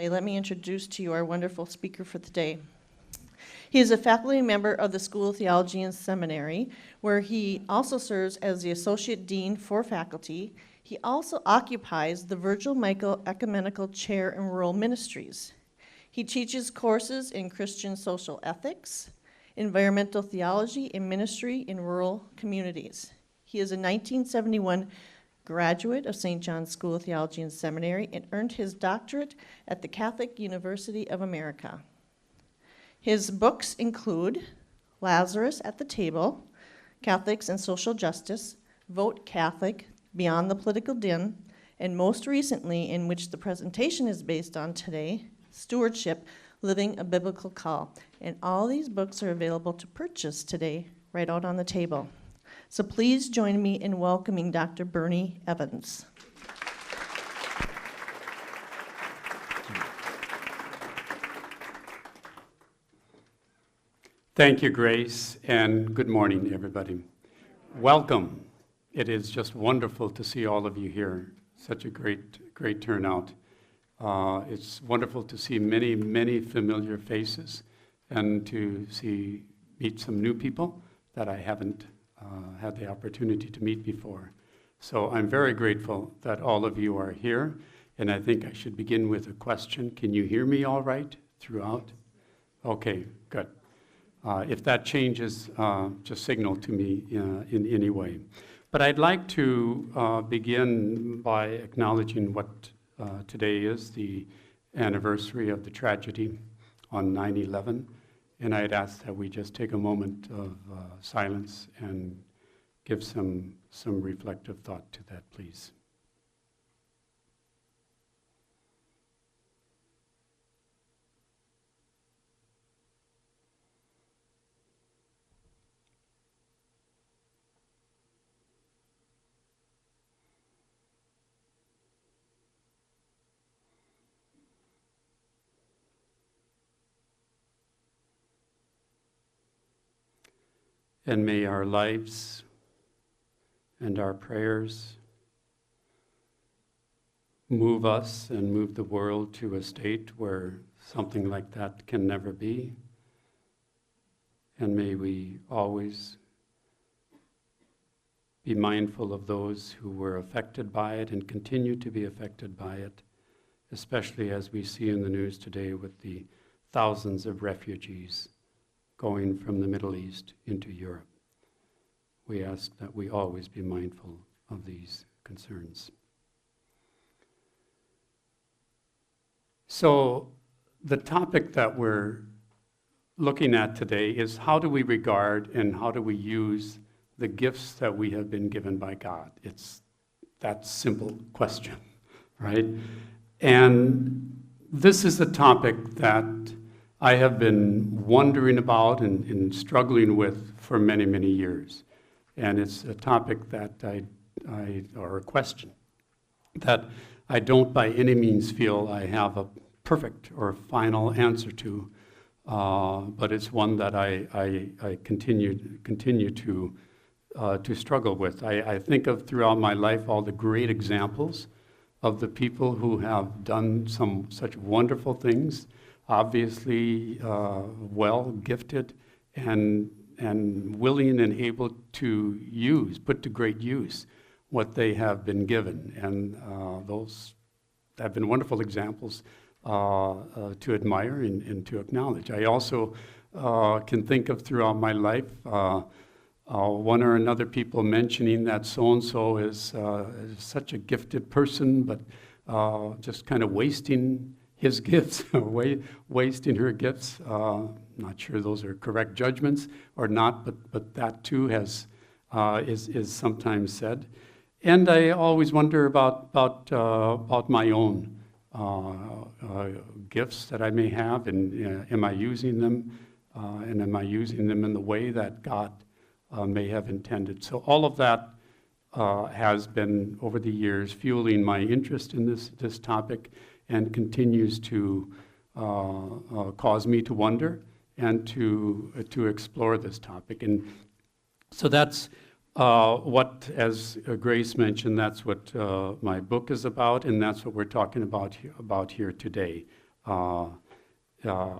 Let me introduce to you our wonderful speaker for the day. He is a faculty member of the School of Theology and Seminary, where he also serves as the Associate Dean for Faculty. He also occupies the Virgil Michael Ecumenical Chair in Rural Ministries. He teaches courses in Christian social ethics, environmental theology, and ministry in rural communities. He is a 1971 graduate of St. John's School of Theology and Seminary and earned his doctorate at the Catholic University of America. His books include Lazarus at the Table, Catholics and Social Justice, Vote Catholic, Beyond the Political Din, and most recently, in which the presentation is based on today, Stewardship, Living a Biblical Call. And all these books are available to purchase today right out on the table. So please join me in welcoming Dr. Bernie Evans. Thank you, Grace, and good morning, everybody. Welcome. It is just wonderful to see all of you here. Such a great turnout. It's wonderful to see many familiar faces and to meet some new people that I haven't had the opportunity to meet before. So I'm very grateful that all of you are here, and I think I should begin with a question. Can you hear me all right throughout? Okay, good. If that changes, just signal to me in any way. But I'd like to begin by acknowledging what today is, the anniversary of the tragedy on 9/11. And I'd ask that we just take a moment of silence and give some reflective thought to that, please. And may our lives and our prayers move us and move the world to a state where something like that can never be. And may we always be mindful of those who were affected by it and continue to be affected by it, especially as we see in the news today with the thousands of refugees going from the Middle East into Europe. We ask that we always be mindful of these concerns. So the topic that we're looking at today is how do we regard and how do we use the gifts that we have been given by God? It's that simple question, right? And this is a topic that I have been wondering about and struggling with for many years. And it's a topic that or a question that I don't by any means feel I have a perfect or final answer to, but it's one that I continue to struggle with. I think of throughout my life all the great examples of the people who have done some such wonderful things, obviously well gifted and willing and able to put to great use what they have been given. And those have been wonderful examples to admire and to acknowledge. I also can think of throughout my life one or another people mentioning that so-and-so is such a gifted person, but just kind of wasting his gifts, wasting her gifts. Not sure those are correct judgments or not, but that too is sometimes said. And I always wonder about my own gifts that I may have, and am I using them, and am I using them in the way that God may have intended? So all of that has been over the years fueling my interest in this topic, and continues to cause me to wonder and to explore this topic. And so that's what, as Grace mentioned, that's what my book is about, and that's what we're talking about here today. Uh, uh,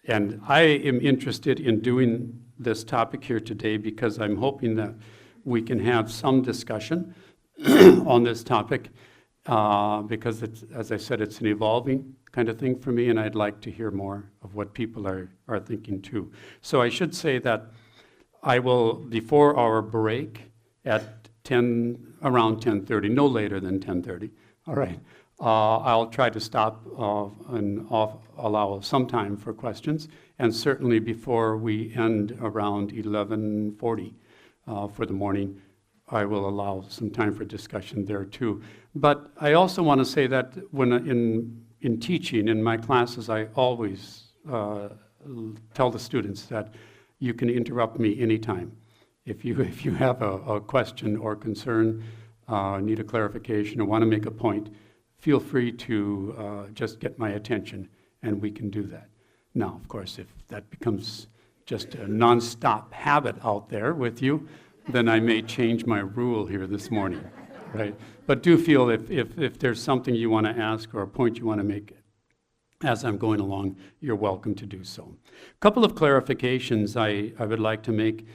and I am interested in doing this topic here today because I'm hoping that we can have some discussion on this topic because, as I said, it's an evolving kind of thing for me, and I'd like to hear more of what people are thinking too. So I should say that I will, before our break at around 10:30, no later than 10:30, all right, I'll try to stop and allow some time for questions, and certainly before we end around 11:40 for the morning, I will allow some time for discussion there too. But I also want to say that when in teaching in my classes, I always tell the students that you can interrupt me anytime. If you have a question or concern, need a clarification, or want to make a point, feel free to just get my attention, and we can do that. Now, of course, if that becomes just a nonstop habit out there with you, then I may change my rule here this morning, right? But do feel if there's something you want to ask or a point you want to make as I'm going along, you're welcome to do so. A couple of clarifications I would like to make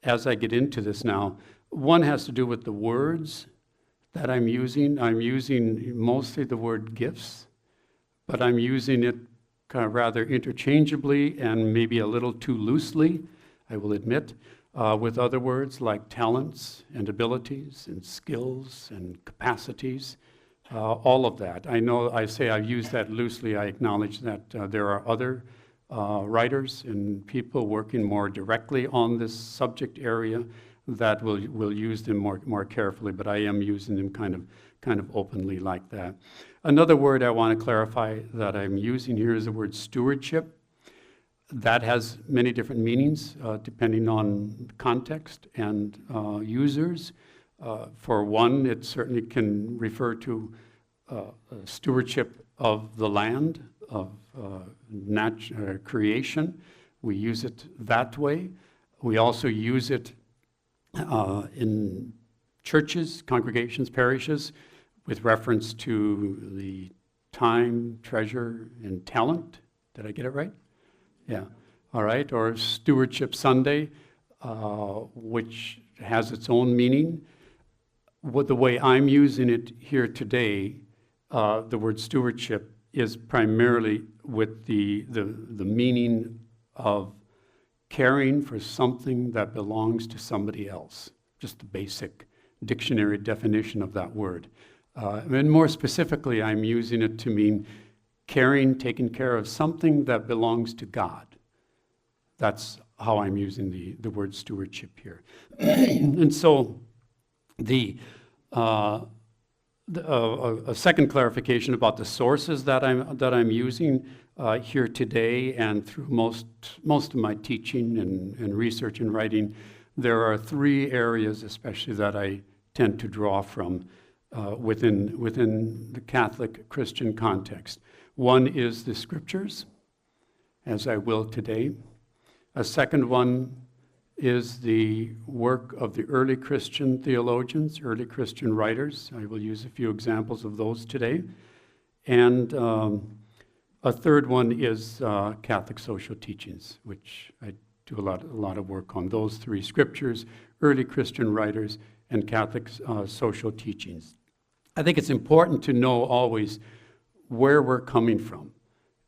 as I get into this now. One has to do with the words that I'm using. I'm using mostly the word gifts, but I'm using it kind of rather interchangeably and maybe a little too loosely, I will admit, with other words like talents and abilities and skills and capacities, all of that. I know I say I use that loosely. I acknowledge that there are other writers and people working more directly on this subject area that will use them more carefully, but I am using them kind of openly like that. Another word I want to clarify that I'm using here is the word stewardship. That has many different meanings depending on context and users. For one, it certainly can refer to stewardship of the land, of creation. We use it that way. We also use it in churches, congregations, parishes, with reference to the time, treasure, and talent. Did I get it right? Yeah. All right. Or Stewardship Sunday, which has its own meaning. The way I'm using it here today, the word stewardship is primarily with the meaning of caring for something that belongs to somebody else. Just the basic dictionary definition of that word. And more specifically, I'm using it to mean caring, taking care of something that belongs to God. That's how I'm using the word stewardship here. And so a second clarification about the sources that I'm using here today and through most of my teaching and research and writing, there are three areas especially that I tend to draw from within the Catholic Christian context. One is the scriptures, as I will today. A second one is the work of the early Christian theologians, early Christian writers. I will use a few examples of those today. And a third one is Catholic social teachings, which I do a lot of work on. Those three: scriptures, early Christian writers, and Catholic social teachings. I think it's important to know always where we're coming from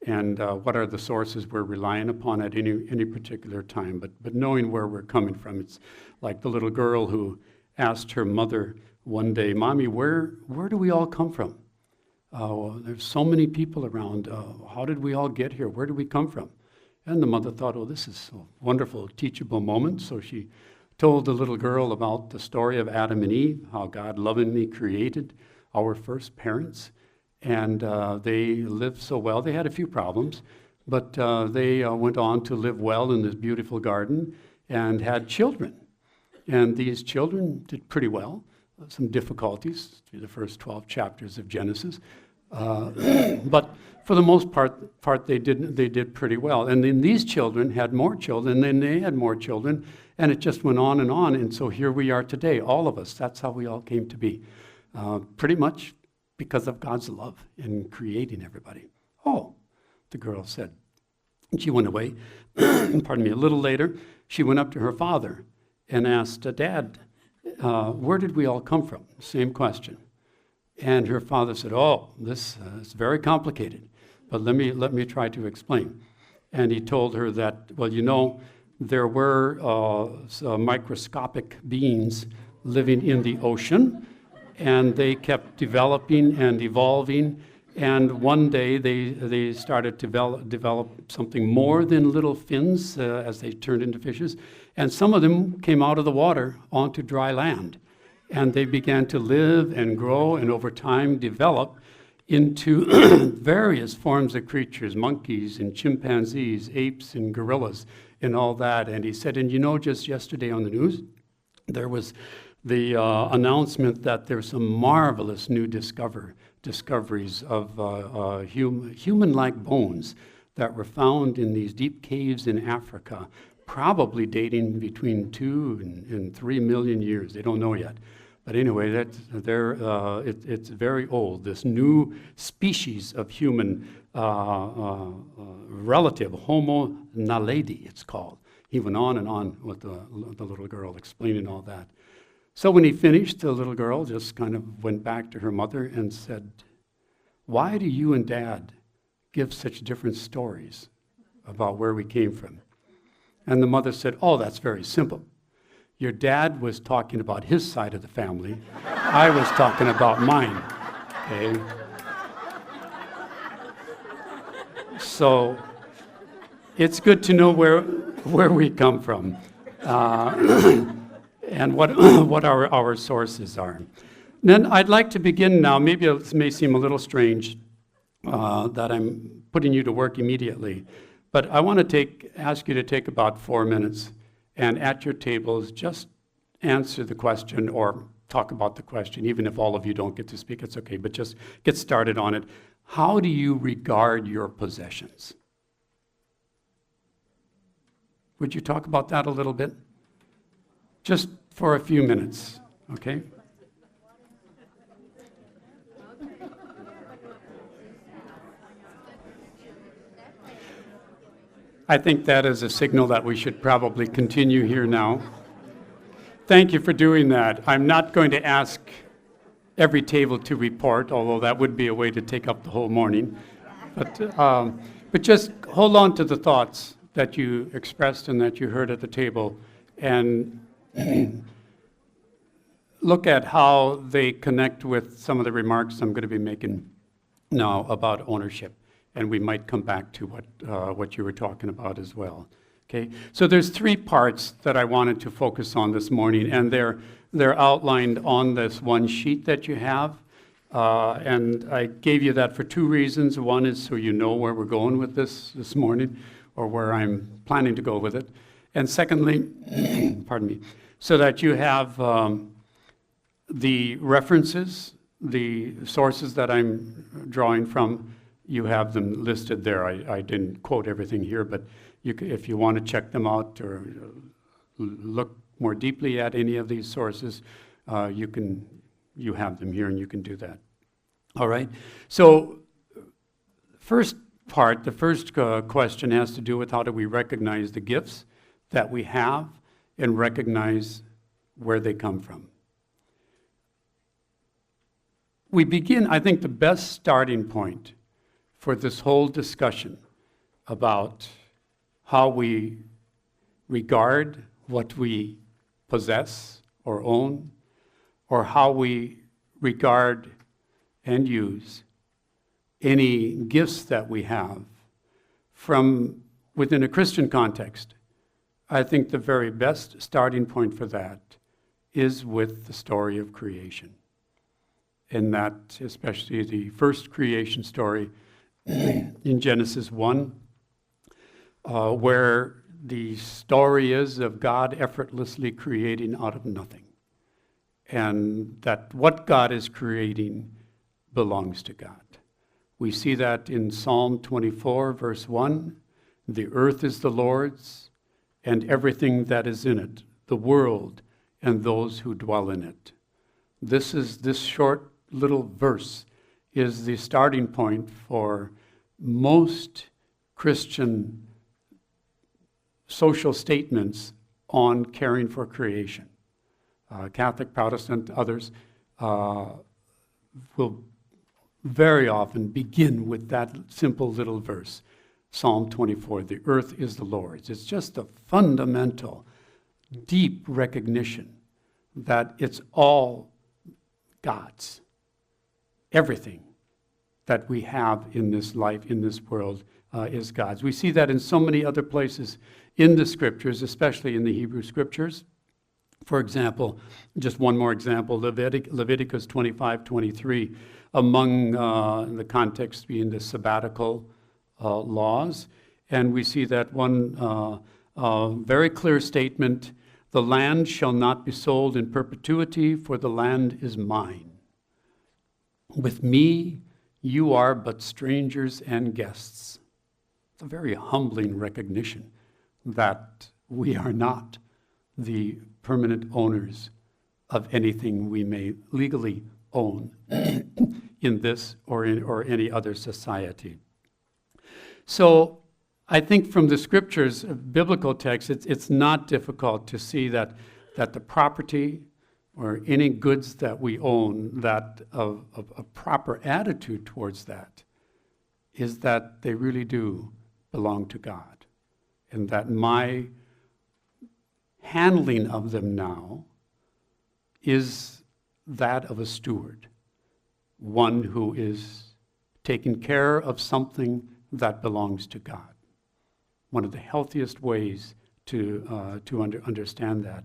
and what are the sources we're relying upon at any particular time. But knowing where we're coming from, it's like the little girl who asked her mother one day, "Mommy, where do we all come from? There's so many people around. How did we all get here? Where do we come from?" And the mother thought, "Oh, this is a wonderful teachable moment." So she told the little girl about the story of Adam and Eve, how God lovingly created our first parents. And they lived so well. They had a few problems, but they went on to live well in this beautiful garden and had children. And these children did pretty well. Some difficulties through the first 12 chapters of Genesis. But for the most part they did pretty well. And then these children had more children, and then they had more children, and it just went on. And so here we are today, all of us. That's how we all came to be. Pretty much because of God's love in creating everybody. Oh, the girl said. And she went away. Pardon me. A little later, she went up to her father and asked, Dad, where did we all come from? Same question. And her father said, oh, this is very complicated, but let me try to explain. And he told her that, well, you know, there were microscopic beings living in the ocean, and they kept developing and evolving, and one day they started to develop something more than little fins as they turned into fishes, and some of them came out of the water onto dry land, and they began to live and grow and over time develop into various forms of creatures, monkeys and chimpanzees, apes and gorillas and all that. And he said, and you know, just yesterday on the news, there was the announcement that there's some marvelous new discoveries of human-like bones that were found in these deep caves in Africa, probably dating between 2 and 3 million years. They don't know yet. But anyway, it's very old. This new species of human relative, Homo naledi, it's called. He went on and on with the little girl explaining all that. So when he finished, the little girl just kind of went back to her mother and said, why do you and Dad give such different stories about where we came from? And the mother said, oh, that's very simple. Your dad was talking about his side of the family. I was talking about mine. Okay? So it's good to know where we come from and what our sources are. Then I'd like to begin now. Maybe it may seem a little strange that I'm putting you to work immediately, but I want to ask you to take about 4 minutes and at your tables just answer the question or talk about the question. Even if all of you don't get to speak, it's okay, but just get started on it. How do you regard your possessions? Would you talk about that a little bit? Just for a few minutes, okay? I think that is a signal that we should probably continue here now. Thank you for doing that. I'm not going to ask every table to report, although that would be a way to take up the whole morning. But just hold on to the thoughts that you expressed and that you heard at the table, and look at how they connect with some of the remarks I'm going to be making now about ownership. And we might come back to what you were talking about as well. Okay, so there's 3 parts that I wanted to focus on this morning, and they're outlined on this one sheet that you have. And I gave you that for 2 reasons. One is so you know where we're going with this morning, or where I'm planning to go with it. And secondly, pardon me, so that you have the references, the sources that I'm drawing from. You have them listed there. I didn't quote everything here, but if you want to check them out or look more deeply at any of these sources, you have them here and you can do that. All right. So first part, the first question has to do with how do we recognize the gifts that we have and recognize where they come from. We begin, I think the best starting point for this whole discussion about how we regard what we possess or own, or how we regard and use any gifts that we have from within a Christian context. I think the very best starting point for that is with the story of creation. And that, especially the first creation story in Genesis 1, where the story is of God effortlessly creating out of nothing. And that what God is creating belongs to God. We see that in Psalm 24, verse 1. The earth is the Lord's, and everything that is in it, the world and those who dwell in it. This short little verse is the starting point for most Christian social statements on caring for creation. Catholic, Protestant, others will very often begin with that simple little verse, Psalm 24, the earth is the Lord's. It's just a fundamental, deep recognition that it's all God's. Everything that we have in this life, in this world, is God's. We see that in so many other places in the scriptures, especially in the Hebrew scriptures. For example, just one more example, Leviticus 25:23, among the context being the sabbatical laws. And we see that one very clear statement, the land shall not be sold in perpetuity, for the land is mine. With me, you are but strangers and guests. It's a very humbling recognition that we are not the permanent owners of anything we may legally own in this or any other society. So I think from the scriptures, biblical texts, it's not difficult to see that the property or any goods that we own, that of a proper attitude towards that is that they really do belong to God, and that my handling of them now is that of a steward, one who is taking care of something that belongs to God. One of the healthiest ways to understand that.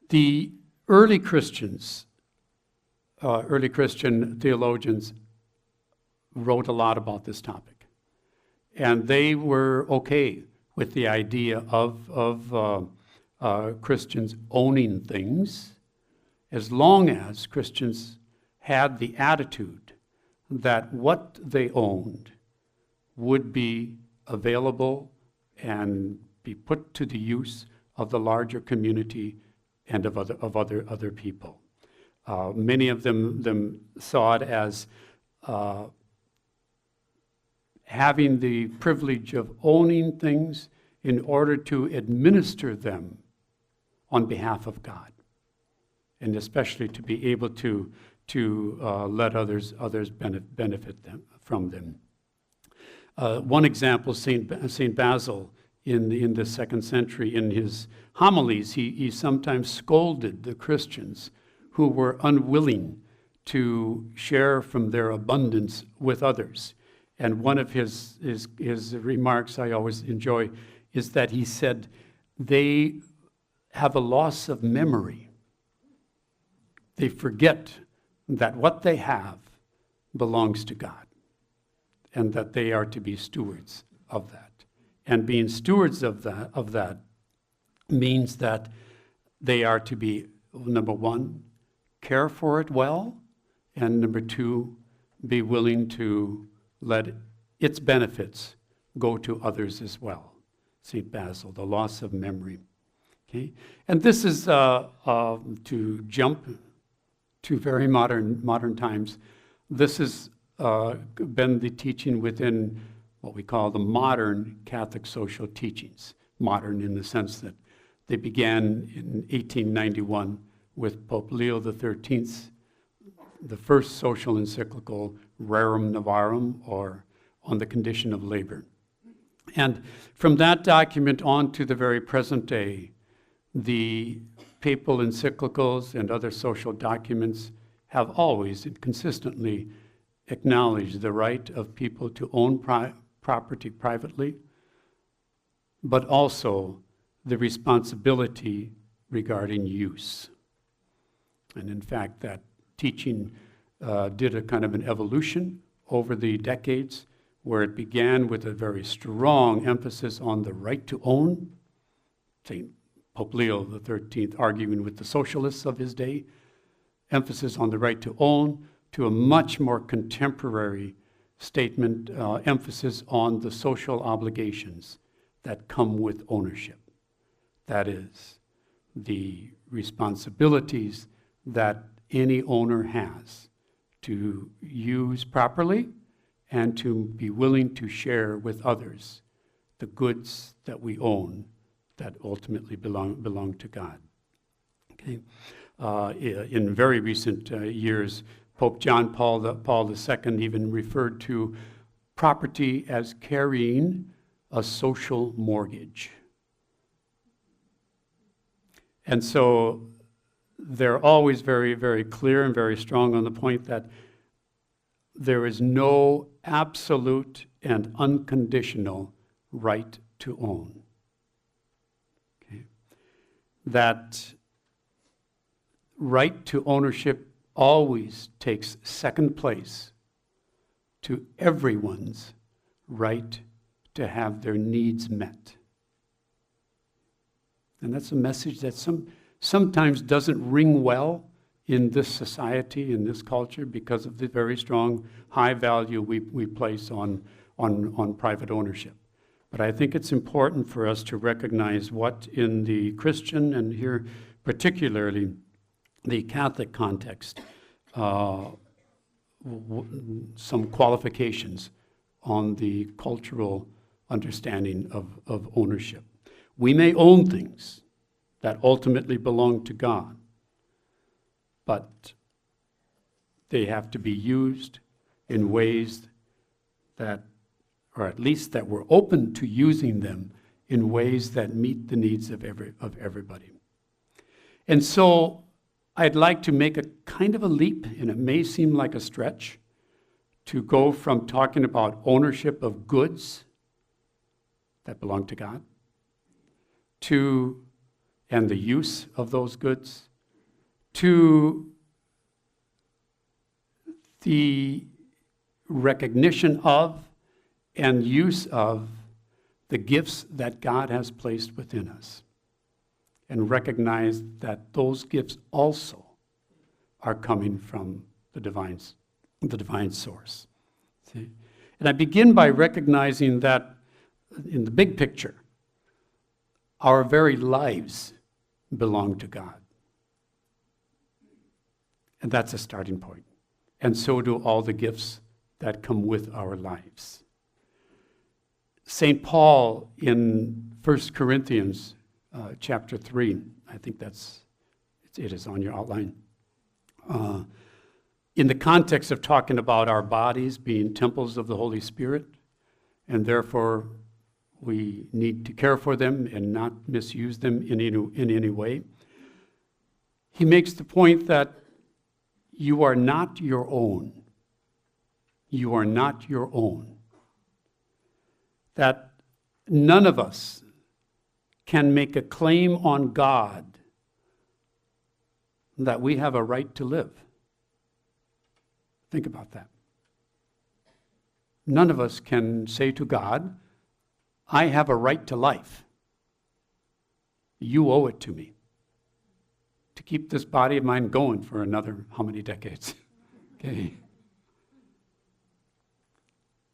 The early Christians, early Christian theologians wrote a lot about this topic. And they were okay with the idea of Christians owning things as long as Christians had the attitude that what they owned would be available and be put to the use of the larger community and of other people. Many of them saw it as having the privilege of owning things in order to administer them on behalf of God, and especially to be able to let others benefit from them. One example, Saint Basil in the 2nd century, in his homilies, he sometimes scolded the Christians who were unwilling to share from their abundance with others. And one of his remarks I always enjoy is that he said, they have a loss of memory. They forget that what they have belongs to God, and that they are to be stewards of that. And being stewards of that means that they are to be, number one, care for it well, and number two, be willing to let its benefits go to others as well. St. Basil, the loss of memory. Okay, and this is to jump to very modern times. This has been the teaching within what we call the modern Catholic social teachings. Modern in the sense that they began in 1891 with Pope Leo XIII, the first social encyclical, Rerum Novarum, or On the Condition of Labor. And from that document on to the very present day, the papal encyclicals and other social documents have always and consistently acknowledged the right of people to own property privately, but also the responsibility regarding use. And in fact, that teaching did a kind of an evolution over the decades, where it began with a very strong emphasis on the right to own. St. Pope Leo XIII arguing with the socialists of his day, emphasis on the right to own, to a much more contemporary statement, emphasis on the social obligations that come with ownership. That is, the responsibilities that any owner has to use properly and to be willing to share with others the goods that we own that ultimately belong to God. Okay. In very recent years, Pope John Paul II even referred to property as carrying a social mortgage. And so they're always very, very clear and very strong on the point that there is no absolute and unconditional right to own. Okay. That right to ownership always takes second place to everyone's right to have their needs met. And that's a message that sometimes doesn't ring well in this society, in this culture, because of the very strong, high value we place on private ownership. But I think it's important for us to recognize what in the Christian, and here particularly the Catholic context, some qualifications on the cultural understanding of ownership. We may own things that ultimately belong to God, but they have to be used in ways that, or at least that we're open to using them in ways that meet the needs of everybody. And so I'd like to make a kind of a leap, and it may seem like a stretch, to go from talking about ownership of goods that belong to God to, and the use of those goods, to the recognition of and use of the gifts that God has placed within us, and recognize that those gifts also are coming from the divine source. See? And I begin by recognizing that in the big picture, our very lives belong to God. And that's a starting point. And so do all the gifts that come with our lives. St. Paul in 1 Corinthians chapter 3, I think it is on your outline. In the context of talking about our bodies being temples of the Holy Spirit, and therefore we need to care for them and not misuse them in any way, he makes the point that you are not your own. You are not your own. That none of us can make a claim on God that we have a right to live. Think about that. None of us can say to God, I have a right to life. You owe it to me to keep this body of mine going for another how many decades? Okay.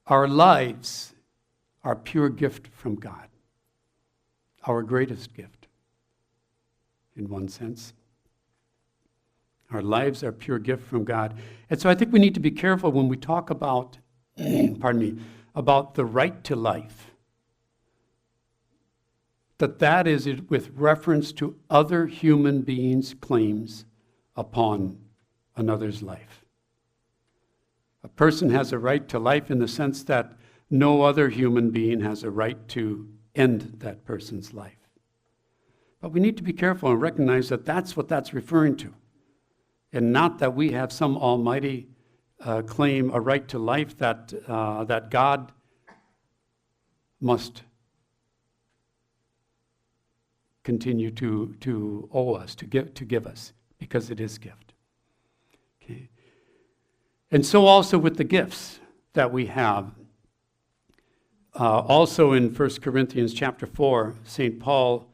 Our lives are pure gift from God. Our greatest gift, in one sense. Our lives are pure gift from God. And so I think we need to be careful when we talk about, about the right to life, that is with reference to other human beings' claims upon another's life. A person has a right to life in the sense that no other human being has a right to end that person's life. But we need to be careful and recognize that that's what that's referring to. And not that we have some almighty claim, a right to life that God must continue to owe us, to give us, because it is gift. Okay. And so also with the gifts that we have. Also in 1 Corinthians chapter 4, St. Paul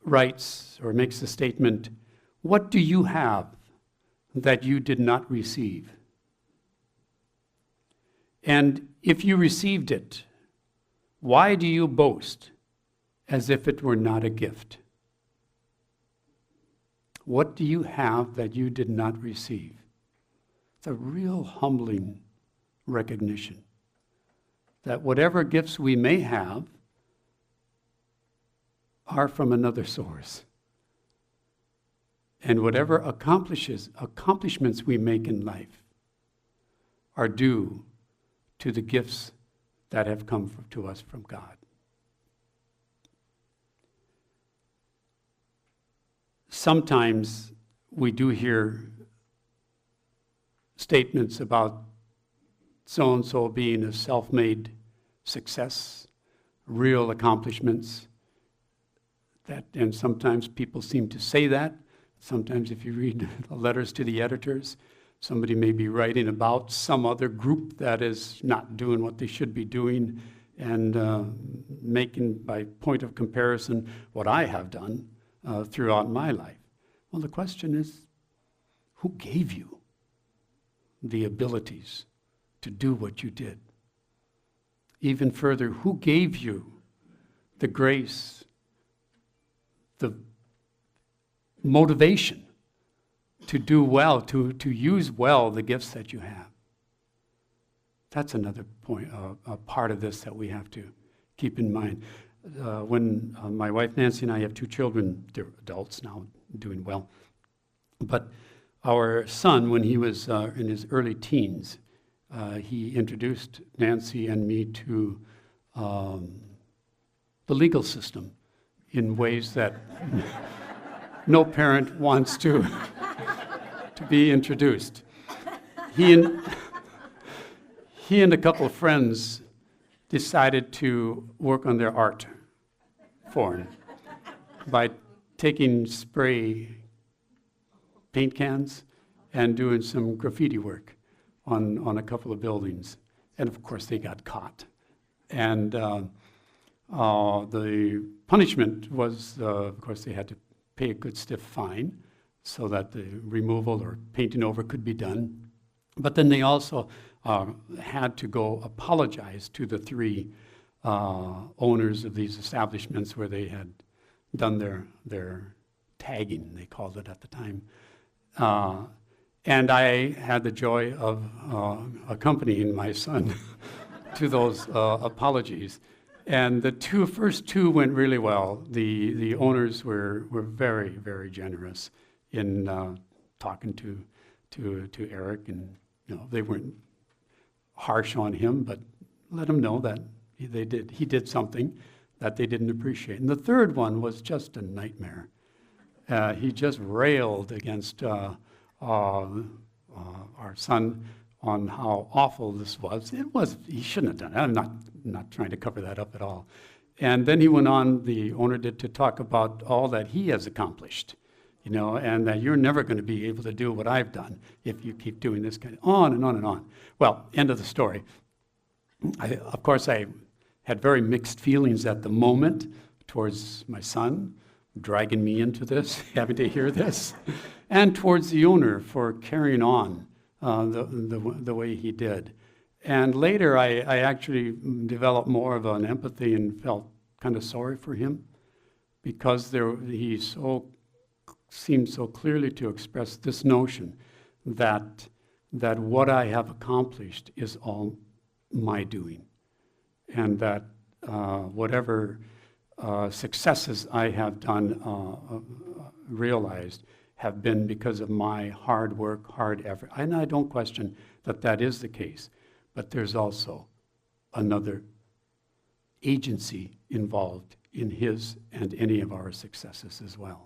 writes or makes the statement, what do you have that you did not receive? And if you received it, why do you boast as if it were not a gift? What do you have that you did not receive? It's a real humbling recognition. That whatever gifts we may have are from another source. And whatever accomplishments we make in life are due to the gifts that have come to us from God. Sometimes we do hear statements about so-and-so being a self-made success, real accomplishments, and sometimes people seem to say that. Sometimes if you read the letters to the editors, somebody may be writing about some other group that is not doing what they should be doing and making, by point of comparison, what I have done throughout my life. Well, the question is, who gave you the abilities to do what you did? Even further, who gave you the grace, the motivation to do well, to use well the gifts that you have? That's another point, a part of this that we have to keep in mind. When my wife Nancy and I have 2 children, they're adults now, doing well. But our son, when he was in his early teens, he introduced Nancy and me to the legal system in ways that no parent wants to be introduced. He and a couple of friends decided to work on their art form by taking spray paint cans and doing some graffiti work on a couple of buildings. And of course they got caught. And the punishment was, of course, they had to pay a good stiff fine so that the removal or painting over could be done. But then they also had to go apologize to the 3 owners of these establishments where they had done their tagging, they called it at the time. And I had the joy of accompanying my son to those apologies. And the first two went really well. The owners were very, very generous in talking to Eric, and they weren't harsh on him, but let him know that he did something that they didn't appreciate. And the third one was just a nightmare. He just railed against our son on how awful this was. He shouldn't have done it. I'm not trying to cover that up at all. And then he went on, the owner did, to talk about all that he has accomplished, and that you're never going to be able to do what I've done if you keep doing this kind of, on and on and on. Well, end of the story. Of course, I had very mixed feelings at the moment towards my son, dragging me into this, having to hear this, and towards the owner for carrying on the way he did. And later, I actually developed more of an empathy and felt kind of sorry for him, because he seemed so clearly to express this notion that what I have accomplished is all my doing, and that whatever successes I have done, realized, have been because of my hard work, hard effort. And I don't question that is the case, but there's also another agency involved in his and any of our successes as well.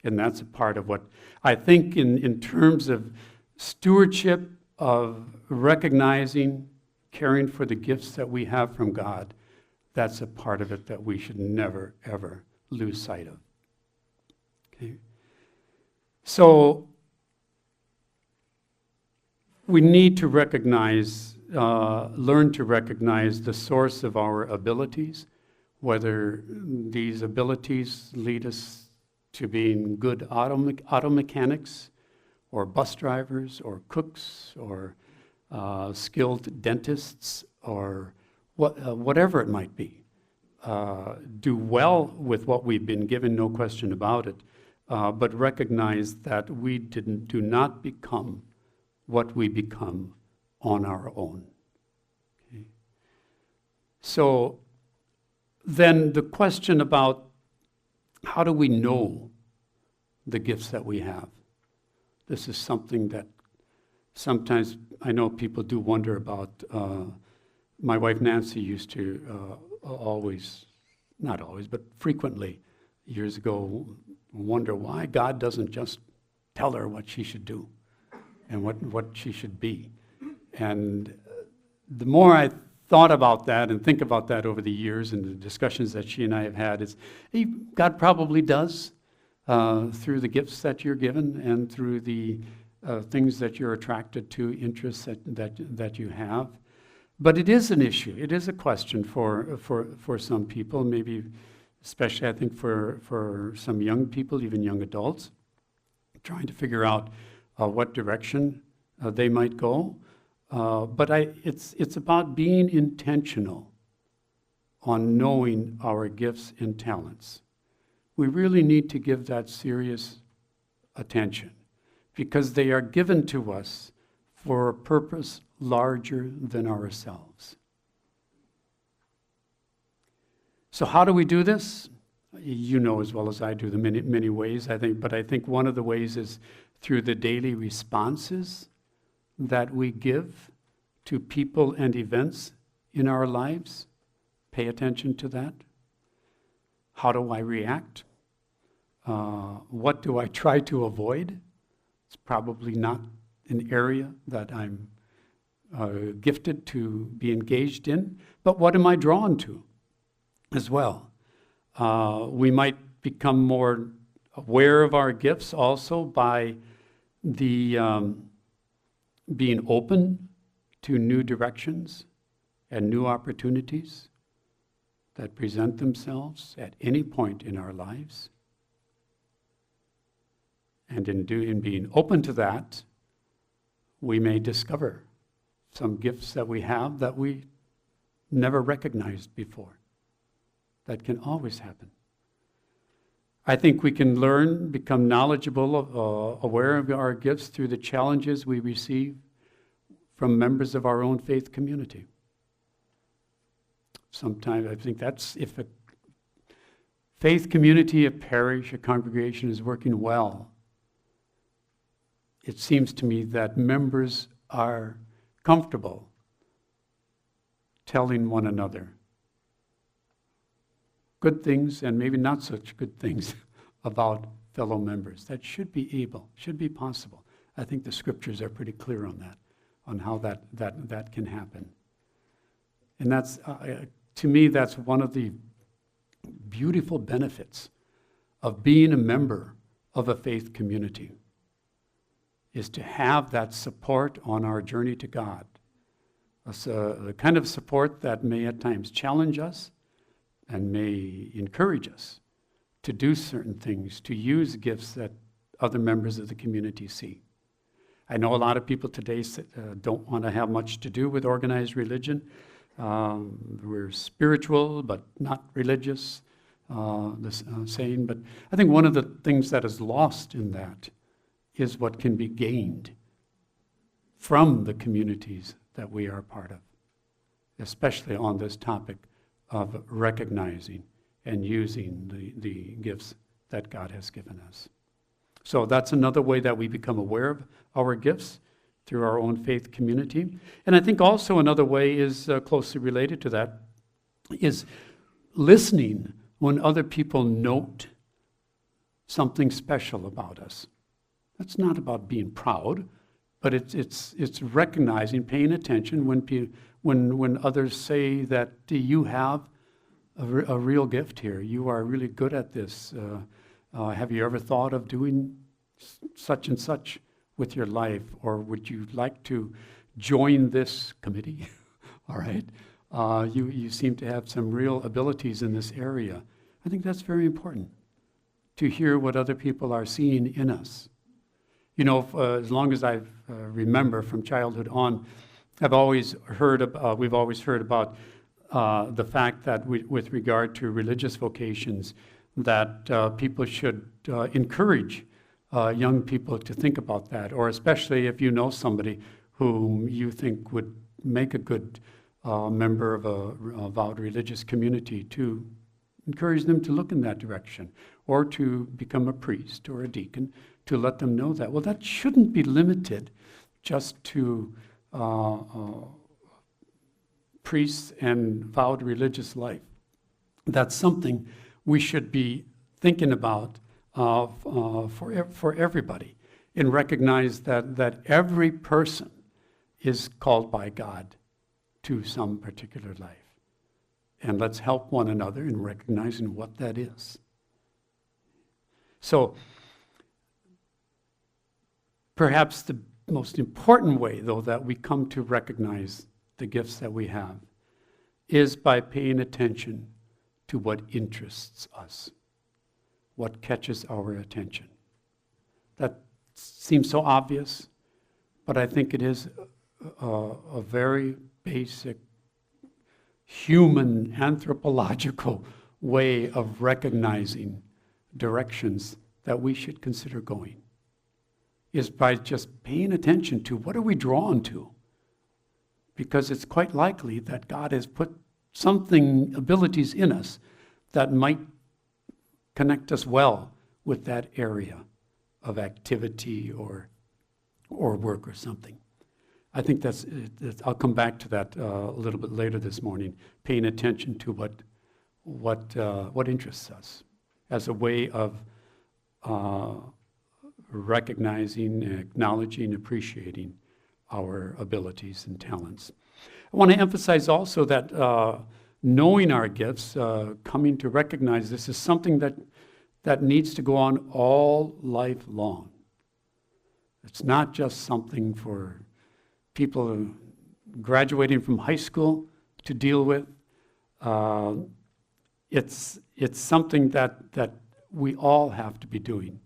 And that's a part of what I think in terms of stewardship, of recognizing, caring for the gifts that we have from God, that's a part of it that we should never, ever lose sight of. Okay? So we need to recognize, learn to recognize the source of our abilities, whether these abilities lead us to being good auto mechanics, or bus drivers, or cooks, or skilled dentists, or whatever it might be. Do well with what we've been given, no question about it, but recognize that we do not become what we become on our own. So then the question about how do we know the gifts that we have? This is something that sometimes I know people do wonder about. My wife Nancy used to always, not always, but frequently years ago, wonder why God doesn't just tell her what she should do and what she should be. And the more I thought about that and think about that over the years and the discussions that she and I have had, is God probably does through the gifts that you're given and through the things that you're attracted to, interests that you have. But it is an issue. It is a question for some people, maybe especially I think for some young people, even young adults, trying to figure out what direction they might go. But it's about being intentional on knowing our gifts and talents. We really need to give that serious attention because they are given to us for a purpose larger than ourselves. So how do we do this? You know as well as I do the many ways, I think, but I think one of the ways is through the daily responses that we give to people and events in our lives. Pay attention to that. How do I react? What do I try to avoid? It's probably not an area that I'm gifted to be engaged in, but what am I drawn to as well? We might become more aware of our gifts also by the being open to new directions and new opportunities that present themselves at any point in our lives. And in being open to that, we may discover some gifts that we have that we never recognized before. That can always happen. I think we can learn, become knowledgeable, aware of our gifts through the challenges we receive from members of our own faith community. Sometimes I think that's if a faith community, a parish, a congregation is working well, it seems to me that members are comfortable telling one another good things and maybe not such good things about fellow members. That should be possible. I think the scriptures are pretty clear on that, on how that can happen. And that's, to me, that's one of the beautiful benefits of being a member of a faith community, is to have that support on our journey to God. The kind of support that may at times challenge us and may encourage us to do certain things, to use gifts that other members of the community see. I know a lot of people today don't want to have much to do with organized religion. We're spiritual, but not religious, saying. But I think one of the things that is lost in that is what can be gained from the communities that we are part of, especially on this topic of recognizing and using the gifts that God has given us. So that's another way that we become aware of our gifts, through our own faith community. And I think also another way is closely related to that, is listening when other people note something special about us. That's not about being proud, but it's recognizing, paying attention when others say that you have a real gift here. You are really good at this. Have you ever thought of doing such and such with your life? Or would you like to join this committee? All right. You seem to have some real abilities in this area. I think that's very important, to hear what other people are seeing in us. You know, as long as I remember from childhood on, we've always heard about the fact that with regard to religious vocations, that people should encourage young people to think about that, or especially if you know somebody whom you think would make a good a member of a vowed religious community, to encourage them to look in that direction, or to become a priest or a deacon, to let them know that. Well, that shouldn't be limited just to priests and vowed religious life. That's something we should be thinking about for everybody, and recognize that every person is called by God to some particular life. And let's help one another in recognizing what that is. So, perhaps the most important way, though, that we come to recognize the gifts that we have is by paying attention to what interests us, what catches our attention. That seems so obvious, but I think it is a very basic human anthropological way of recognizing directions that we should consider going, is by just paying attention to what are we drawn to. Because it's quite likely that God has put abilities in us that might connect us well with that area of activity or work or something. I think I'll come back to that a little bit later this morning, paying attention to what interests us as a way of recognizing, acknowledging, appreciating our abilities and talents. I want to emphasize also that knowing our gifts, coming to recognize this, is something that needs to go on all life long. It's not just something for people graduating from high school to deal with. It's something that we all have to be doing,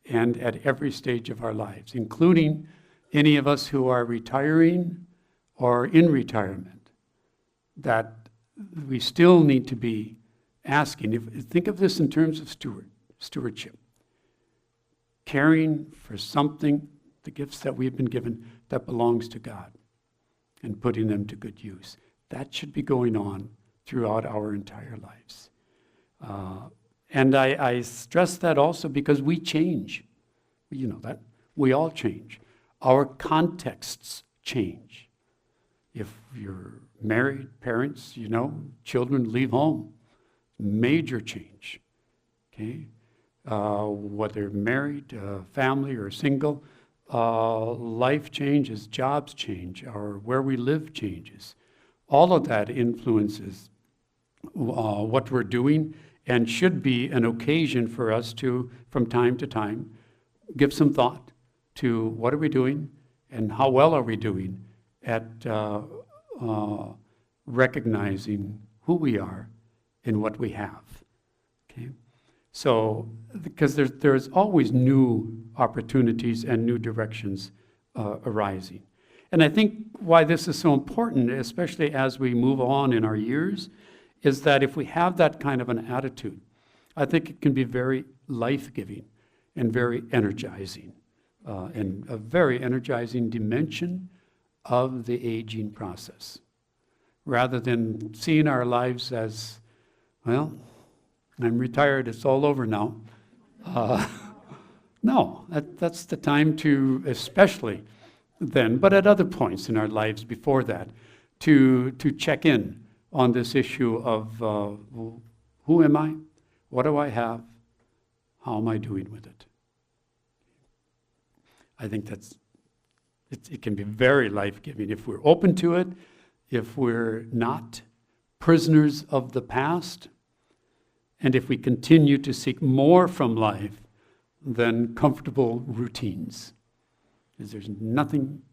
and at every stage of our lives, including any of us who are retiring or in retirement, that we still need to be asking. Think of this in terms of stewardship. Caring for something, the gifts that we've been given, that belongs to God, and putting them to good use. That should be going on throughout our entire lives. And I stress that also because we change. You know that. We all change. Our contexts change. If you're married, parents, children leave home. Major change. Okay? Whether married, family, or single, life changes, jobs change, or where we live changes. All of that influences what we're doing, and should be an occasion for us to, from time to time, give some thought to what are we doing and how well are we doing at recognizing who we are and what we have. Okay? So, because there's always new opportunities and new directions arising. And I think why this is so important, especially as we move on in our years, is that if we have that kind of an attitude, I think it can be very life-giving and very energizing, and a very energizing dimension of the aging process, rather than seeing our lives as, well, I'm retired, it's all over now. No, that's the time to, especially then, but at other points in our lives before that, to check in on this issue of who am I? What do I have? How am I doing with it? I think it can be very life-giving if we're open to it, if we're not prisoners of the past, and if we continue to seek more from life than comfortable routines. Because there's nothing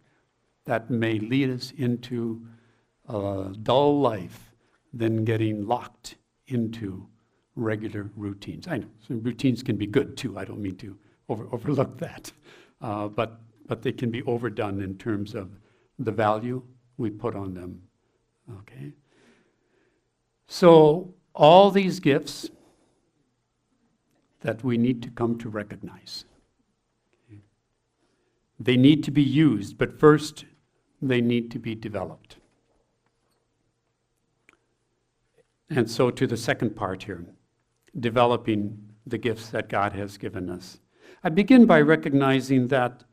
that may lead us into a dull life than getting locked into regular routines. I know some routines can be good too. I don't mean to overlook that. But they can be overdone in terms of the value we put on them. Okay? So all these gifts that we need to come to recognize. Okay? They need to be used, but first they need to be developed. And so to the second part here, developing the gifts that God has given us. I begin by recognizing that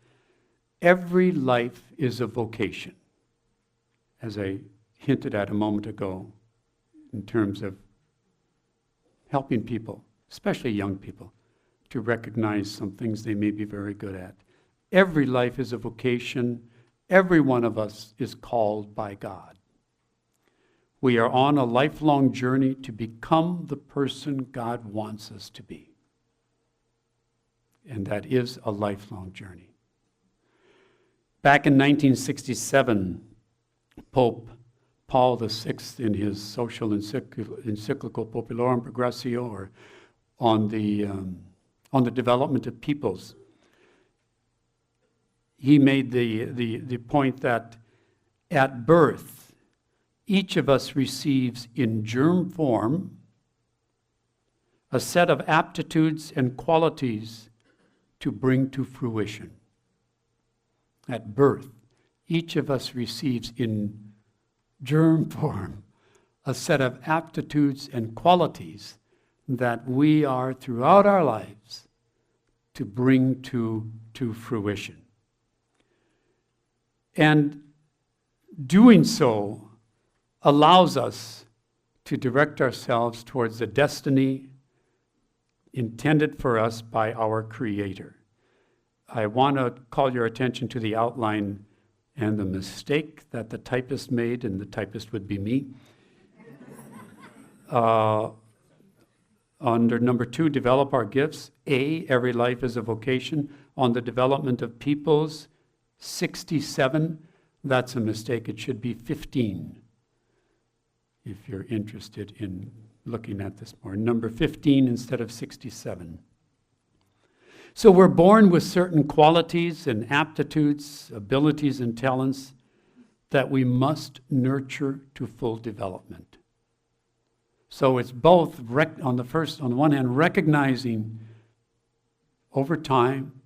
every life is a vocation, as I hinted at a moment ago, in terms of helping people, especially young people, to recognize some things they may be very good at. Every life is a vocation. Every one of us is called by God. We are on a lifelong journey to become the person God wants us to be. And that is a lifelong journey. Back in 1967, Pope Paul VI, in his social encyclical Populorum Progressio, or on the development of peoples, he made the point that at birth, each of us receives in germ form a set of aptitudes and qualities to bring to fruition. At birth, each of us receives in germ form a set of aptitudes and qualities that we are throughout our lives to bring to fruition. And doing so allows us to direct ourselves towards the destiny intended for us by our Creator. I want to call your attention to the outline and the mistake that the typist made, and the typist would be me. Under number 2, develop our gifts. A, every life is a vocation. On the development of peoples, 67, that's a mistake. It should be 15, if you're interested in looking at this more. Number 15 instead of 67. So we're born with certain qualities and aptitudes, abilities and talents that we must nurture to full development. So it's both, on the one hand, recognizing over time,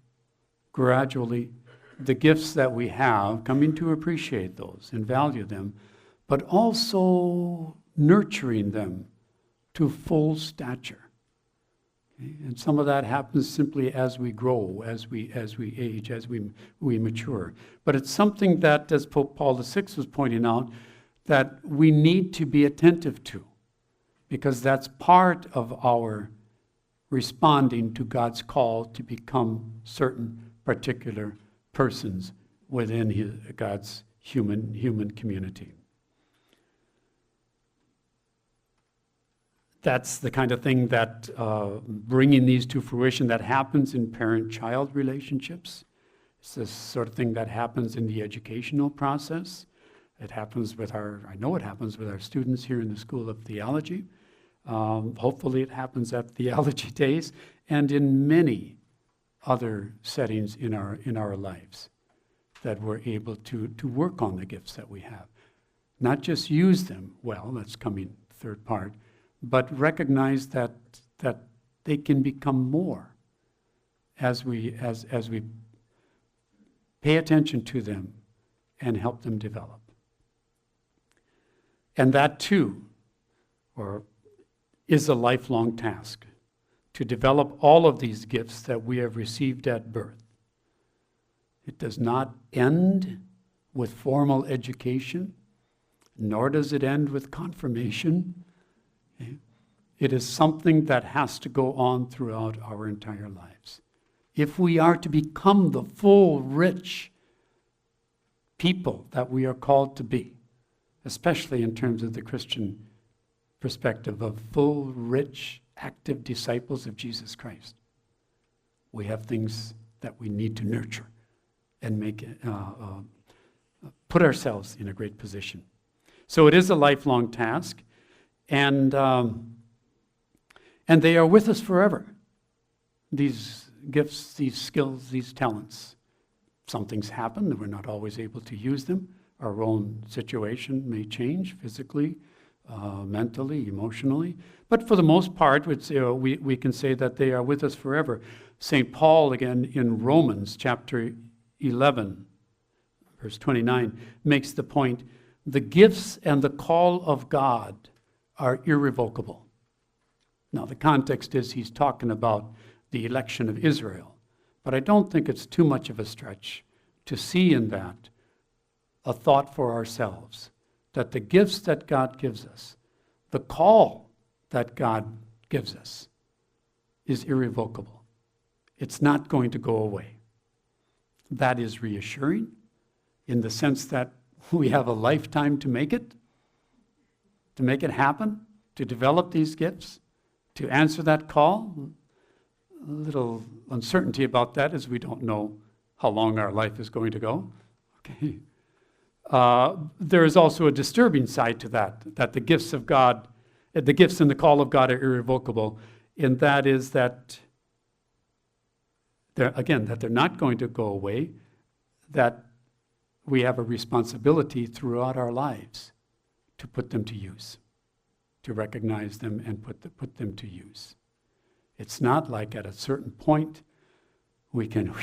gradually, the gifts that we have, coming to appreciate those and value them, but also nurturing them to full stature. Okay? And some of that happens simply as we grow, as we age, as we mature. But it's something that, as Pope Paul VI was pointing out, that we need to be attentive to, because that's part of our responding to God's call to become certain particular persons within God's human community. That's the kind of thing that bringing these to fruition that happens in parent-child relationships. It's the sort of thing that happens in the educational process. It happens I know it happens with our students here in the School of Theology. Hopefully it happens at Theology Days and in many other settings in our lives, that we're able to work on the gifts that we have. Not just use them well, that's coming third part, but recognize that they can become more as we pay attention to them and help them develop. And that too, is a lifelong task, to develop all of these gifts that we have received at birth. It does not end with formal education, nor does it end with confirmation. Okay? It is something that has to go on throughout our entire lives. If we are to become the full, rich people that we are called to be, especially in terms of the Christian perspective of full, rich, active disciples of Jesus Christ, we have things that we need to nurture and put ourselves in a great position. So it is a lifelong task, and they are with us forever. These gifts, these skills, these talents. Some things happen that we're not always able to use them. Our own situation may change physically, mentally, emotionally. But for the most part, we can say that they are with us forever. St. Paul, again, in Romans chapter 11, verse 29, makes the point, the gifts and the call of God are irrevocable. Now, the context is he's talking about the election of Israel, but I don't think it's too much of a stretch to see in that a thought for ourselves, that the gifts that God gives us, the call that God gives us, is irrevocable. It's not going to go away. That is reassuring in the sense that we have a lifetime to make it happen, to develop these gifts, to answer that call. A little uncertainty about that is we don't know how long our life is going to go. Okay. There is also a disturbing side to that the gifts of God, the gifts and the call of God are irrevocable, and that is that they're not going to go away, that we have a responsibility throughout our lives to put them to use, to recognize them and put them to use. It's not like at a certain point we can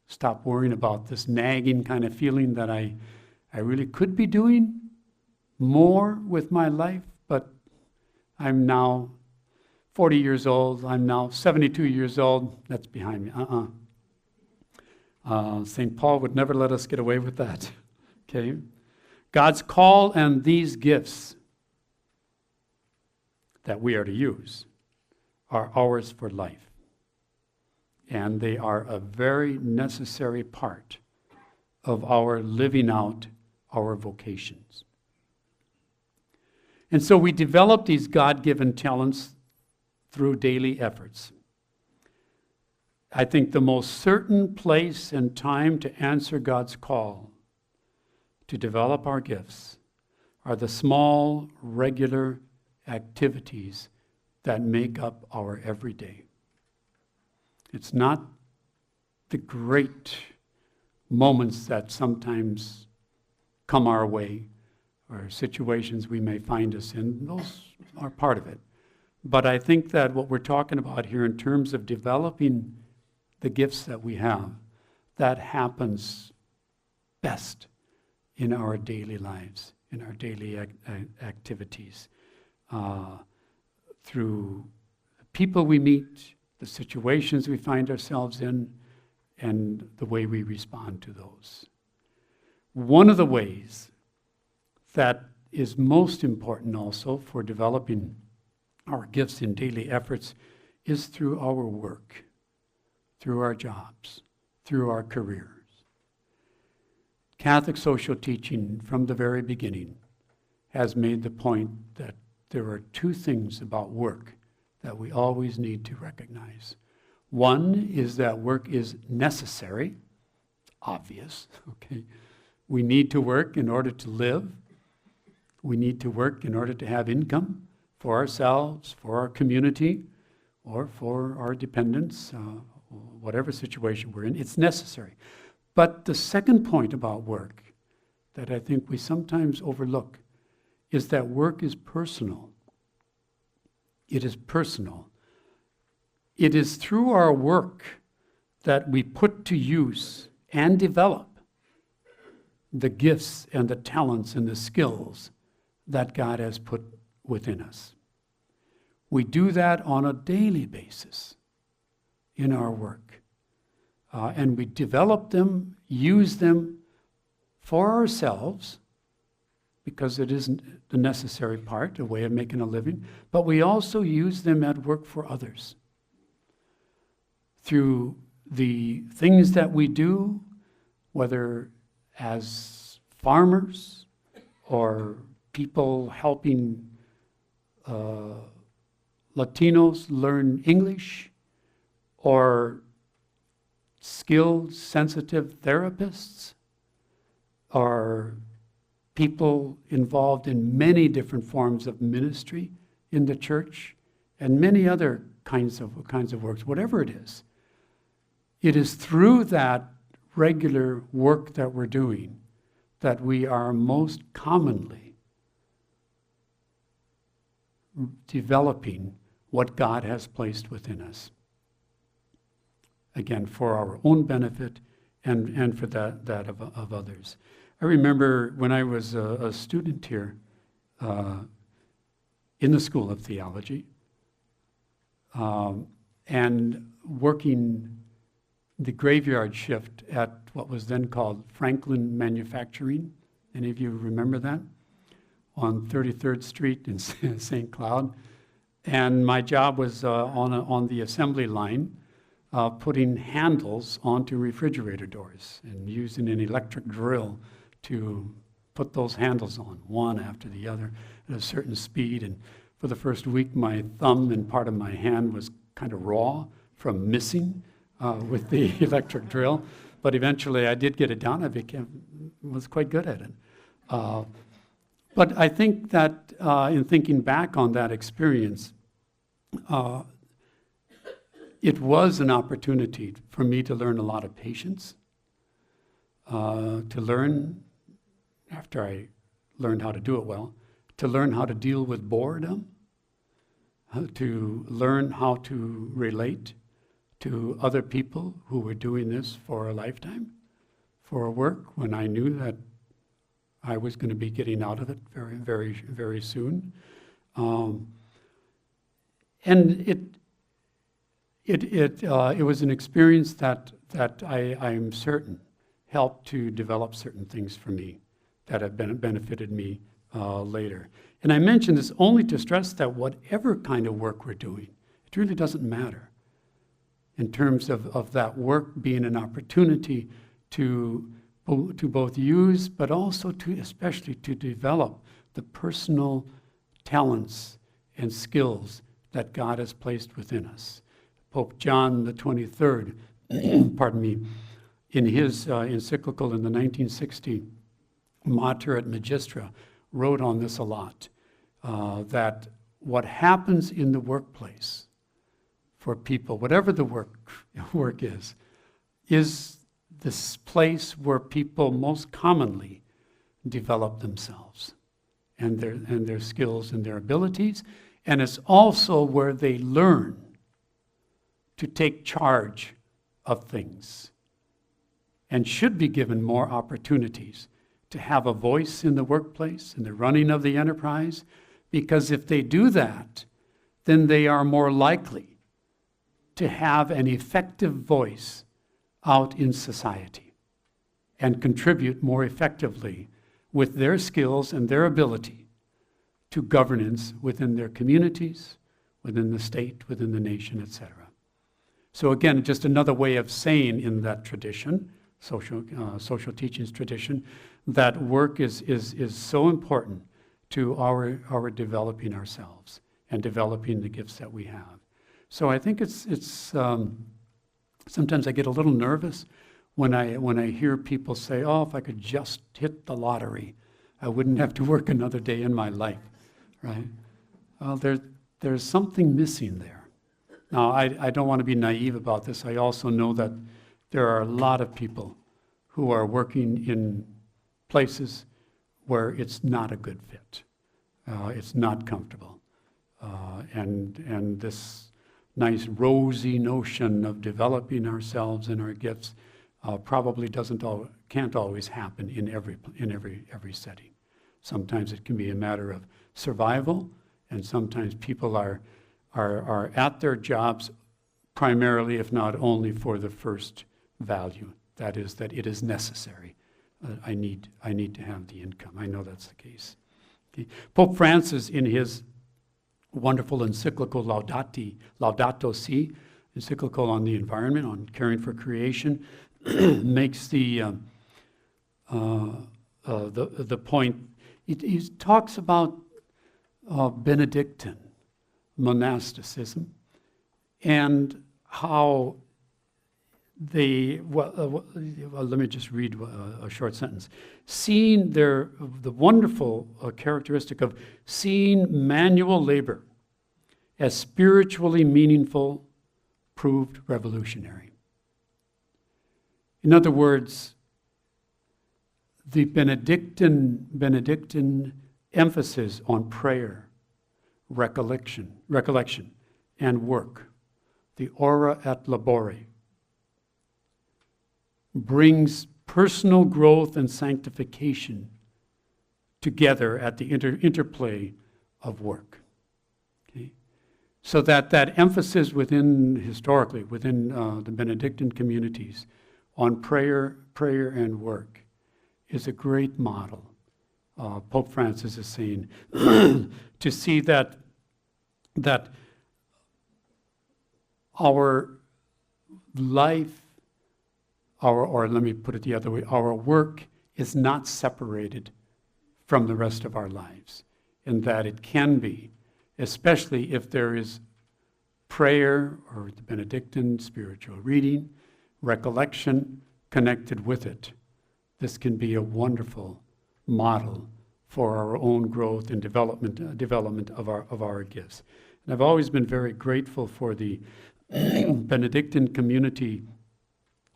stop worrying about this nagging kind of feeling that I really could be doing more with my life, but I'm now 40 years old, I'm now 72 years old, that's behind me. St. Paul would never let us get away with that. Okay? God's call and these gifts that we are to use are ours for life. And they are a very necessary part of our living out our vocations. And so we develop these God-given talents through daily efforts. I think the most certain place and time to answer God's call to develop our gifts are the small, regular activities that make up our everyday. It's not the great moments that sometimes come our way or situations we may find us in. Those are part of it. But I think that what we're talking about here in terms of developing the gifts that we have, that happens best in our daily lives, in our daily activities, through the people we meet, the situations we find ourselves in, and the way we respond to those. One of the ways that is most important also for developing our gifts in daily efforts is through our work, through our jobs, through our careers. Catholic social teaching from the very beginning has made the point that there are two things about work that we always need to recognize. One is that work is necessary, obvious, okay? We need to work in order to live. We need to work in order to have income for ourselves, for our community, or for our dependents, whatever situation we're in. It's necessary. But the second point about work that I think we sometimes overlook is that work is personal. It is personal. It is through our work that we put to use and develop the gifts and the talents and the skills that God has put within us. We do that on a daily basis in our work. And we develop them, use them for ourselves, because it isn't the necessary part, a way of making a living, but we also use them at work for others. Through the things that we do, whether as farmers or people helping Latinos learn English, or skilled, sensitive therapists, or people involved in many different forms of ministry in the church, and many other kinds of works, whatever it is. It is through that regular work that we're doing that we are most commonly developing what God has placed within us. Again, for our own benefit and for that of others. I remember when I was a student here in the School of Theology, and working the graveyard shift at what was then called Franklin Manufacturing. Any of you remember that? On 33rd Street in St. Cloud. And my job was on the assembly line, putting handles onto refrigerator doors and using an electric drill to put those handles on, one after the other, at a certain speed. And for the first week, my thumb and part of my hand was kind of raw from missing with the electric drill. But eventually I did get it down. I was quite good at it. But I think that in thinking back on that experience, it was an opportunity for me to learn a lot of patience, to learn, after I learned how to do it well, to learn how to deal with boredom, to learn how to relate to other people who were doing this for a lifetime, for work, when I knew that I was going to be getting out of it very, very, very soon. And it was an experience that I'm certain helped to develop certain things for me that have benefited me later. And I mention this only to stress that whatever kind of work we're doing, it really doesn't matter in terms of that work being an opportunity to both use, but also especially to develop the personal talents and skills that God has placed within us. Pope John the 23rd, pardon me, in his encyclical in the 1960 Mater et Magistra, wrote on this a lot, that what happens in the workplace for people, whatever the work is this place where people most commonly develop themselves and their skills and their abilities, and it's also where they learn to take charge of things and should be given more opportunities to have a voice in the workplace, in the running of the enterprise, because if they do that, then they are more likely to have an effective voice out in society and contribute more effectively with their skills and their ability to governance within their communities, within the state, within the nation, etc. So again, just another way of saying in that tradition, social teachings tradition, that work is so important to our developing ourselves and developing the gifts that we have. So I think it's sometimes I get a little nervous when I hear people say, "Oh, if I could just hit the lottery, I wouldn't have to work another day in my life," right? Well, there's something missing there. Now, I don't want to be naive about this. I also know that there are a lot of people who are working in places where it's not a good fit. It's not comfortable. And this nice rosy notion of developing ourselves and our gifts probably can't always happen in every setting. Sometimes it can be a matter of survival, and sometimes people are at their jobs primarily, if not only, for the first value. That is, that it is necessary. I need to have the income. I know that's the case. Okay. Pope Francis, in his wonderful encyclical Laudato Si, encyclical on the environment, on caring for creation, makes the point. He talks about Benedictine monasticism and how let me just read a short sentence. Seeing the wonderful characteristic of seeing manual labor as spiritually meaningful proved revolutionary. In other words, the Benedictine emphasis on prayer, recollection, and work, the ora et labore, brings personal growth and sanctification together at the interplay of work. So that emphasis historically, within the Benedictine communities on prayer and work is a great model. Pope Francis is saying to see that our life, or let me put it the other way, our work is not separated from the rest of our lives, and that it can be, especially if there is prayer or the Benedictine spiritual reading, recollection connected with it. This can be a wonderful model for our own growth and development of our gifts. And I've always been very grateful for the Benedictine community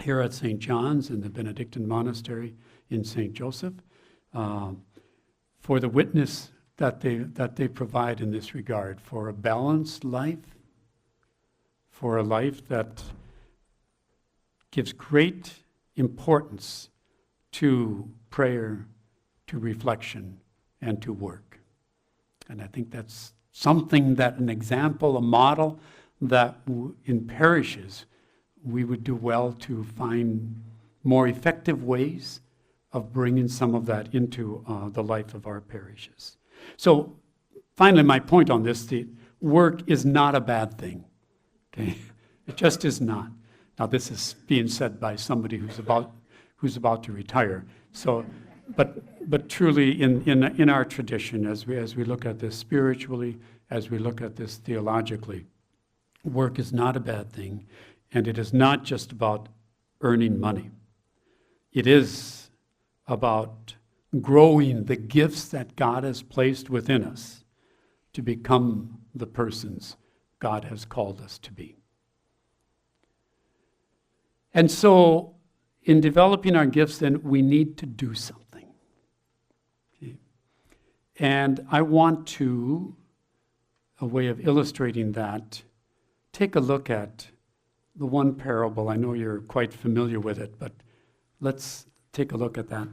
here at St. John's and the Benedictine monastery in St. Joseph, for the witness that they provide in this regard, for a balanced life, for a life that gives great importance to prayer, to reflection, and to work. And I think that's something that an example, a model that in parishes we would do well to find more effective ways of bringing some of that into the life of our parishes. So finally, my point on this, the work is not a bad thing. Okay? It just is not. Now this is being said by somebody who's about to retire. So, but truly in our tradition, as we look at this spiritually, as we look at this theologically, work is not a bad thing, and it is not just about earning money. It is about growing the gifts that God has placed within us to become the persons God has called us to be. And so, in developing our gifts, then, we need to do something. Okay? And I want to, a way of illustrating that, take a look at the one parable. I know you're quite familiar with it, but let's take a look at that.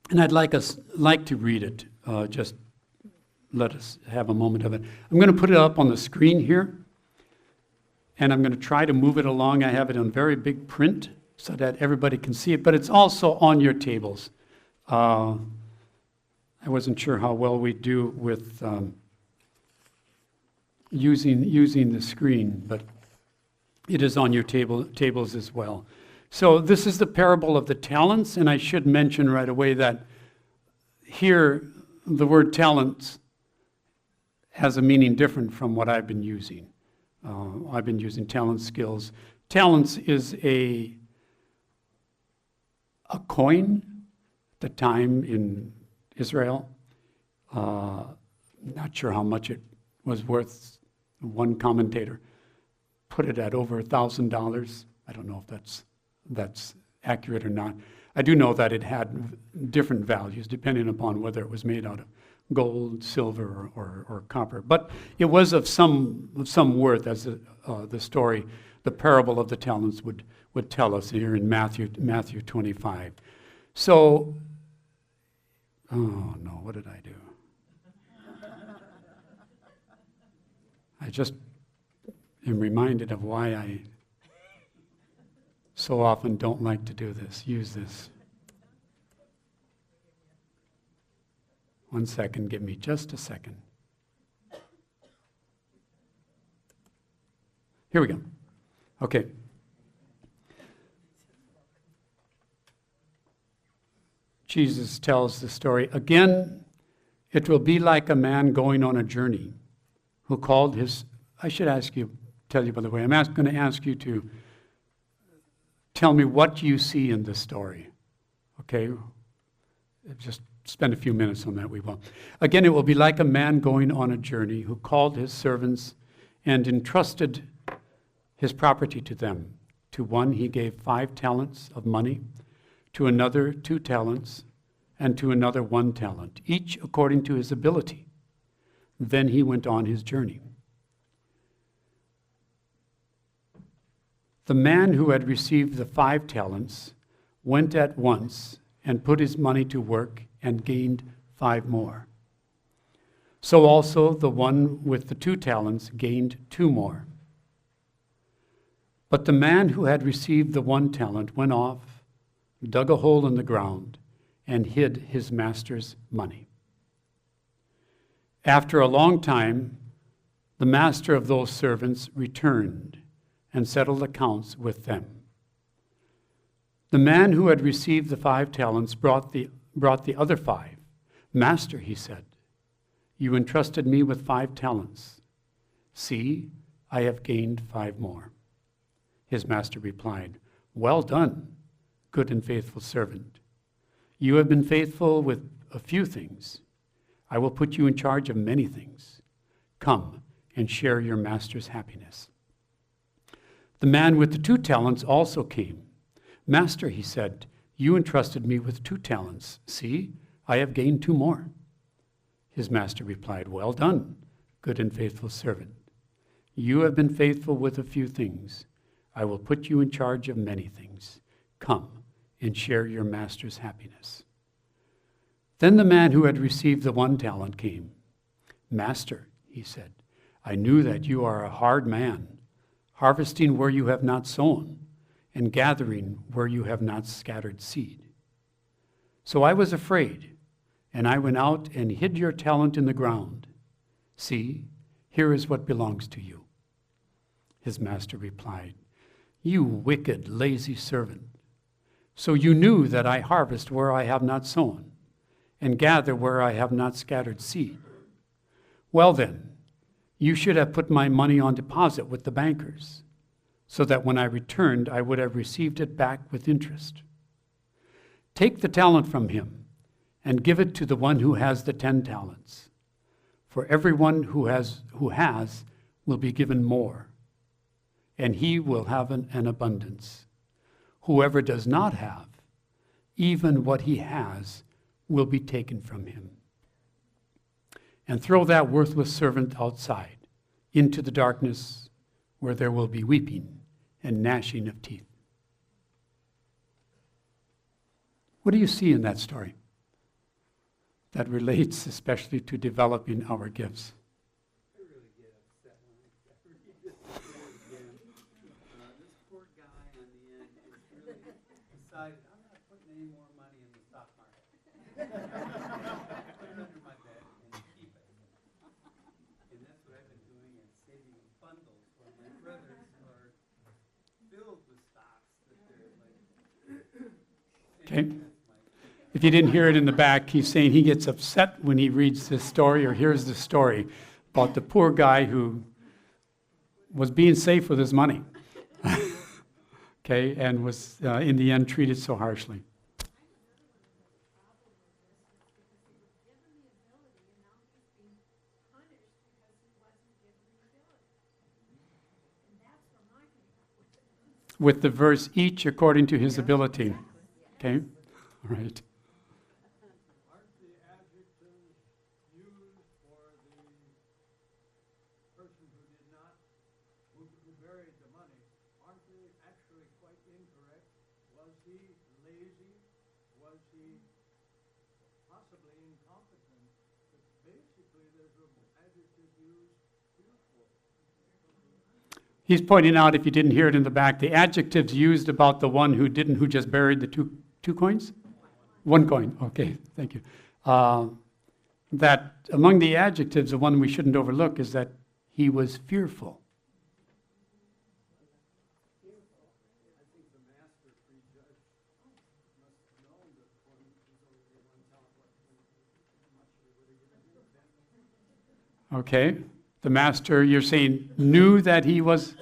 And I'd like to read it. Just let us have a moment of it. I'm going to put it up on the screen here, and I'm going to try to move it along. I have it on very big print so that everybody can see it, but it's also on your tables. I wasn't sure how well we do with using the screen, but it is on your tables as well. So this is the parable of the talents, and I should mention right away that here the word talents has a meaning different from what I've been using. I've been using talent skills. Talents is a coin at the time in Israel. Not sure how much it was worth. One commentator put it at over $1,000. I don't know if that's accurate or not. I do know that it had different values depending upon whether it was made out of gold, silver, or copper. But it was of some worth, as the story, the parable of the talents would tell us here in Matthew 25. So, oh no, what did I do? I just am reminded of why I so often don't like to do this, use this. One second, give me just a second. Here we go. Okay. Jesus tells the story. Again, it will be like a man going on a journey who called his, I should tell you by the way, I'm going to ask you to tell me what you see in this story. Okay? Just spend a few minutes on that, we will. Again, it will be like a man going on a journey who called his servants and entrusted his property to them. To one he gave 5 talents of money, to another 2 talents, and to another 1 talent, each according to his ability. Then he went on his journey. The man who had received the 5 talents went at once and put his money to work and gained 5 more. So also the one with the 2 talents gained 2 more. But the man who had received the 1 talent went off, dug a hole in the ground, and hid his master's money. After a long time, the master of those servants returned and settled accounts with them. The man who had received the 5 talents brought the other 5. Master, he said, you entrusted me with 5 talents. See, I have gained 5 more. His master replied, well done, good and faithful servant. You have been faithful with a few things. I will put you in charge of many things. Come and share your master's happiness. The man with the 2 talents also came. Master, he said, you entrusted me with 2 talents. See, I have gained 2 more. His master replied, well done, good and faithful servant. You have been faithful with a few things. I will put you in charge of many things. Come and share your master's happiness. Then the man who had received the 1 talent came. Master, he said, I knew that you are a hard man, harvesting where you have not sown, and gathering where you have not scattered seed. So I was afraid, and I went out and hid your talent in the ground. See, here is what belongs to you. His master replied, you wicked, lazy servant. So you knew that I harvest where I have not sown, and gather where I have not scattered seed. Well then, you should have put my money on deposit with the bankers, so that when I returned, I would have received it back with interest. Take the talent from him and give it to the one who has the 10 talents. For everyone who has will be given more, and he will have an abundance. Whoever does not have, even what he has will be taken from him. And throw that worthless servant outside into the darkness where there will be weeping and gnashing of teeth. What do you see in that story that relates especially to developing our gifts? I really get upset when I read this story again. This poor guy on the end has really decided, I'm not putting any more money in the stock market. Put it under my bed and keep it. And that's what I've been doing, and saving in bundles while my brothers are filled with stocks that they're like. Okay. If you didn't hear it in the back, he's saying he gets upset when he reads this story or hears the story about the poor guy who was being safe with his money, okay, and was in the end treated so harshly. With the verse, each according to his ability. Okay, all right. Aren't the adjectives used for the person who buried the money, aren't they actually quite incorrect? Was he lazy? Was he possibly incompetent? But basically, there's an adjective used fearful. He's pointing out, if you didn't hear it in the back, the adjectives used about the one who just buried the two coins? 1 coin, okay, thank you. That among the adjectives, the one we shouldn't overlook is that he was fearful. I think the master prejudged must have known that the coin was only 1 talent, how much he would have given him. Okay, the master, you're saying, knew that he was,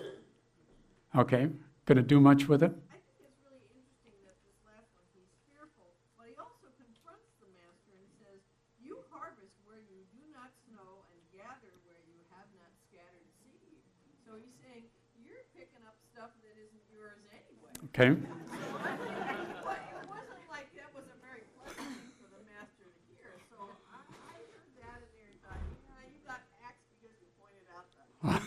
okay, going to do much with it? I think it's really interesting that this last one, he's fearful, but he also confronts the master and says, you harvest where you do not sow and gather where you have not scattered seed. So he's saying, you're picking up stuff that isn't yours anyway. Okay. But it wasn't like that was a very pleasant thing for the master to hear. So I heard that in there and thought, yeah, you got axed because you pointed out that.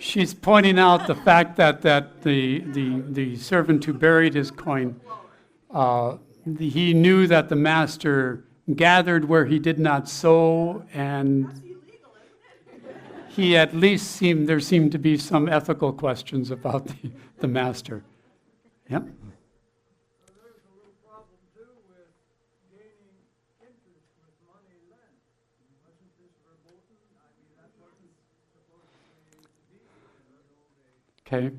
She's pointing out the fact that the servant who buried his coin, he knew that the master gathered where he did not sow, and That's illegal, isn't it? he at least there seemed to be some ethical questions about the master. Yep. So there's a little problem too with gaining interest with money lent. Wasn't this verboten? I mean, that wasn't supposed to be Okay.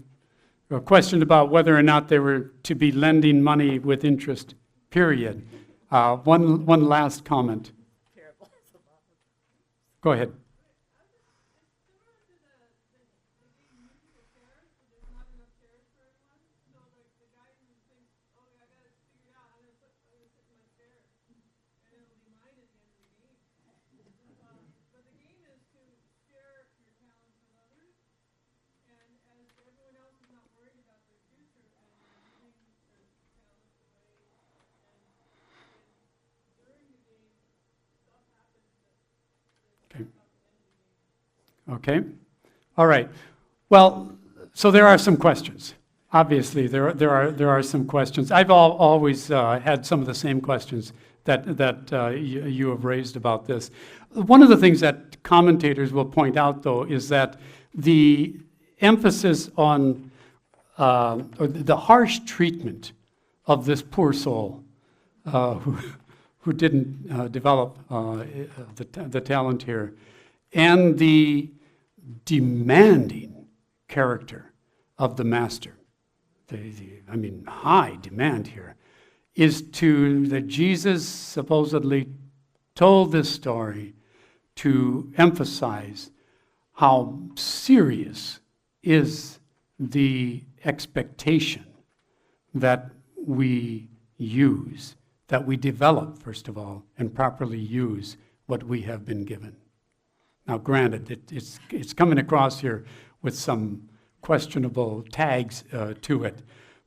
A question about whether or not they were to be lending money with interest, period. One last comment. Terrible. Go ahead. Okay. All right. Well, so there are some questions. Obviously, there are some questions. I've always had some of the same questions that you have raised about this. One of the things that commentators will point out, though, is that the emphasis on or the harsh treatment of this poor soul who didn't develop the talent here, and the demanding character of the master, high demand here, is that Jesus supposedly told this story to emphasize how serious is the expectation that we use, that we develop, first of all, and properly use what we have been given. Now, granted, it's coming across here with some questionable tags to it,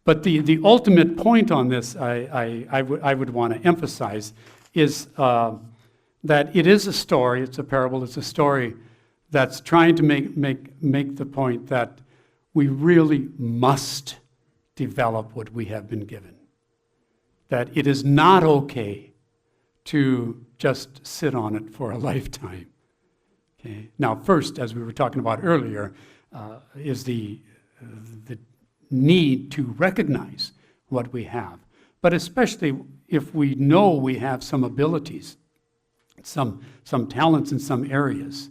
but the ultimate point on this I would want to emphasize is that it is a story. It's a parable. It's a story that's trying to make the point that we really must develop what we have been given. That it is not okay to just sit on it for a lifetime. Okay. Now, first, as we were talking about earlier, is the need to recognize what we have. But especially if we know we have some abilities, some talents in some areas,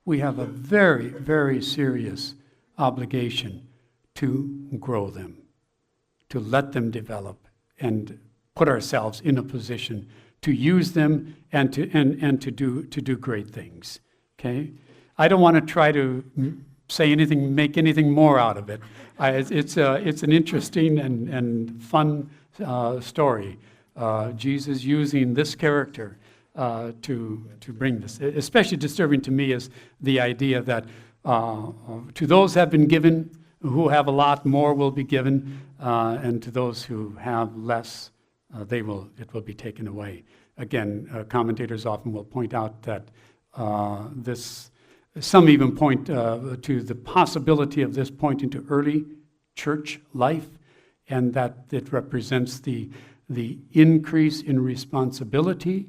we have a very, very serious obligation to grow them, to let them develop, and put ourselves in a position to use them and to do great things. Okay, I don't want to try to say anything, make anything more out of it. It's an interesting and fun story. Jesus using this character to bring this. Especially disturbing to me is the idea that to those have been given, who have a lot, more will be given, and to those who have less, it will be taken away. Again, commentators often will point out that some even point to the possibility of this pointing to early church life, and that it represents the increase in responsibility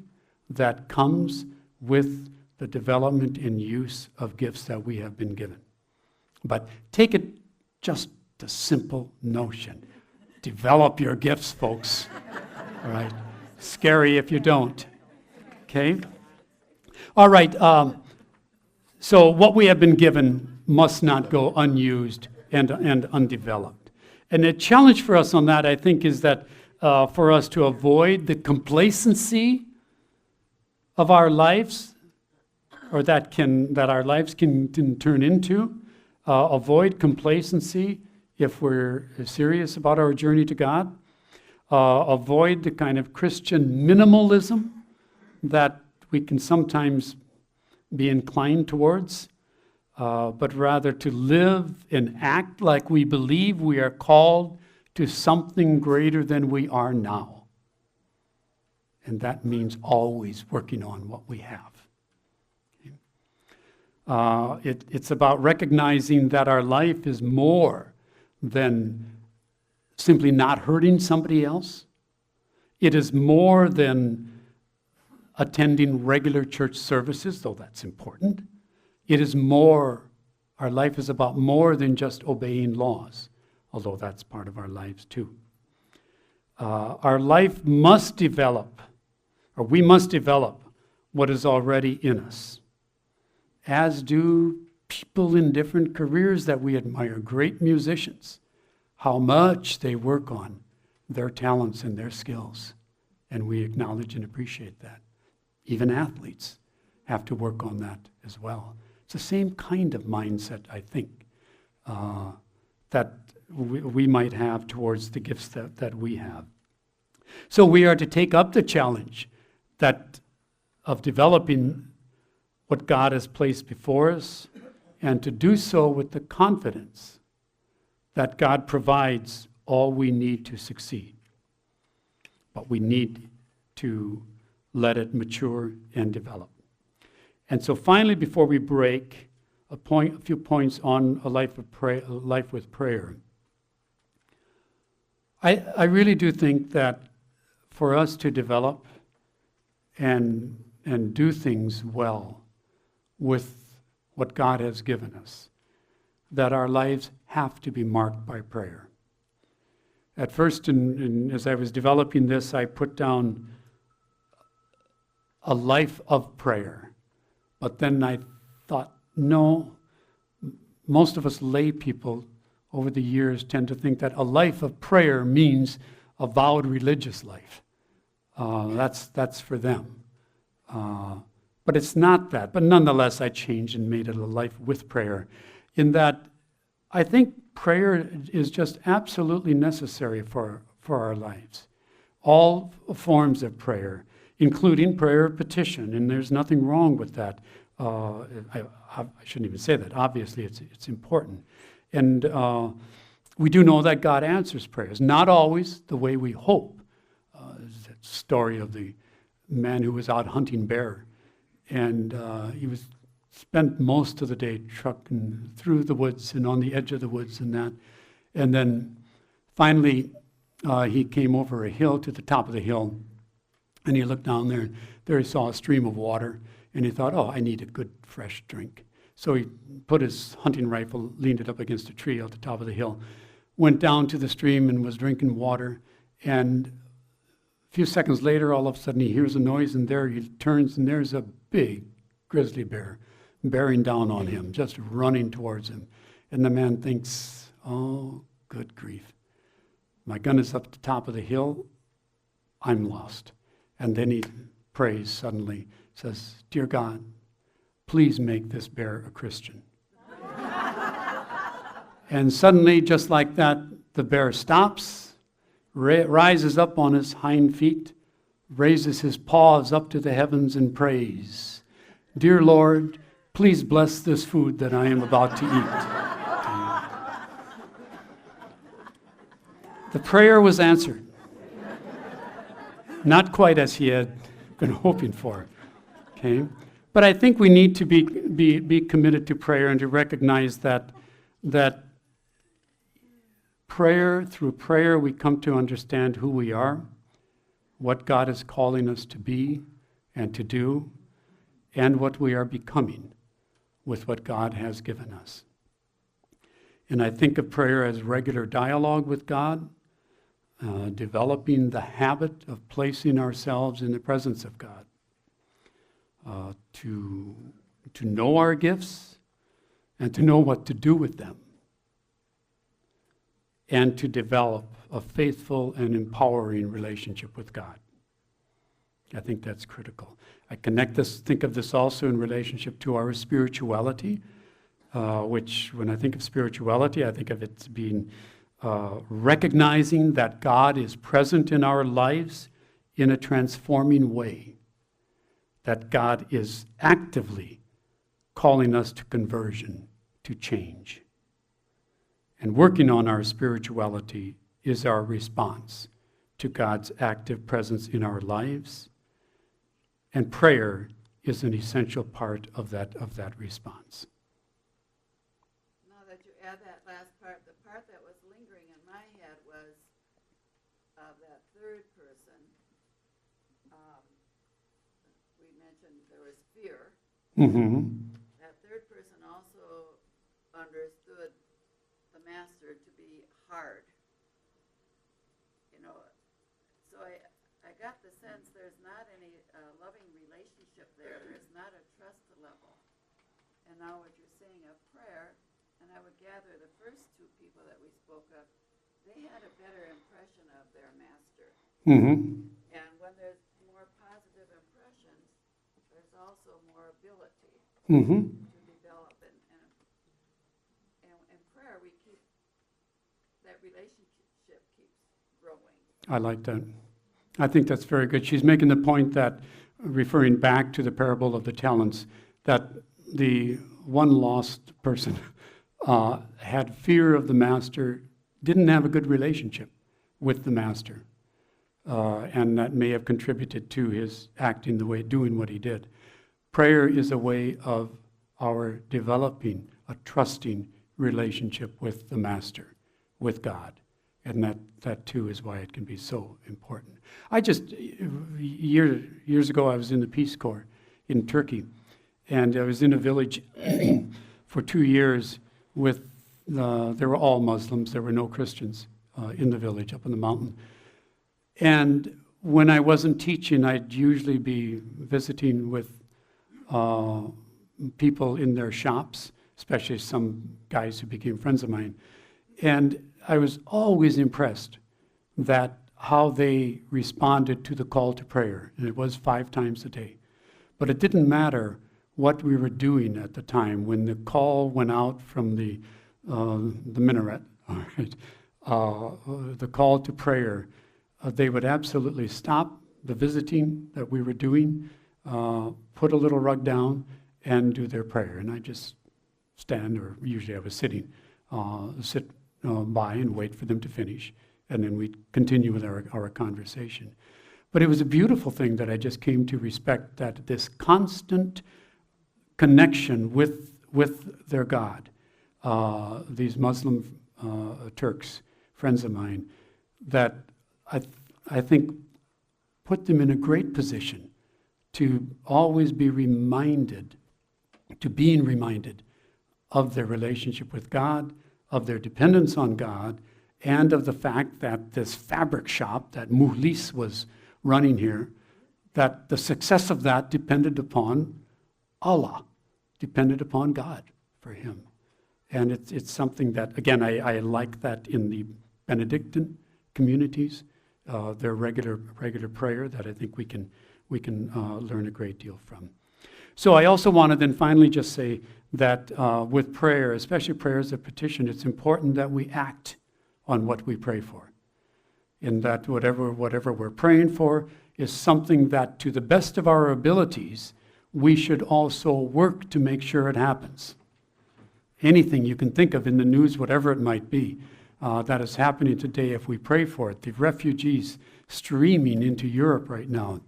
that comes with the development and use of gifts that we have been given. But take it just a simple notion. Develop your gifts, folks. All right? Scary if you don't. Okay? All right. So what we have been given must not go unused and undeveloped. And the challenge for us on that, I think, is that for us to avoid the complacency of our lives, or that our lives can turn into. Avoid complacency if we're serious about our journey to God. Avoid the kind of Christian minimalism that we can sometimes be inclined towards, but rather to live and act like we believe we are called to something greater than we are now. And that means always working on what we have. It's about recognizing that our life is more than simply not hurting somebody else. It is more than attending regular church services, though that's important. It is more, our life is about more than just obeying laws, although that's part of our lives too. Our life must develop, or we must develop what is already in us, as do people in different careers that we admire, great musicians, how much they work on their talents and their skills, and we acknowledge and appreciate that. Even athletes have to work on that as well. It's the same kind of mindset, I think, that we might have towards the gifts that we have. So we are to take up the challenge of developing what God has placed before us, and to do so with the confidence that God provides all we need to succeed. But we need to let it mature and develop. And so finally, before we break, a few points on a life with prayer. I really do think that for us to develop and do things well with what God has given us, that our lives have to be marked by prayer. At first, as I was developing this, I put down a life of prayer. But then I thought, no, most of us lay people over the years tend to think that a life of prayer means a vowed religious life. That's for them. But it's not that. But nonetheless, I changed and made it a life with prayer, in that I think prayer is just absolutely necessary for our lives. All forms of prayer, including prayer of petition, and there's nothing wrong with that. I shouldn't even say that. Obviously, it's important. And we do know that God answers prayers. Not always the way we hope. There's that story of the man who was out hunting bear, and he spent most of the day trucking through the woods and on the edge of the woods and that. And then finally, he came over a hill to the top of the hill, and he looked down there, and there he saw a stream of water, and he thought, oh, I need a good fresh drink. So he put his hunting rifle, leaned it up against a tree at the top of the hill, went down to the stream and was drinking water, and a few seconds later, all of a sudden he hears a noise, and there he turns, and there's a big grizzly bear bearing down on him, just running towards him. And the man thinks, oh, good grief. My gun is up at the top of the hill. I'm lost. And then he prays suddenly, says, Dear God, please make this bear a Christian. And suddenly, just like that, the bear stops, rises up on his hind feet, raises his paws up to the heavens and prays, Dear Lord, please bless this food that I am about to eat. The prayer was answered. Not quite as he had been hoping for. Okay? But I think we need to be committed to prayer and to recognize that through prayer we come to understand who we are, what God is calling us to be and to do, and what we are becoming with what God has given us. And I think of prayer as regular dialogue with God, developing the habit of placing ourselves in the presence of God, to know our gifts and to know what to do with them, and to develop a faithful and empowering relationship with God. I think that's critical. I think of this also in relationship to our spirituality, which when I think of spirituality, I think of it as being recognizing that God is present in our lives in a transforming way, that God is actively calling us to conversion, to change. And working on our spirituality is our response to God's active presence in our lives. And prayer is an essential part of that response. Now that you add that last part, the part that was lingering in my head was of that third person. Mm-hmm. That third person also understood the master to be hard. You know, so I got the sense there's not any loving relationship there. There's not a trust level. And now what you're saying of prayer, and I would gather the first two people that we spoke of, they had a better impression of their master. Mm-hmm. And when there's more positive impressions, there's also more ability Mm-hmm. to develop. And in prayer, we keep, that relationship keeps growing. I like that. I think that's very good. She's making the point that, referring back to the parable of the talents, that the one lost person had fear of the master, didn't have a good relationship with the master, and that may have contributed to his acting the way, doing what he did. Prayer is a way of our developing a trusting relationship with the master, with God. And that too is why it can be so important. I just, years ago, I was in the Peace Corps in Turkey, and I was in a village for 2 years with, they were all Muslims, there were no Christians in the village up on the mountain. And when I wasn't teaching, I'd usually be visiting with people in their shops, especially some guys who became friends of mine. And I was always impressed that how they responded to the call to prayer. And it was 5 times a day. But it didn't matter what we were doing at the time. When the call went out from the minaret, all right, the call to prayer, they would absolutely stop the visiting that we were doing, put a little rug down, and do their prayer. And I just stand, or usually I was sitting, sit by and wait for them to finish, and then we'd continue with our conversation. But it was a beautiful thing that I just came to respect, that this constant connection with their God, these Muslim Turks, friends of mine, that I think put them in a great position to always be reminded, to being reminded of their relationship with God, of their dependence on God, and of the fact that this fabric shop that Muhlis was running here, that the success of that depended upon Allah, depended upon God for him. And it's something that, again, I like that in the Benedictine communities, their regular prayer, that I think we can learn a great deal from. So I also want to then finally just say that with prayer, especially prayers of petition, it's important that we act on what we pray for. In that whatever we're praying for is something that, to the best of our abilities, we should also work to make sure it happens. Anything you can think of in the news, whatever it might be, that is happening today, if we pray for it, the refugees streaming into Europe right now,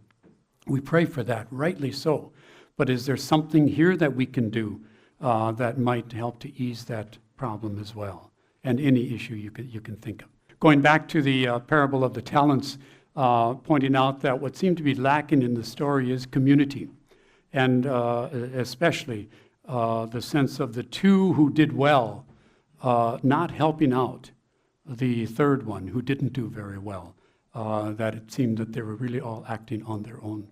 we pray for that, rightly so. But is there something here that we can do that might help to ease that problem as well? And any issue you can think of. Going back to the parable of the talents, pointing out that what seemed to be lacking in the story is community. And especially the sense of the 2 who did well not helping out the third one who didn't do very well. That it seemed that they were really all acting on their own.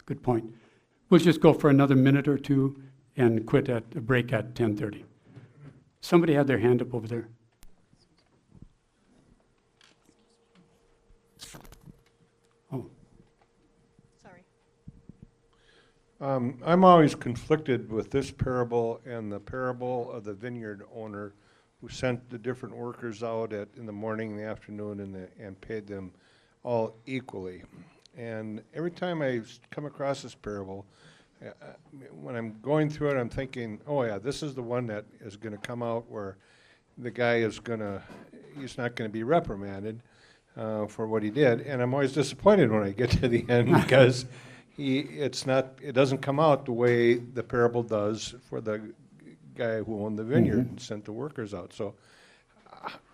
Good point. We'll just go for another minute or two and break at 10:30. Somebody had their hand up over there. Oh. Sorry. I'm always conflicted with this parable and the parable of the vineyard owner who sent the different workers out in the morning, in the afternoon, and paid them all equally. And every time I come across this parable, when I'm going through it, I'm thinking, oh yeah, this is the one that is going to come out where the guy he's not going to be reprimanded for what he did. And I'm always disappointed when I get to the end because it doesn't come out the way the parable does for the guy who owned the vineyard and sent the workers out. So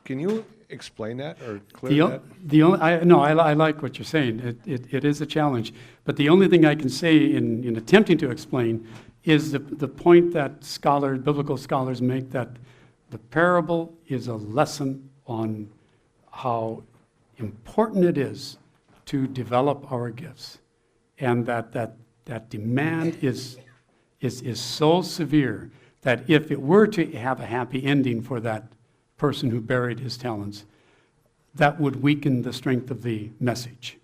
can you explain that or clear that? I like what you're saying. It is a challenge. But the only thing I can say in attempting to explain is the point that biblical scholars make, that the parable is a lesson on how important it is to develop our gifts, and that demand is so severe that if it were to have a happy ending for that person who buried his talents, that would weaken the strength of the message.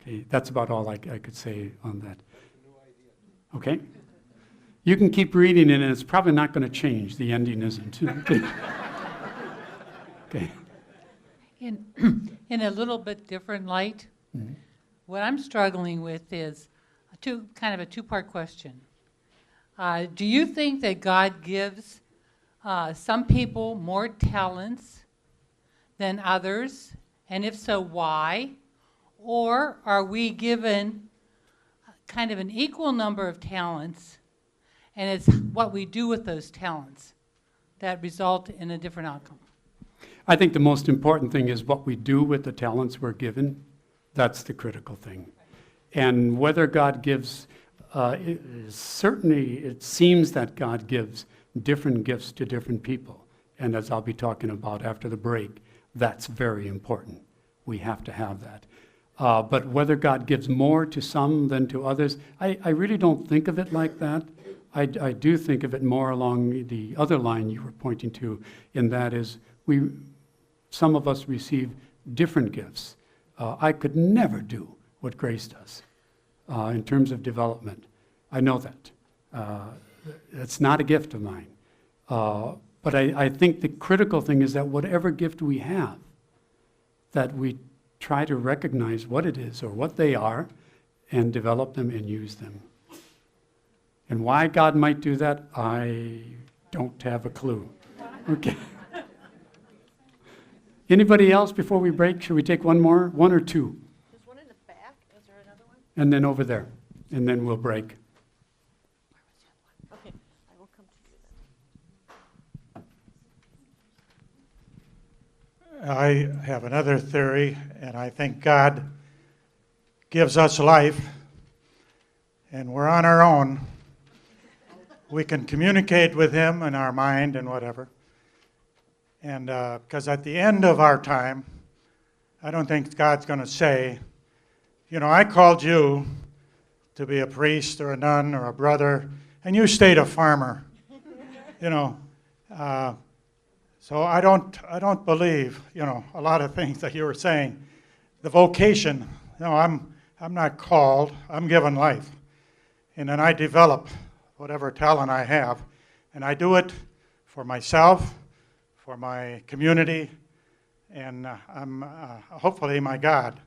Okay, that's about all I could say on that. Okay? You can keep reading it, and it's probably not going to change. The ending isn't. Okay. In a little bit different light, what I'm struggling with is kind of a two-part question. Do you think that God gives some people more talents than others? And if so, why? Or are we given kind of an equal number of talents, and it's what we do with those talents that result in a different outcome? I think the most important thing is what we do with the talents we're given. That's the critical thing. And whether God gives, certainly it seems that God gives different gifts to different people. And as I'll be talking about after the break, that's very important. We have to have that. But whether God gives more to some than to others, I really don't think of it like that. I do think of it more along the other line you were pointing to, and that is some of us receive different gifts. I could never do what Grace does in terms of development. I know that. It's not a gift of mine. But I think the critical thing is that whatever gift we have, that we try to recognize what it is or what they are and develop them and use them. And why God might do that, I don't have a clue. Okay. Anybody else before we break? Should we take one more? One or two? There's one in the back. Is there another one? And then over there. And then we'll break. Okay, I will come to you then. I have another theory, and I think God gives us life, and we're on our own. We can communicate with Him in our mind and whatever. And because at the end of our time, I don't think God's going to say, I called you to be a priest or a nun or a brother, and you stayed a farmer. So I don't believe, a lot of things that you were saying. The vocation, I'm not called, I'm given life. And then I develop whatever talent I have, and I do it for myself, for my community, and hopefully my God.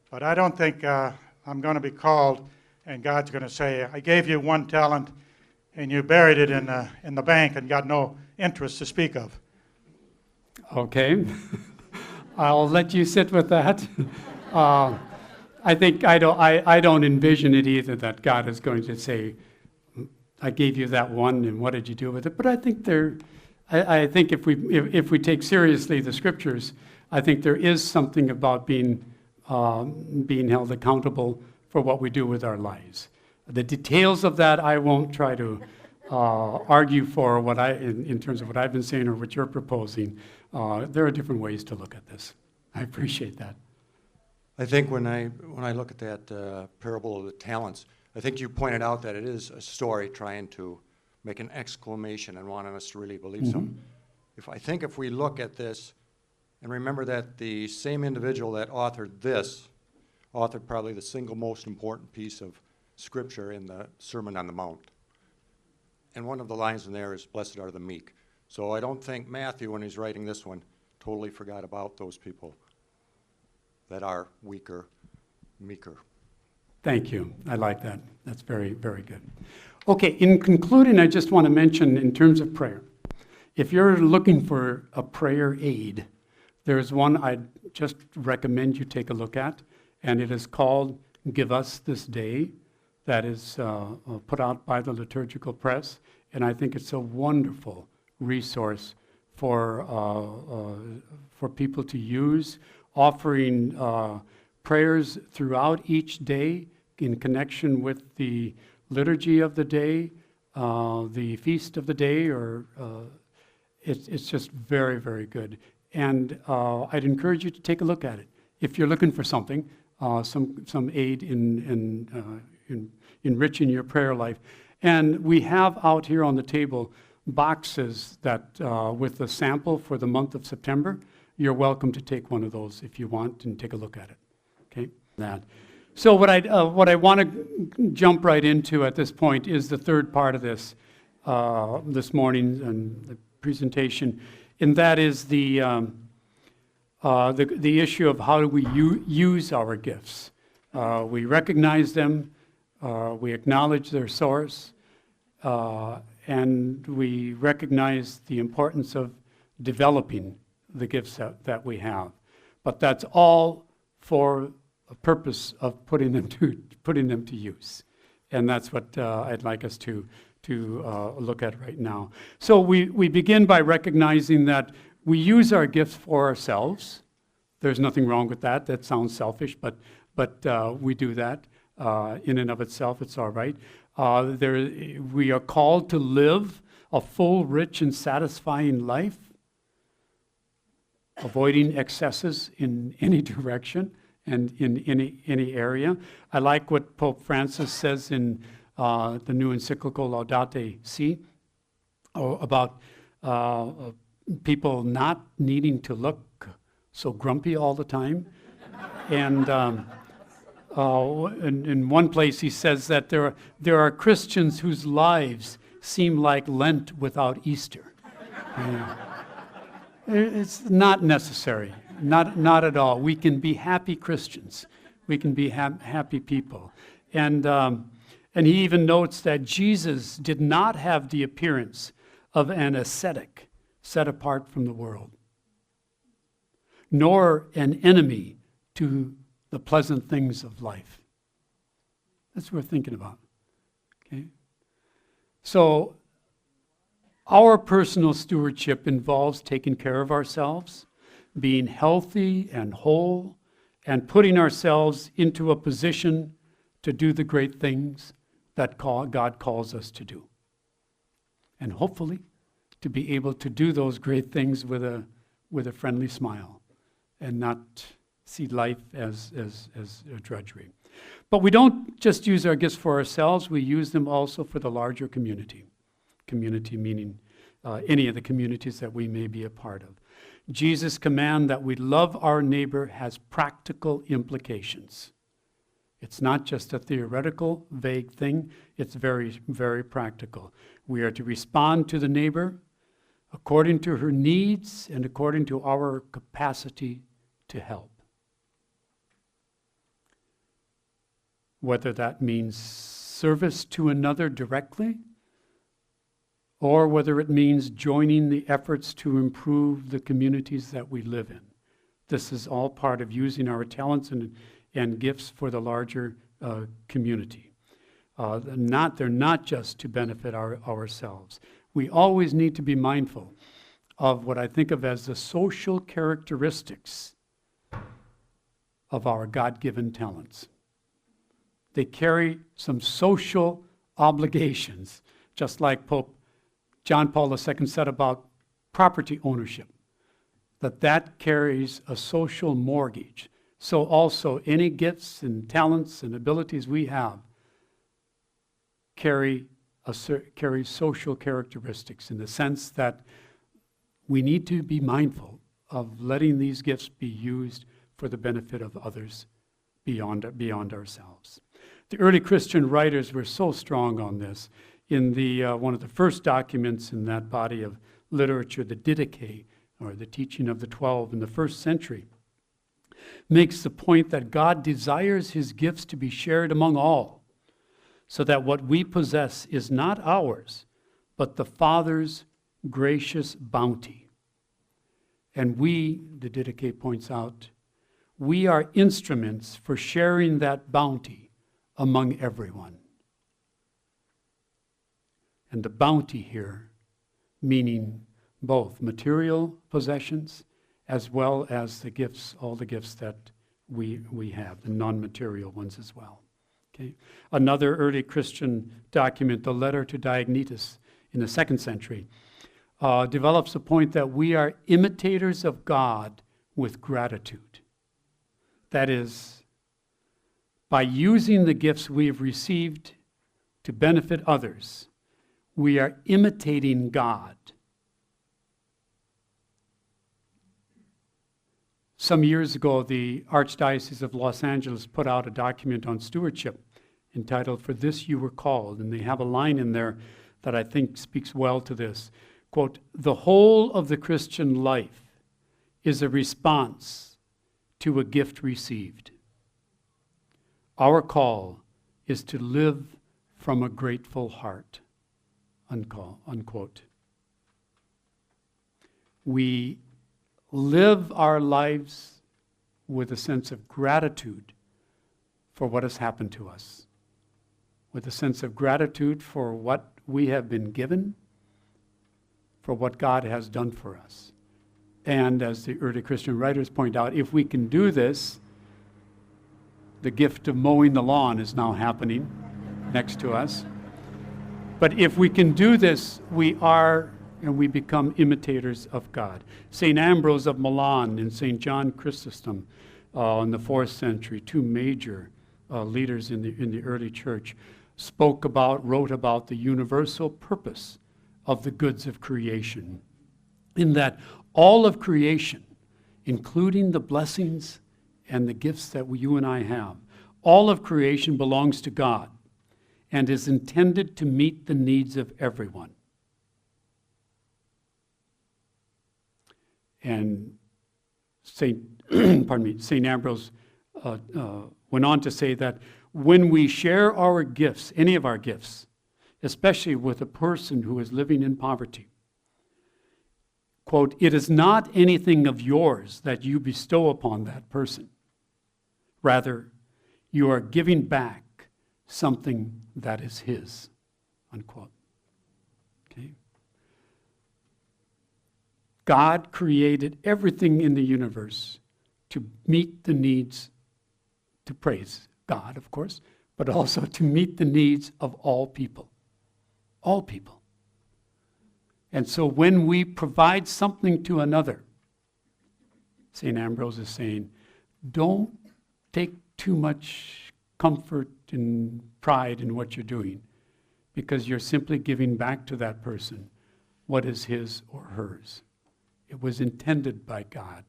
But I don't think I'm going to be called, and God's going to say, I gave you one talent, and you buried it in the bank and got no interest to speak of. Okay. I'll let you sit with that. I think I don't envision it either, that God is going to say, I gave you that one, and what did you do with it? But I think I think if we take seriously the scriptures, I think there is something about being held accountable for what we do with our lives. The details of that I won't try to argue for in terms of what I've been saying or what you're proposing. There are different ways to look at this. I appreciate that. I think when I look at that parable of the talents, I think you pointed out that it is a story trying to make an exclamation and wanting us to really believe so. If we look at this and remember that the same individual that authored probably the single most important piece of scripture in the Sermon on the Mount. And one of the lines in there is, blessed are the meek. So I don't think Matthew, when he's writing this one, totally forgot about those people that are weaker, meeker. Thank you. I like that. That's very, very good. Okay, in concluding, I just want to mention in terms of prayer, if you're looking for a prayer aid, there's one I'd just recommend you take a look at, and it is called Give Us This Day. That is put out by the Liturgical Press, and I think it's a wonderful resource for people to use, offering prayers throughout each day in connection with the liturgy of the day, the feast of the day, or it's just very, very good. And I'd encourage you to take a look at it. If you're looking for something, some aid in enriching your prayer life. And we have out here on the table boxes that, with a sample for the month of September. You're welcome to take one of those if you want and take a look at it. Okay, that. So what I want to jump right into at this point is the third part of this morning and the presentation, and that is the issue of how do we use our gifts. We recognize them, we acknowledge their source, and we recognize the importance of developing the gifts that we have. But that's all for a purpose of putting them to use. And that's what I'd like us to look at right now. So we begin by recognizing that we use our gifts for ourselves. There's nothing wrong with that. That sounds selfish, but we do that in and of itself. It's all right. We are called to live a full, rich, and satisfying life, avoiding excesses in any direction and in any area. I like what Pope Francis says in the new encyclical Laudate Si about people not needing to look so grumpy all the time. And in one place he says that there are Christians whose lives seem like Lent without Easter. It's not necessary, not at all. We can be happy Christians. We can be happy people. And he even notes that Jesus did not have the appearance of an ascetic set apart from the world, nor an enemy to the pleasant things of life. That's what we're thinking about. Okay? So our personal stewardship involves taking care of ourselves, being healthy and whole, and putting ourselves into a position to do the great things that God calls us to do. And hopefully to be able to do those great things with a friendly smile and not see life as a drudgery. But we don't just use our gifts for ourselves, we use them also for the larger community. Community meaning any of the communities that we may be a part of. Jesus' command that we love our neighbor has practical implications. It's not just a theoretical, vague thing. It's very, very practical. We are to respond to the neighbor according to her needs and according to our capacity to help. Whether that means service to another directly, or whether it means joining the efforts to improve the communities that we live in. This is all part of using our talents and gifts for the larger community. They're not just to benefit ourselves. We always need to be mindful of what I think of as the social characteristics of our God-given talents. They carry some social obligations, just like Pope John Paul II said about property ownership, that carries a social mortgage. So also any gifts and talents and abilities we have carry social characteristics in the sense that we need to be mindful of letting these gifts be used for the benefit of others beyond ourselves. The early Christian writers were so strong on this. In one of the first documents in that body of literature, the Didache, or the teaching of the 12 in the first century, makes the point that God desires his gifts to be shared among all, so that what we possess is not ours, but the Father's gracious bounty. And we, the Didache points out, we are instruments for sharing that bounty among everyone. And the bounty here, meaning both material possessions as well as the gifts, all the gifts that we have, the non-material ones as well. Okay. Another early Christian document, the letter to Diognetus in the 2nd century, develops the point that we are imitators of God with gratitude. That is, by using the gifts we have received to benefit others, we are imitating God. Some years ago, the Archdiocese of Los Angeles put out a document on stewardship entitled, "For This You Were Called," and they have a line in there that I think speaks well to this. Quote, "The whole of the Christian life is a response to a gift received. Our call is to live from a grateful heart." Unquote. We live our lives with a sense of gratitude for what has happened to us, with a sense of gratitude for what we have been given, for what God has done for us. And as the early Christian writers point out, if we can do this, the gift of mowing the lawn is now happening next to us. But if we can do this, we are and we become imitators of God. St. Ambrose of Milan and St. John Chrysostom in the 4th century, two major leaders in the early church, wrote about the universal purpose of the goods of creation, in that all of creation, including the blessings and the gifts that you and I have, all of creation belongs to God and is intended to meet the needs of everyone. And St. Ambrose went on to say that when we share our gifts, any of our gifts, especially with a person who is living in poverty, quote, "It is not anything of yours that you bestow upon that person. Rather, you are giving back something that is his," unquote. Okay? God created everything in the universe to meet the needs, to praise God, of course, but also to meet the needs of all people. All people. And so when we provide something to another, St. Ambrose is saying, don't take too much comfort and pride in what you're doing, because you're simply giving back to that person what is his or hers. It was intended by God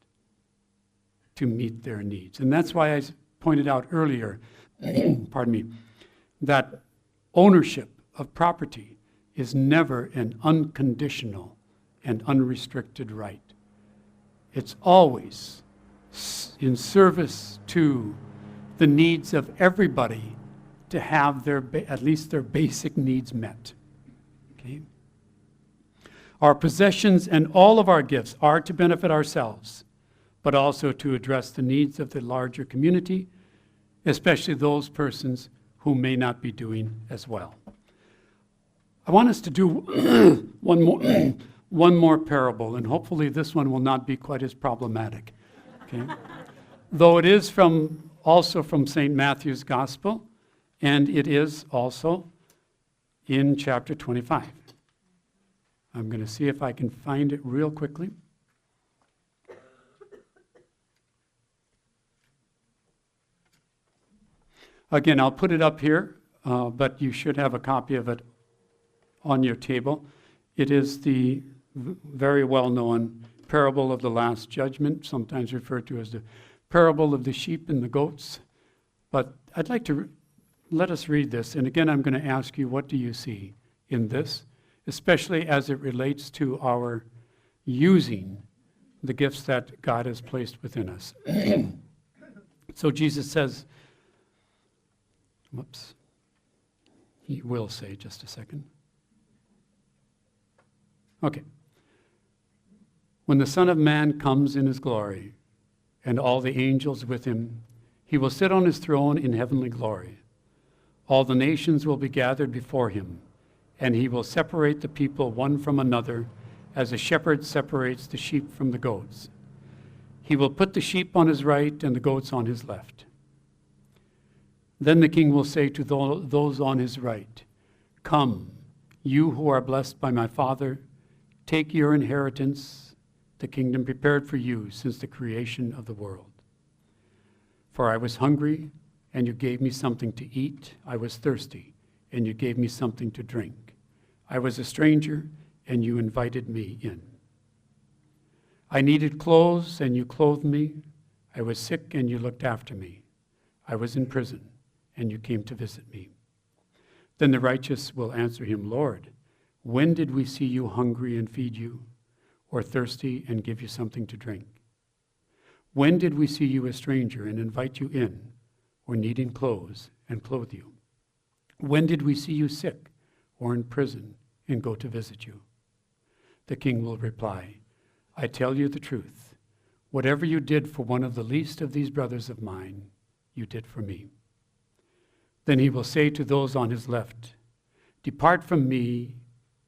to meet their needs. And that's why I pointed out earlier, pardon me, that ownership of property is never an unconditional and unrestricted right. It's always in service to the needs of everybody to have at least their basic needs met. Okay? Our possessions and all of our gifts are to benefit ourselves, but also to address the needs of the larger community, especially those persons who may not be doing as well. I want us to do one more parable, and hopefully this one will not be quite as problematic. Okay? Though it is also from St. Matthew's Gospel, and it is also in chapter 25. I'm going to see if I can find it real quickly. Again, I'll put it up here, but you should have a copy of it on your table. It is the very well-known parable of the Last Judgment, sometimes referred to as the parable of the sheep and the goats. But I'd like to let us read this. And again, I'm going to ask you, what do you see in this, especially as it relates to our using the gifts that God has placed within us. So Jesus says, he will say, just a second. Okay. When the Son of Man comes in his glory, and all the angels with him, he will sit on his throne in heavenly glory. All the nations will be gathered before him, and he will separate the people one from another, as a shepherd separates the sheep from the goats. He will put the sheep on his right and the goats on his left. Then the king will say to those on his right, "Come, you who are blessed by my Father, take your inheritance, the kingdom prepared for you since the creation of the world. For I was hungry, and you gave me something to eat. I was thirsty, and you gave me something to drink. I was a stranger, and you invited me in. I needed clothes, and you clothed me. I was sick, and you looked after me. I was in prison, and you came to visit me." Then the righteous will answer him, "Lord, when did we see you hungry and feed you, or thirsty and give you something to drink? When did we see you a stranger and invite you in, or needing clothes and clothe you? When did we see you sick or in prison and go to visit you?" The king will reply, "I tell you the truth. Whatever you did for one of the least of these brothers of mine, you did for me." Then he will say to those on his left, "Depart from me,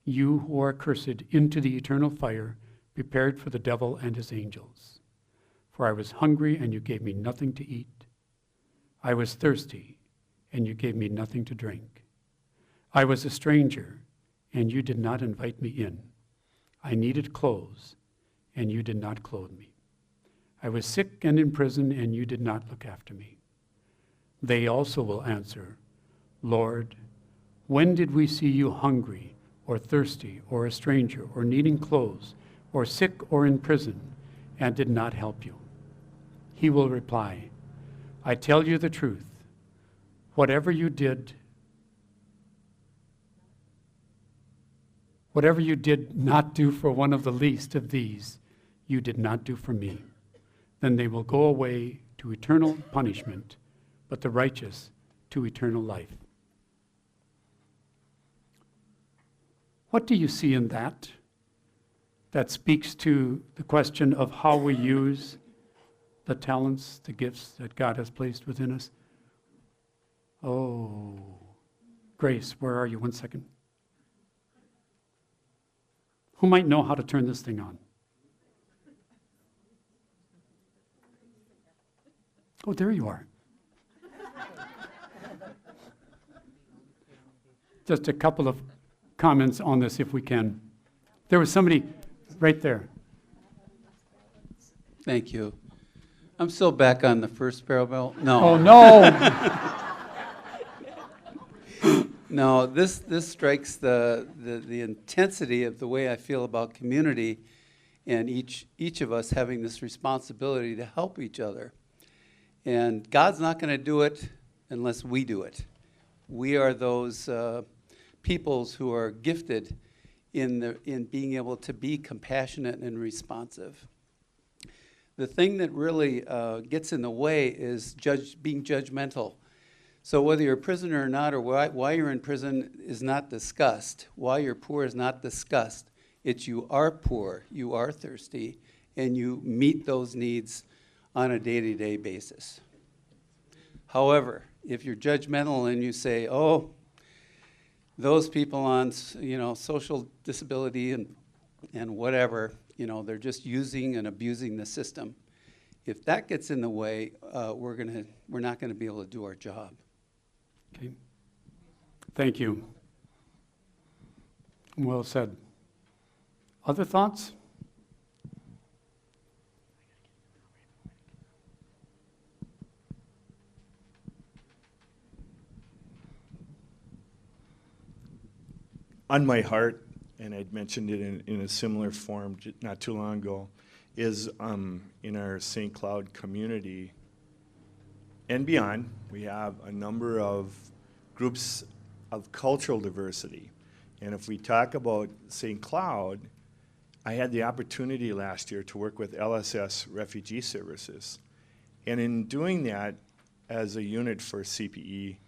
you who are cursed, into the eternal fire prepared for the devil and his angels. For I was hungry, and you gave me nothing to eat. I was thirsty, and you gave me nothing to drink. I was a stranger, and you did not invite me in. I needed clothes, and you did not clothe me. I was sick and in prison, and you did not look after me." They also will answer, "Lord, when did we see you hungry, or thirsty, or a stranger, or needing clothes, or sick, or in prison, and did not help you?" He will reply, "I tell you the truth. Whatever you did not do for one of the least of these, you did not do for me." Then they will go away to eternal punishment, but the righteous to eternal life. What do you see in that? That speaks to the question of how we use the talents, the gifts that God has placed within us. Oh, Grace, where are you? 1 second. Who might know how to turn this thing on? Oh, there you are. Just a couple of comments on this, if we can. There was somebody right there. Thank you. I'm still back on the first parable. No. Oh, no. No, this strikes the intensity of the way I feel about community and each of us having this responsibility to help each other. And God's not going to do it unless we do it. We are those peoples who are gifted in being able to be compassionate and responsive. The thing that really gets in the way is being judgmental. So whether you're a prisoner or not, or why you're in prison is not discussed. Why you're poor is not discussed. It's you are poor, you are thirsty, and you meet those needs on a day-to-day basis. However, if you're judgmental and you say, "Oh, those people on social disability and whatever, they're just using and abusing the system," if that gets in the way, we're not going to be able to do our job. Okay. Thank you. Well said. Other thoughts? On my heart, and I'd mentioned it in a similar form not too long ago, is in our St. Cloud community and beyond, we have a number of groups of cultural diversity. And if we talk about St. Cloud, I had the opportunity last year to work with LSS Refugee Services. And in doing that as a unit for CPE,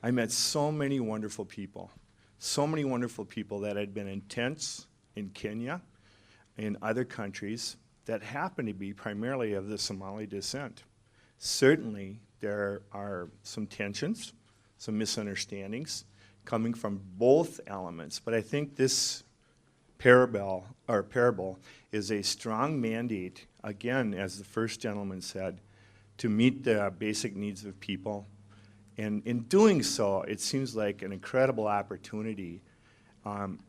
I met so many wonderful people that had been in tents in Kenya, in other countries that happen to be primarily of the Somali descent. Certainly, there are some tensions, some misunderstandings coming from both elements, but I think this parable is a strong mandate, again, as the first gentleman said, to meet the basic needs of people And in doing so, it seems like an incredible opportunity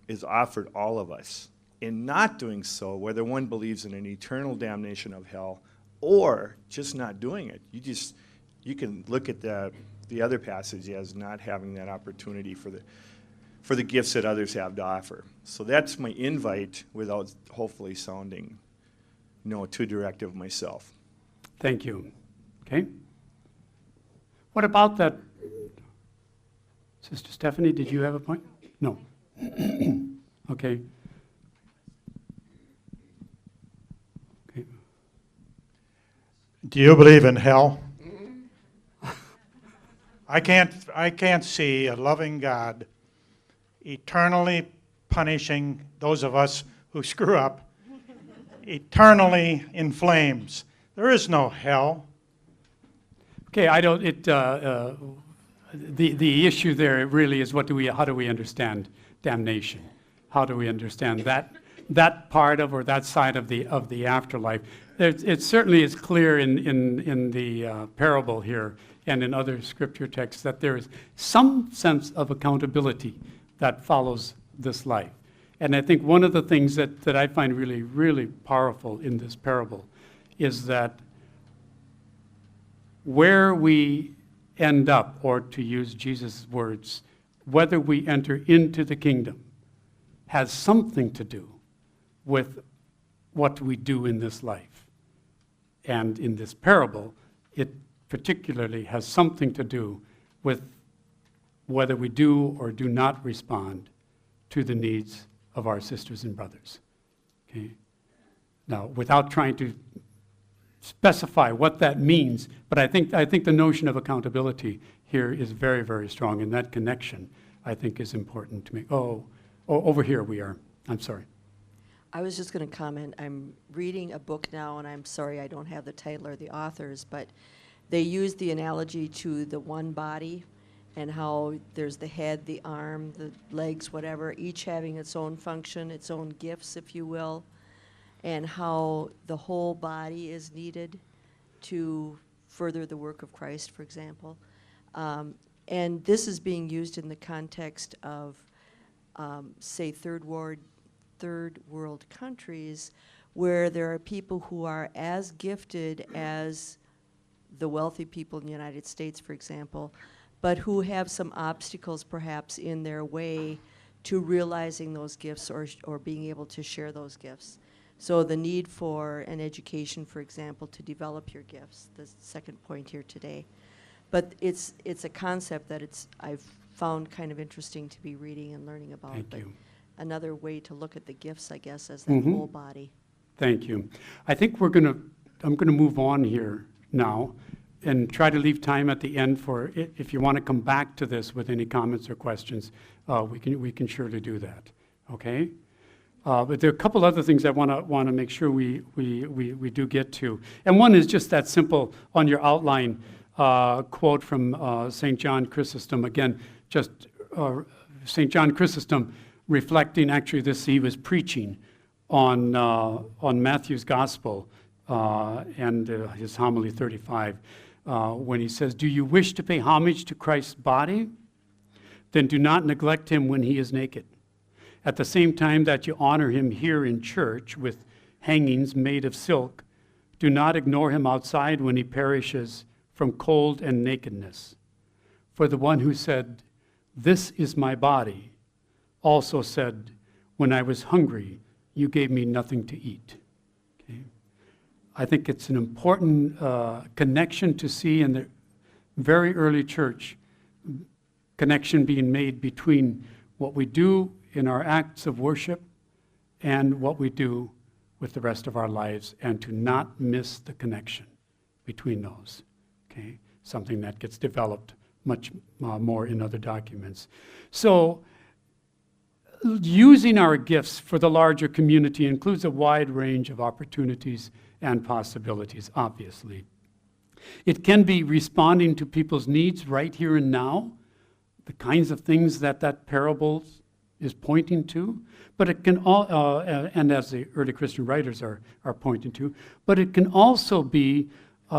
is offered all of us. In not doing so, whether one believes in an eternal damnation of hell or just not doing it, you can look at the other passage as not having that opportunity for the gifts that others have to offer. So that's my invite, without hopefully sounding too directive myself. Thank you. Okay. What about that? Sister Stephanie, did you have a point? No. Okay. Okay. Do you believe in hell? I can't see a loving God eternally punishing those of us who screw up, eternally in flames. There is no hell. Okay, the issue there really is how do we understand damnation? How do we understand that part of, or that side of the afterlife? It certainly is clear in the parable here and in other scripture texts that there is some sense of accountability that follows this life. And I think one of the things that I find really, really powerful in this parable is that where we end up, or to use Jesus' words, whether we enter into the kingdom, has something to do with what we do in this life. And in this parable, it particularly has something to do with whether we do or do not respond to the needs of our sisters and brothers. Okay? Now, without trying to specify what that means, but I think the notion of accountability here is very, very strong, and that connection, I think, is important to me. Over here we are. I'm sorry. I was just going to comment. I'm reading a book now, and I'm sorry I don't have the title or the authors, but they use the analogy to the one body and how there's the head, the arm, the legs, whatever, each having its own function, its own gifts, if you will, and how the whole body is needed to further the work of Christ, for example. And this is being used in the context of, say, third world countries, where there are people who are as gifted as the wealthy people in the United States, for example, but who have some obstacles perhaps in their way to realizing those gifts or being able to share those gifts. So the need for an education, for example, to develop your gifts, the second point here today. But it's a concept that I've found kind of interesting to be reading and learning about. Thank you. Another way to look at the gifts, I guess, as that whole body. Thank you. I think I'm going to move on here now and try to leave time at the end for, if you want to come back to this with any comments or questions, we can surely do that. Okay? But there are a couple other things I want to make sure we do get to. And one is just that simple, on your outline, quote from St. John Chrysostom. Again, just St. John Chrysostom reflecting, actually this he was preaching on Matthew's Gospel and his homily 35, when he says, "Do you wish to pay homage to Christ's body? Then do not neglect him when he is naked. At the same time that you honor him here in church with hangings made of silk, do not ignore him outside when he perishes from cold and nakedness. For the one who said, 'This is my body,' also said, 'When I was hungry, you gave me nothing to eat.'" Okay? I think it's an important connection to see in the very early church, connection being made between what we do in our acts of worship and what we do with the rest of our lives, and to not miss the connection between those. Okay? Something that gets developed much more in other documents. So, using our gifts for the larger community includes a wide range of opportunities and possibilities, obviously. It can be responding to people's needs right here and now, the kinds of things that parable is pointing to, but it can all, and as the early Christian writers are pointing to, but it can also be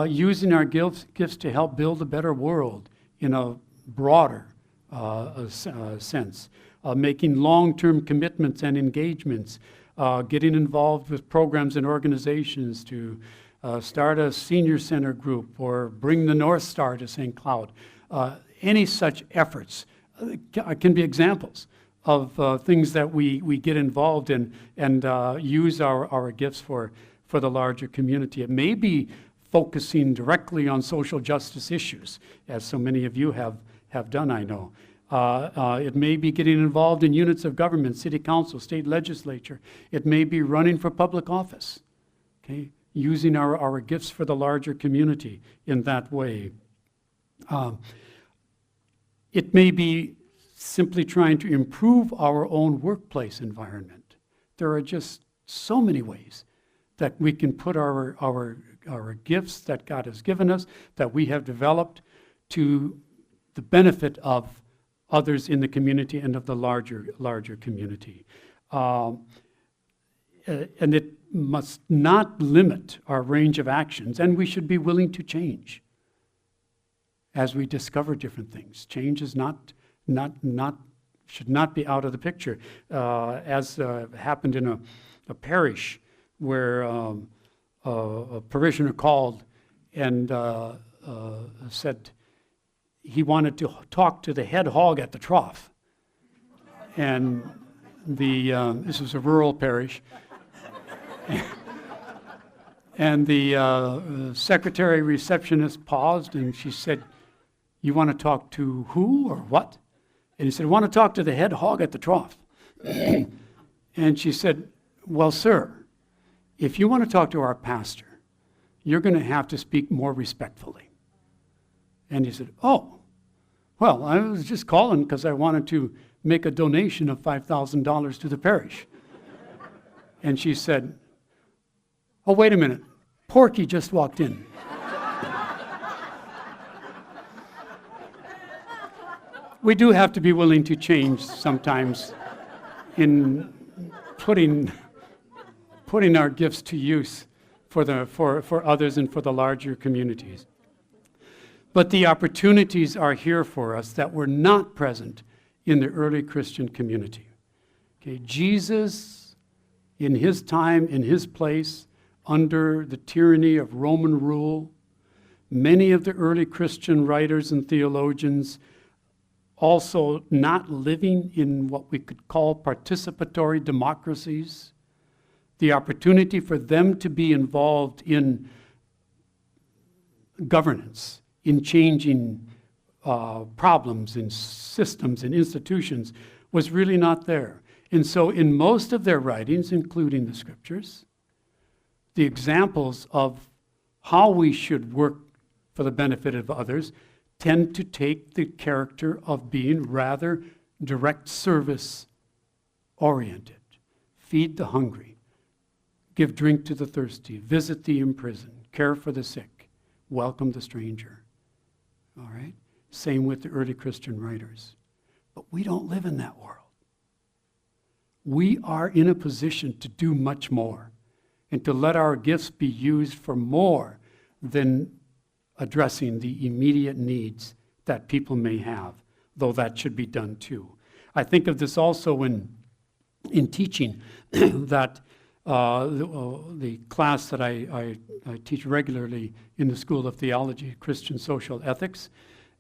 using our gifts to help build a better world in a broader sense, making long-term commitments and engagements, getting involved with programs and organizations to start a senior center group or bring the North Star to St. Cloud. Any such efforts can be examples of things that we get involved in and use our gifts for the larger community. It may be focusing directly on social justice issues, as so many of you have done, I know. It may be getting involved in units of government, city council, state legislature. It may be running for public office, okay? Using our gifts for the larger community in that way. It may be simply trying to improve our own workplace environment. There are just so many ways that we can put our gifts that God has given us, that we have developed, to the benefit of others in the community and of the larger community. And it must not limit our range of actions, and we should be willing to change as we discover different things. Change is should not be out of the picture. As happened in a parish where a parishioner called and said he wanted to talk to the head hog at the trough. And this was a rural parish. And the secretary receptionist paused and she said, "You want to talk to who or what?" And he said, "I want to talk to the head hog at the trough." And she said, "Well, sir, if you want to talk to our pastor, you're going to have to speak more respectfully." And he said, "Oh, well, I was just calling because I wanted to make a donation of $5,000 to the parish." And she said, "Oh, wait a minute, Porky just walked in." We do have to be willing to change sometimes in putting our gifts to use for others and for the larger communities. But the opportunities are here for us that were not present in the early Christian community. Okay, Jesus, in his time, in his place, under the tyranny of Roman rule, many of the early Christian writers and theologians also not living in what we could call participatory democracies, the opportunity for them to be involved in governance, in changing problems in systems and institutions, was really not there. And so in most of their writings, including the scriptures, the examples of how we should work for the benefit of others tend to take the character of being rather direct service oriented. Feed the hungry, give drink to the thirsty, visit the imprisoned, care for the sick, welcome the stranger. All right? Same with the early Christian writers. But we don't live in that world. We are in a position to do much more and to let our gifts be used for more than addressing the immediate needs that people may have, though that should be done too. I think of this also in teaching, that the class that I teach regularly in the School of Theology, Christian Social Ethics,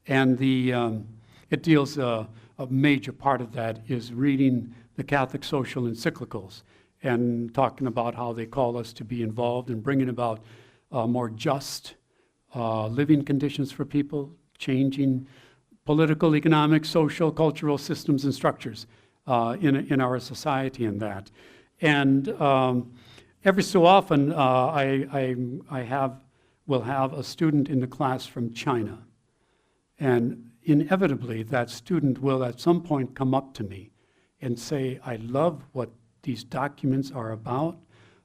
and it deals, a major part of that is reading the Catholic social encyclicals and talking about how they call us to be involved in bringing about more just living conditions for people, changing political, economic, social, cultural systems and structures in our society and that. And every so often, will have a student in the class from China. And inevitably, that student will at some point come up to me and say, "I love what these documents are about.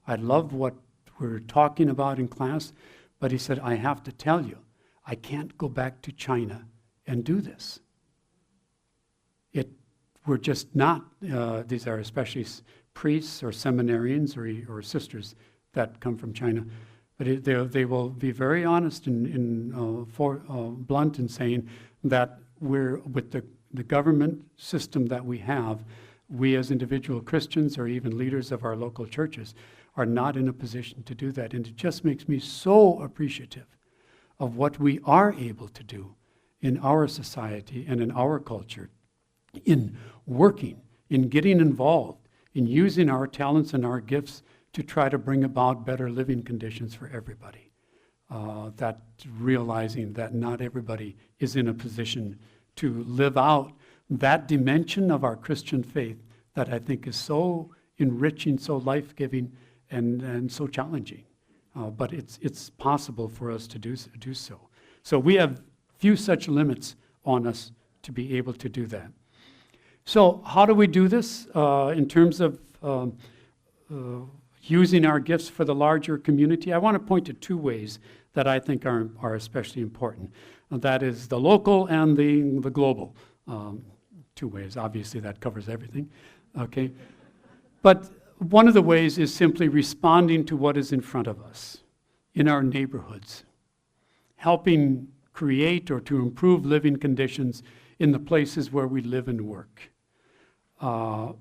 I love what we're talking about in class. But," he said, "I have to tell you, I can't go back to China and do this. We're just not," these are especially priests or seminarians or sisters that come from China. But they will be very honest and blunt in saying, that with the government system that we have, we as individual Christians or even leaders of our local churches are not in a position to do that. And it just makes me so appreciative of what we are able to do in our society and in our culture, in working, in getting involved, in using our talents and our gifts to try to bring about better living conditions for everybody. That realizing that not everybody is in a position to live out that dimension of our Christian faith that I think is so enriching, so life-giving, and so challenging. But it's possible for us to do so. So we have few such limits on us to be able to do that. So how do we do this in terms of using our gifts for the larger community? I want to point to two ways that I think are especially important. That is the local and the global. Two ways, obviously that covers everything, okay? But one of the ways is simply responding to what is in front of us in our neighborhoods, helping create or to improve living conditions in the places where we live and work.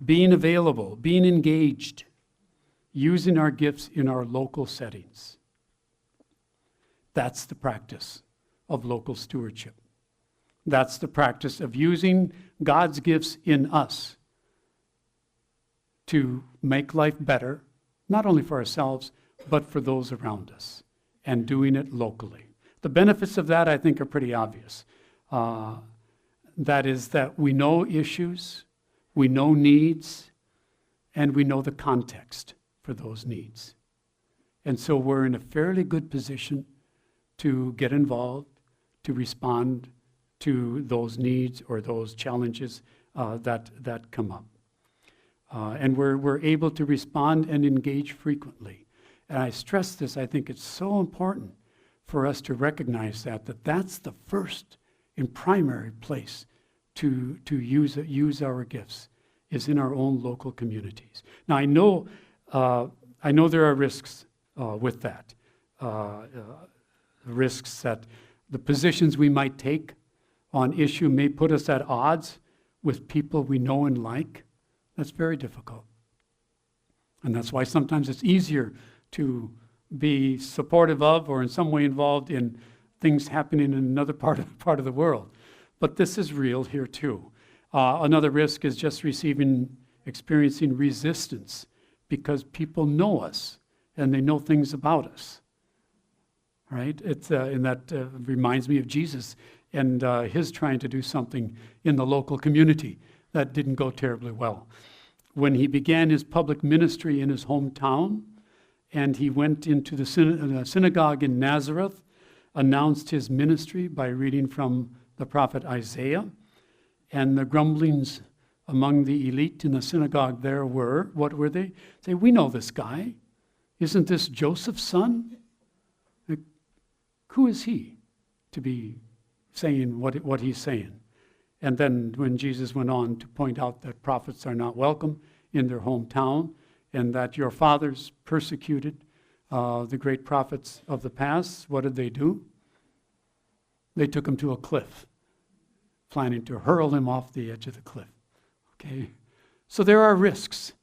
Being available, being engaged, using our gifts in our local settings. That's the practice of local stewardship. That's the practice of using God's gifts in us to make life better, not only for ourselves, but for those around us, and doing it locally. The benefits of that, I think, are pretty obvious. That is that we know issues, we know needs, and we know the context for those needs. And so we're in a fairly good position to get involved, to respond to those needs or those challenges that come up. And we're able to respond and engage frequently. And I stress this, I think it's so important for us to recognize that's the first and primary place to use our gifts, is in our own local communities. Now I know there are risks with that. Risks that the positions we might take on issue may put us at odds with people we know and like. That's very difficult. And that's why sometimes it's easier to be supportive of or in some way involved in things happening in another part of the world. But this is real here too. Another risk is just experiencing resistance because people know us and they know things about us. Right? And that reminds me of Jesus and his trying to do something in the local community that didn't go terribly well. When he began his public ministry in his hometown, and he went into the synagogue in Nazareth, announced his ministry by reading from the prophet Isaiah, and the grumblings among the elite in the synagogue there were, what were they? Say, we know this guy. Isn't this Joseph's son? Like, who is he to be saying what he's saying? And then when Jesus went on to point out that prophets are not welcome in their hometown, and that your fathers persecuted the great prophets of the past, what did they do? They took him to a cliff, planning to hurl him off the edge of the cliff. Okay, so there are risks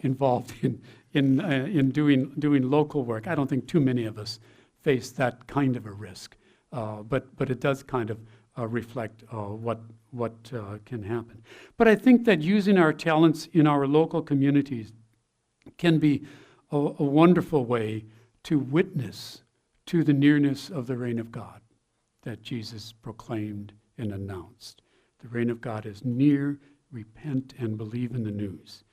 involved in doing local work. I don't think too many of us face that kind of a risk, but it does kind of reflect what can happen. But I think that using our talents in our local communities can be a wonderful way to witness to the nearness of the reign of God that Jesus proclaimed and announced. The reign of God is near, repent and believe in the news.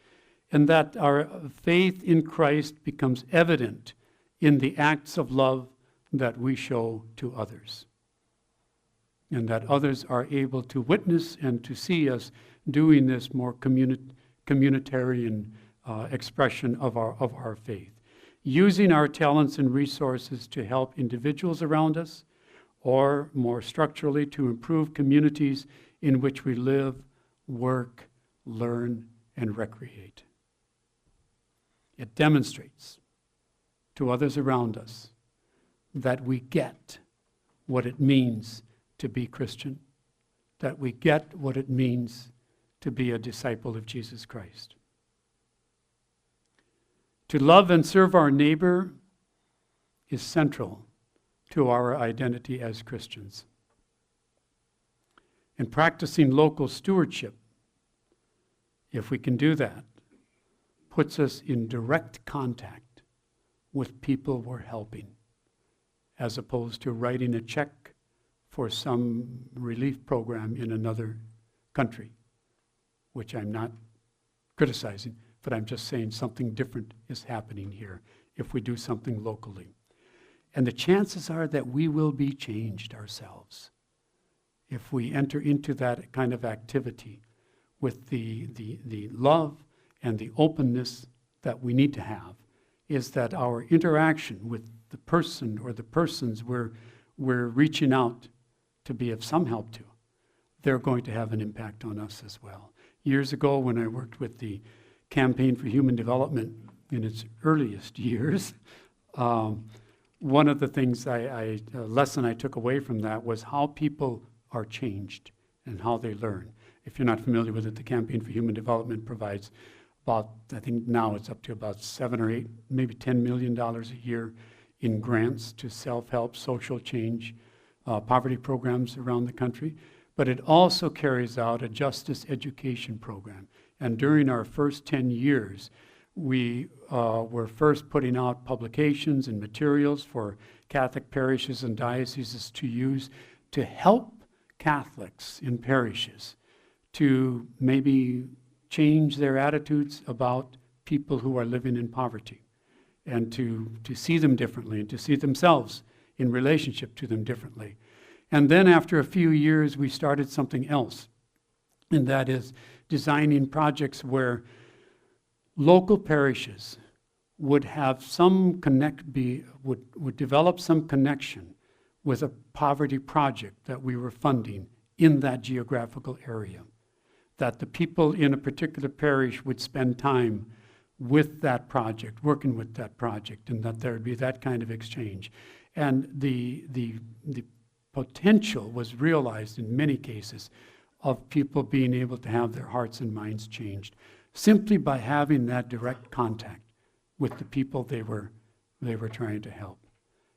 And that our faith in Christ becomes evident in the acts of love that we show to others. And that others are able to witness and to see us doing this more communitarian expression of our faith. Using our talents and resources to help individuals around us, or more structurally to improve communities in which we live, work, learn, and recreate. It demonstrates to others around us that we get what it means to be Christian, that we get what it means to be a disciple of Jesus Christ. To love and serve our neighbor is central to our identity as Christians. And practicing local stewardship, if we can do that, puts us in direct contact with people we're helping, as opposed to writing a check for some relief program in another country, which I'm not criticizing, but I'm just saying something different is happening here if we do something locally. And the chances are that we will be changed ourselves if we enter into that kind of activity with the love and the openness that we need to have, is that our interaction with the person or the persons we're reaching out to be of some help to, they're going to have an impact on us as well. Years ago, when I worked with the Campaign for Human Development in its earliest years, one of the things a lesson I took away from that was how people are changed and how they learn. If you're not familiar with it, the Campaign for Human Development provides about, I think now it's up to about $7 or $8, maybe $10 million a year in grants to self-help, social change, poverty programs around the country. But it also carries out a justice education program. And during our first 10 years, we were first putting out publications and materials for Catholic parishes and dioceses to use to help Catholics in parishes to maybe change their attitudes about people who are living in poverty, and to see them differently and to see themselves in relationship to them differently. And then after a few years, we started something else, and that is designing projects where local parishes would have some would develop some connection with a poverty project that we were funding in that geographical area. That the people in a particular parish would spend time with that project, working with that project, and that there would be that kind of exchange. And the potential was realized in many cases of people being able to have their hearts and minds changed simply by having that direct contact with the people they were trying to help.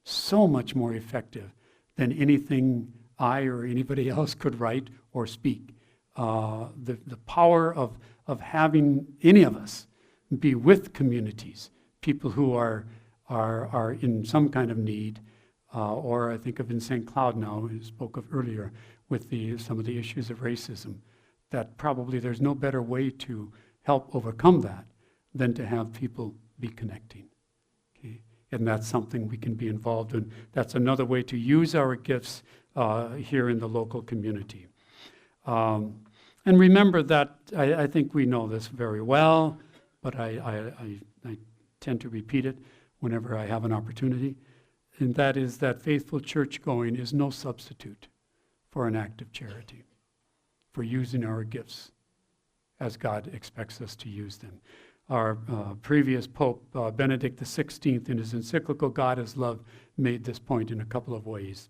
So much more effective than anything I or anybody else could write or speak. The power of having any of us be with communities, people who are in some kind of need, or I think of in St. Cloud now, who spoke of earlier, with some of the issues of racism, that probably there's no better way to help overcome that than to have people be connecting. Okay? And that's something we can be involved in. That's another way to use our gifts here in the local community. And remember that, I think we know this very well, but I tend to repeat it whenever I have an opportunity, and that is that faithful church going is no substitute for an act of charity, for using our gifts as God expects us to use them. Our previous Pope, Benedict XVI, in his encyclical, God is Love, made this point in a couple of ways.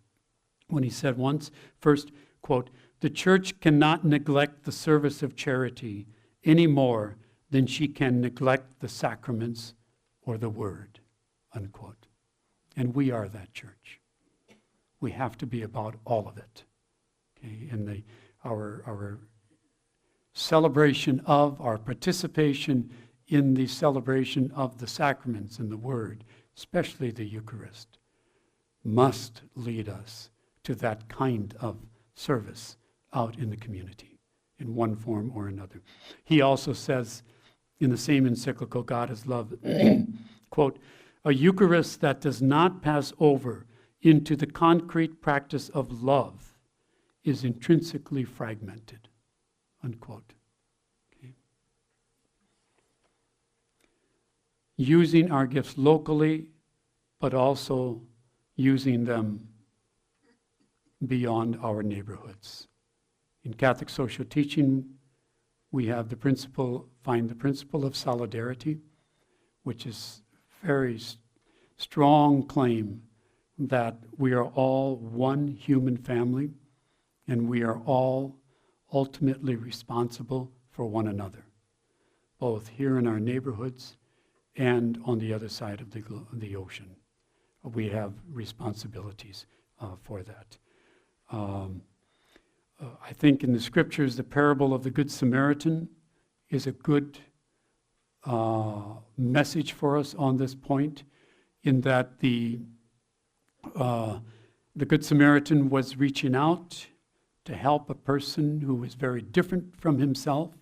When he said first, quote, "The church cannot neglect the service of charity any more than she can neglect the sacraments or the word," unquote. And we are that church. We have to be about all of it. Okay? And our celebration of, our participation in the celebration of the sacraments and the word, especially the Eucharist, must lead us to that kind of service out in the community in one form or another. He also says in the same encyclical, God is Love, quote, "A Eucharist that does not pass over into the concrete practice of love is intrinsically fragmented," unquote. Okay. Using our gifts locally, but also using them beyond our neighborhoods. In Catholic social teaching, we have find the principle of solidarity, which is very strong claim that we are all one human family, and we are all ultimately responsible for one another, both here in our neighborhoods and on the other side of the ocean. We have responsibilities for that. I think in the scriptures, the parable of the Good Samaritan is a good message for us on this point, in that the Good Samaritan was reaching out to help a person who was very different from himself,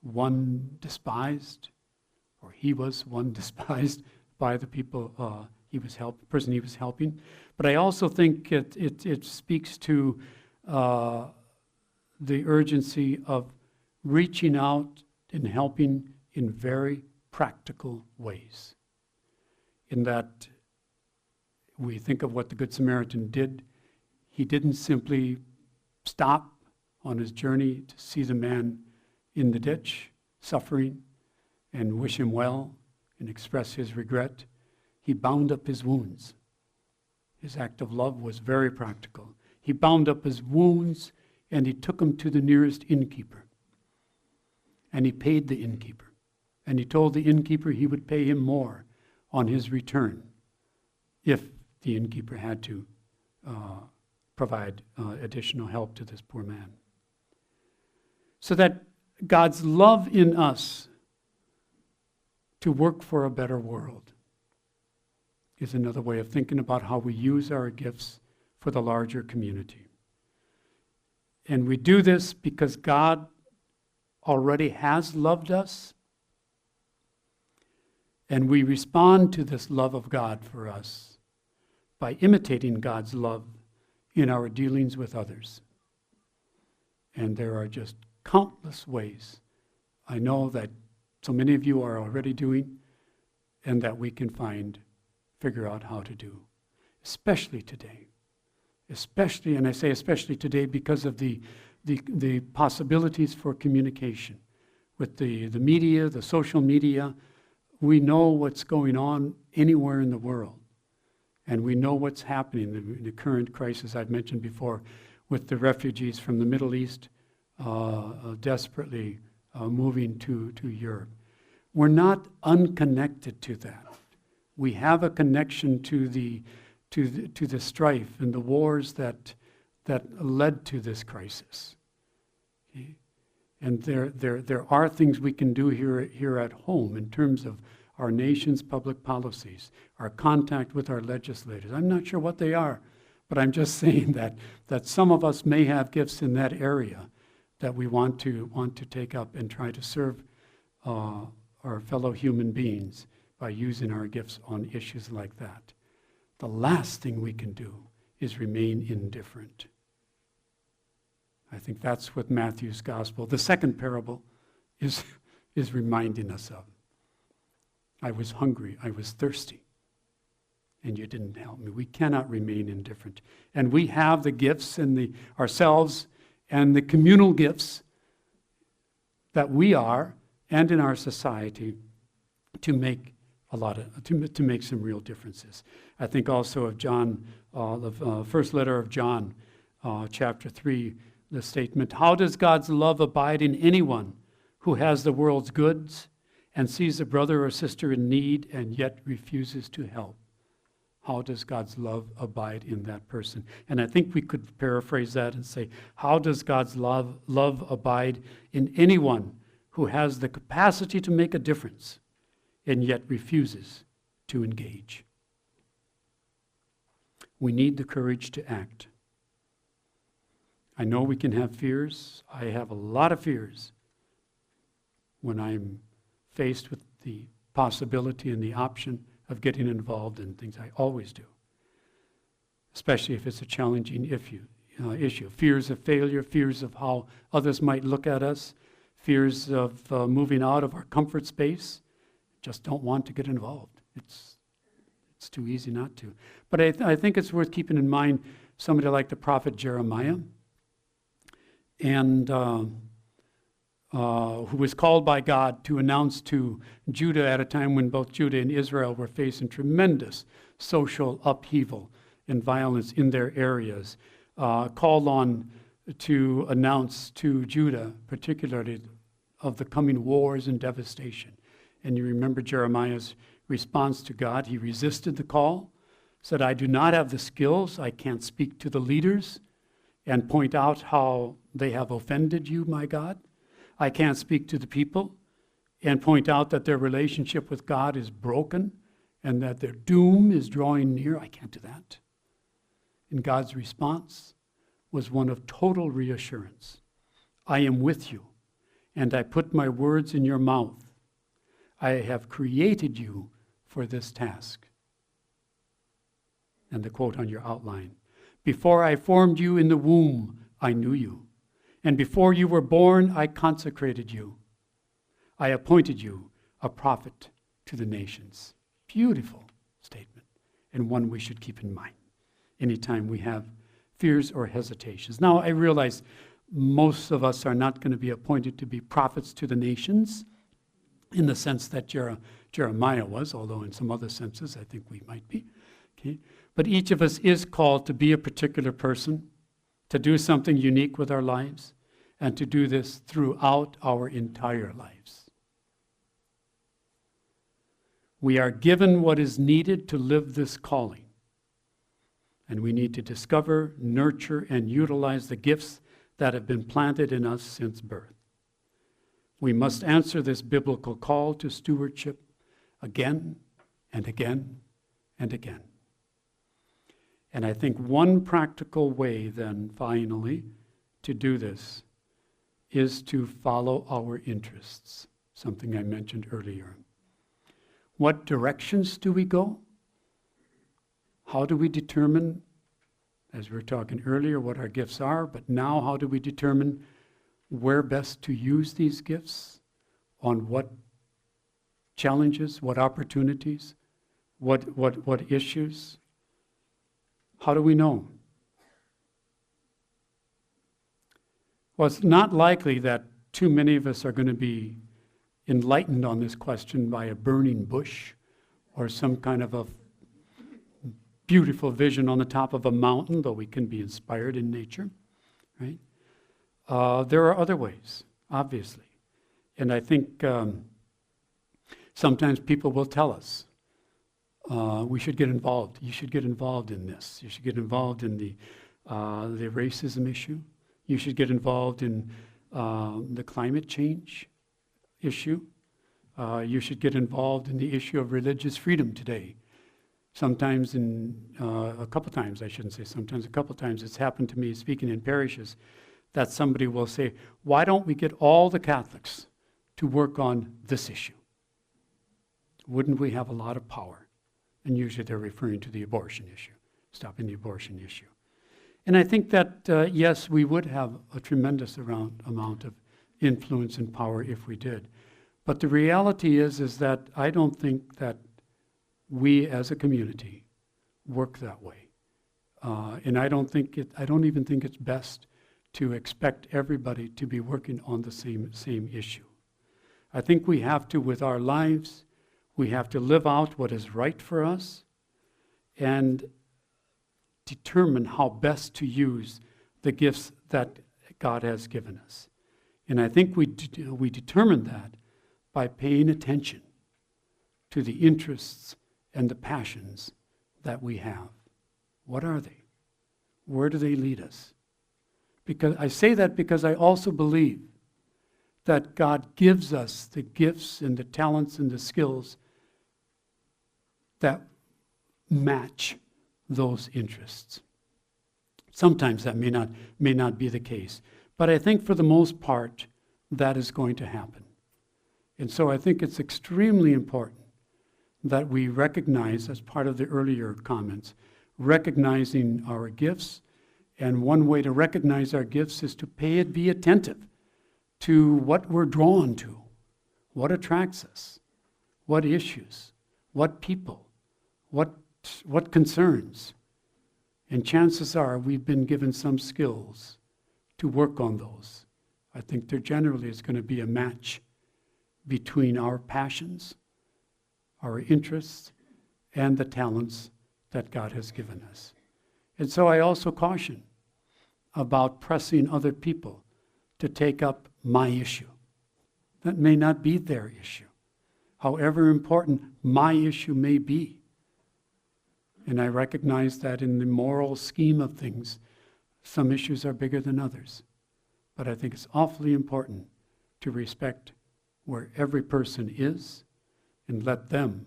one despised, or he was one despised by the people person he was helping. But I also think it speaks to the urgency of reaching out and helping in very practical ways. In that we think of what the Good Samaritan did. He didn't simply stop on his journey to see the man in the ditch, suffering, and wish him well and express his regret. He bound up his wounds. His act of love was very practical. He bound up his wounds and he took him to the nearest innkeeper. And he paid the innkeeper. And he told the innkeeper he would pay him more on his return if the innkeeper had to provide additional help to this poor man. So that God's love in us to work for a better world is another way of thinking about how we use our gifts for the larger community. And we do this because God already has loved us, and we respond to this love of God for us by imitating God's love in our dealings with others. And there are just countless ways I know that so many of you are already doing, and that we can figure out how to do, especially today. Especially, and I say especially today because of the possibilities for communication. With the media, the social media, we know what's going on anywhere in the world. And we know what's happening, the current crisis I've mentioned before, with the refugees from the Middle East desperately moving to Europe. We're not unconnected to that. We have a connection to the strife and the wars that led to this crisis. Okay? And there are things we can do here at home in terms of our nation's public policies, our contact with our legislators. I'm not sure what they are, but I'm just saying that some of us may have gifts in that area that we want to take up and try to serve our fellow human beings by using our gifts on issues like that. The last thing we can do is remain indifferent. I think that's what Matthew's gospel, the second parable, is reminding us of. I was hungry, I was thirsty, and you didn't help me. We cannot remain indifferent. And we have the gifts and ourselves and the communal gifts that we are and in our society to make to make some real differences. I think also of John, the first letter of John, chapter 3, the statement, "How does God's love abide in anyone who has the world's goods and sees a brother or sister in need and yet refuses to help?" How does God's love abide in that person? And I think we could paraphrase that and say, how does God's love abide in anyone who has the capacity to make a difference and yet refuses to engage? We need the courage to act. I know we can have fears. I have a lot of fears when I'm faced with the possibility and the option of getting involved in things. I always do, especially if it's a challenging issue. Fears of failure, fears of how others might look at us, fears of moving out of our comfort space. Just don't want to get involved. It's too easy not to. But I think it's worth keeping in mind somebody like the prophet Jeremiah, and who was called by God to announce to Judah at a time when both Judah and Israel were facing tremendous social upheaval and violence in their areas, called on to announce to Judah, particularly of the coming wars and devastation. And you remember Jeremiah's response to God. He resisted the call, said, I do not have the skills. I can't speak to the leaders and point out how they have offended you, my God. I can't speak to the people and point out that their relationship with God is broken and that their doom is drawing near. I can't do that. And God's response was one of total reassurance. I am with you, and I put my words in your mouth. I have created you for this task. And the quote on your outline, before I formed you in the womb, I knew you. And before you were born, I consecrated you. I appointed you a prophet to the nations. Beautiful statement, and one we should keep in mind anytime we have fears or hesitations. Now, I realize most of us are not going to be appointed to be prophets to the nations in the sense that Jeremiah was, although in some other senses I think we might be. Okay? But each of us is called to be a particular person, to do something unique with our lives, and to do this throughout our entire lives. We are given what is needed to live this calling. And we need to discover, nurture, and utilize the gifts that have been planted in us since birth. We must answer this biblical call to stewardship again and again and again. And I think one practical way then, finally, to do this is to follow our interests, something I mentioned earlier. What directions do we go? How do we determine, as we were talking earlier, what our gifts are, but now how do we determine where best to use these gifts, on what challenges, what opportunities, what issues? How do we know? Well, it's not likely that too many of us are going to be enlightened on this question by a burning bush or some kind of a beautiful vision on the top of a mountain, though we can be inspired in nature, right? There are other ways, obviously. And I think sometimes people will tell us, we should get involved. You should get involved in this. You should get involved in the racism issue. You should get involved in the climate change issue. You should get involved in the issue of religious freedom today. Sometimes a couple times, I shouldn't say sometimes, a couple times it's happened to me speaking in parishes that somebody will say, why don't we get all the Catholics to work on this issue? Wouldn't we have a lot of power? And usually they're referring to the abortion issue, stopping the abortion issue. And I think that, yes, we would have a tremendous amount of influence and power if we did. But the reality is that I don't think that we as a community work that way. And I don't even think it's best to expect everybody to be working on the same issue. I think we have to, with our lives, we have to live out what is right for us and determine how best to use the gifts that God has given us. And I think we determine that by paying attention to the interests and the passions that we have. What are they? Where do they lead us? Because I say that because I also believe that God gives us the gifts and the talents and the skills that match those interests. Sometimes that may not be the case, but I think for the most part that is going to happen. And so I think it's extremely important that we recognize, as part of the earlier comments, recognizing our gifts. And one way to recognize our gifts is to be attentive to what we're drawn to, what attracts us, what issues, what people, what concerns. And chances are we've been given some skills to work on those. I think there generally is going to be a match between our passions, our interests, and the talents that God has given us. And so I also caution about pressing other people to take up my issue. That may not be their issue, however important my issue may be. And I recognize that in the moral scheme of things, some issues are bigger than others. But I think it's awfully important to respect where every person is and let them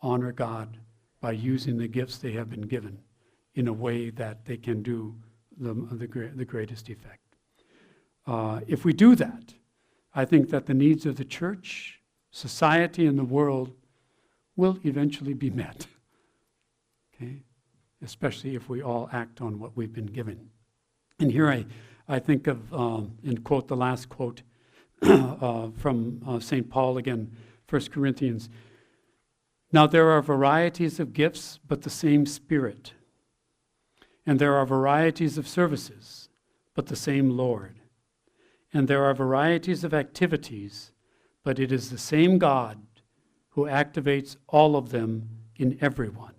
honor God by using the gifts they have been given in a way that they can do the greatest effect. If we do that, I think that the needs of the church, society, and the world will eventually be met. Okay? Especially if we all act on what we've been given. And here I think of, and quote the last quote from St. Paul again, 1 Corinthians. Now there are varieties of gifts, but the same Spirit. And there are varieties of services, but the same Lord. And there are varieties of activities, but it is the same God who activates all of them in everyone.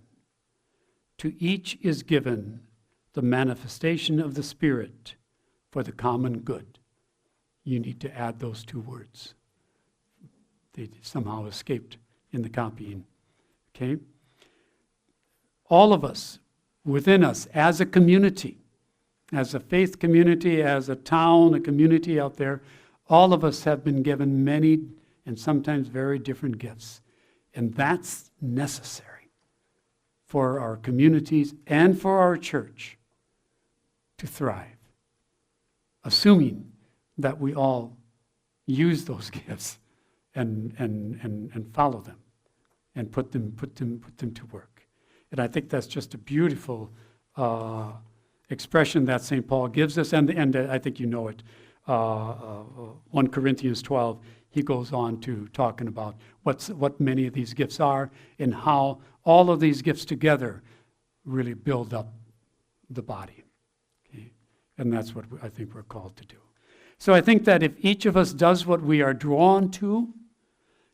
To each is given the manifestation of the Spirit for the common good. You need to add those two words. They somehow escaped in the copying. Okay? All of us, within us, as a community, as a faith community, as a town, a community out there, all of us have been given many and sometimes very different gifts. And that's necessary for our communities and for our church to thrive, assuming that we all use those gifts and follow them and put them to work. And I think that's just a beautiful expression that St. Paul gives us, and I think you know it. 1 Corinthians 12, he goes on to talking about what many of these gifts are and how all of these gifts together really build up the body. Okay? And that's what I think we're called to do. So I think that if each of us does what we are drawn to,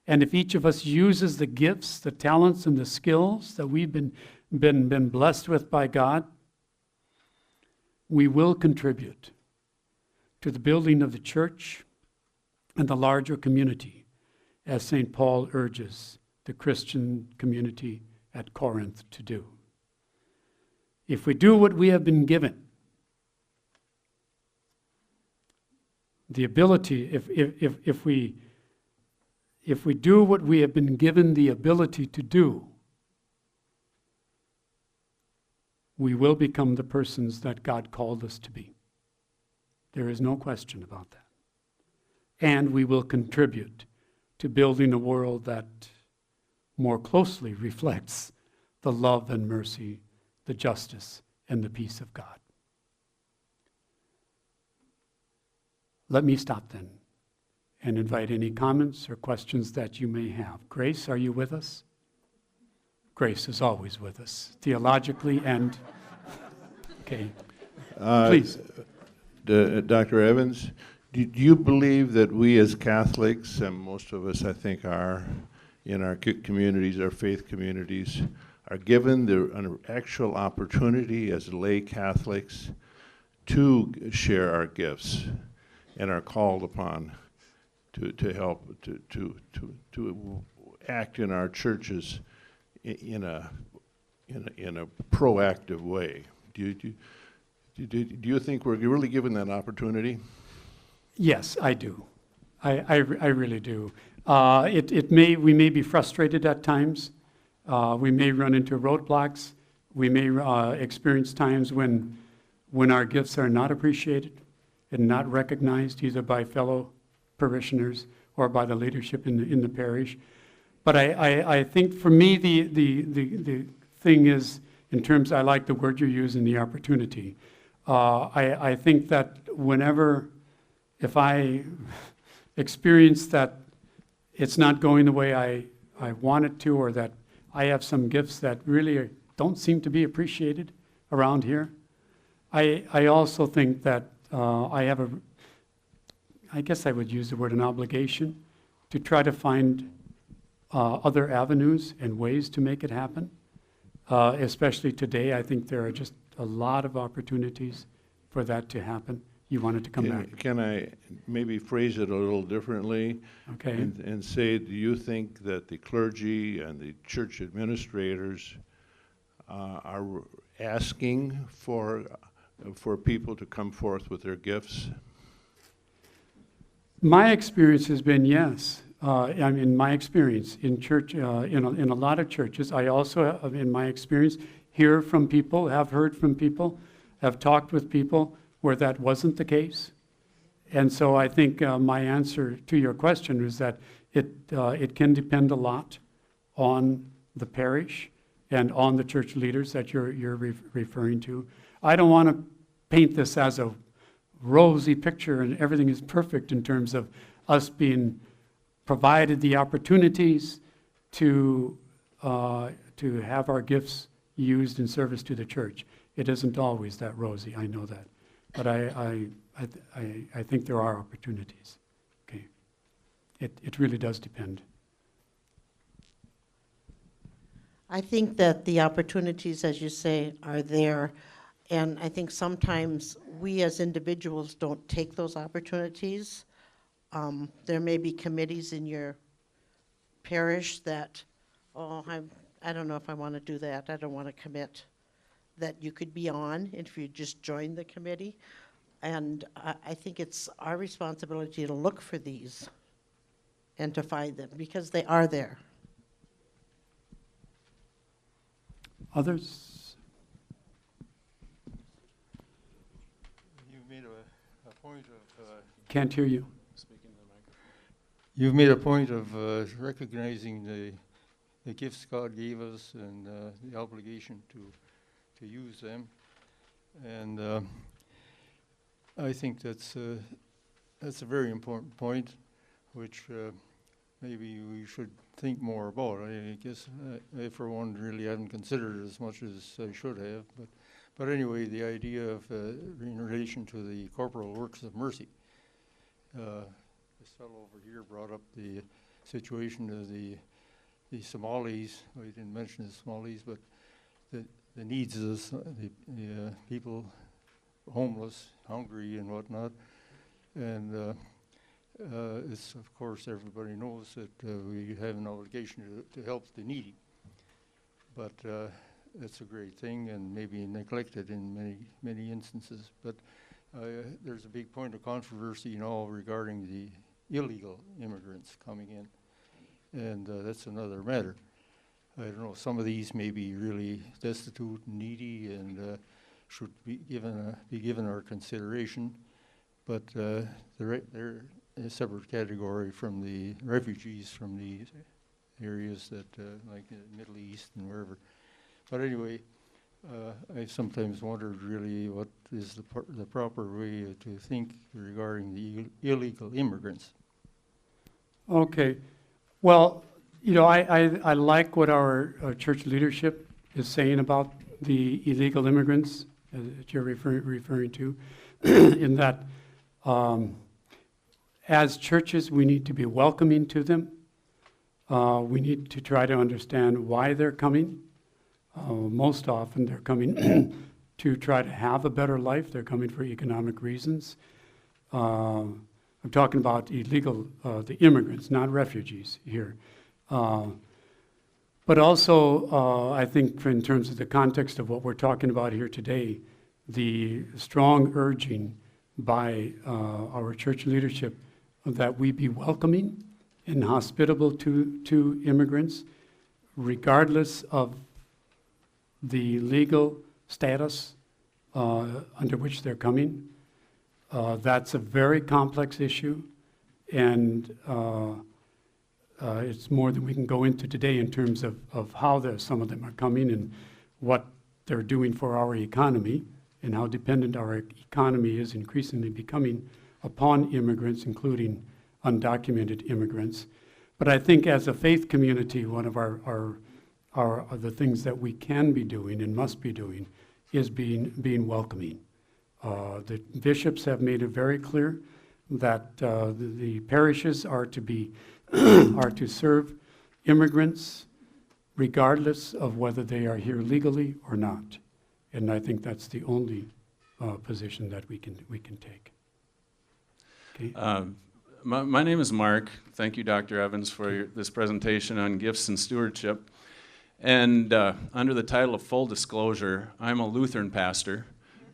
and if each of us uses the gifts, the talents, and the skills that we've been blessed with by God, we will contribute to the building of the church and the larger community, as St. Paul urges the Christian community at Corinth to do. If we do what we have been given, the ability, if we do what we have been given the ability to do, we will become the persons that God called us to be. There is no question about that. And we will contribute to building a world that more closely reflects the love and mercy, the justice, and the peace of God. Let me stop then and invite any comments or questions that you may have. Grace, are you with us? Grace is always with us, theologically and... Okay, please. Dr. Evans, do you believe that we as Catholics, and most of us I think are, in our communities, our faith communities, are given an actual opportunity as lay Catholics to share our gifts and are called upon to help, to act in our churches in a proactive way? Do you think we're really given that opportunity? Yes, I do. I really do. We may be frustrated at times. We may run into roadblocks. We may experience times when our gifts are not appreciated and not recognized either by fellow parishioners or by the leadership in the parish. But I think for me the thing is, in terms, I like the word you're using, the opportunity. I think that if I experience that it's not going the way I want it to, or that I have some gifts that really don't seem to be appreciated around here, I also think that I guess I would use the word an obligation to try to find other avenues and ways to make it happen. Especially today, I think there are just a lot of opportunities for that to happen. You wanted to come back. Can I maybe phrase it a little differently? Okay. And say, do you think that the clergy and the church administrators are asking for people to come forth with their gifts? My experience has been yes. I mean, my experience in church, in a lot of churches, I also, in my experience, hear from people, have heard from people, have talked with people where that wasn't the case. And so I think my answer to your question is that it can depend a lot on the parish and on the church leaders that you're referring to. I don't want to paint this as a rosy picture and everything is perfect in terms of us being provided the opportunities to have our gifts used in service to the church. It isn't always that rosy, I know that. But I think there are opportunities. Okay. It really does depend. I think that the opportunities, as you say, are there. And I think sometimes we as individuals don't take those opportunities. There may be committees in your parish that, I don't know if I want to do that. I don't want to commit. That you could be on if you just join the committee. And I think it's our responsibility to look for these and to find them because they are there. Others? You've made a point of... Can't hear you. You've made a point of recognizing the gifts God gave us and the obligation to use them. And I think that's a very important point, which maybe we should think more about. I guess I, for one, really haven't considered it as much as I should have. But anyway, the idea of in relation to the corporal works of mercy. This fellow over here brought up the situation of the Somalis. Well, he didn't mention the Somalis, but the needs of the people, homeless, hungry, and whatnot. And it's, of course, everybody knows that we have an obligation to help the needy. But it's a great thing and maybe neglected in many instances. But there's a big point of controversy now regarding the illegal immigrants coming in. And that's another matter. I don't know, some of these may be really destitute and needy and should be given our consideration, but they're a separate category from the refugees from these areas that like the Middle East and wherever. But anyway, I sometimes wondered really what is the proper way to think regarding the illegal immigrants. Okay. Well, you know, I like what our church leadership is saying about the illegal immigrants that you're referring to, in that as churches we need to be welcoming to them. We need to try to understand why they're coming. Most often they're coming to try to have a better life. They're coming for economic reasons. I'm talking about illegal, the immigrants, not refugees here. But also, I think in terms of the context of what we're talking about here today, the strong urging by our church leadership that we be welcoming and hospitable to immigrants, regardless of the legal status under which they're coming. That's a very complex issue, and it's more than we can go into today in terms of how some of them are coming and what they're doing for our economy and how dependent our economy is increasingly becoming upon immigrants, including undocumented immigrants. But I think as a faith community, one of the things that we can be doing and must be doing is being welcoming. The bishops have made it very clear that the parishes are to serve immigrants regardless of whether they are here legally or not. And I think that's the only position that we can take. Okay. My name is Mark. Thank you, Dr. Evans, for this presentation on gifts and stewardship. And under the title of Full Disclosure, I'm a Lutheran pastor,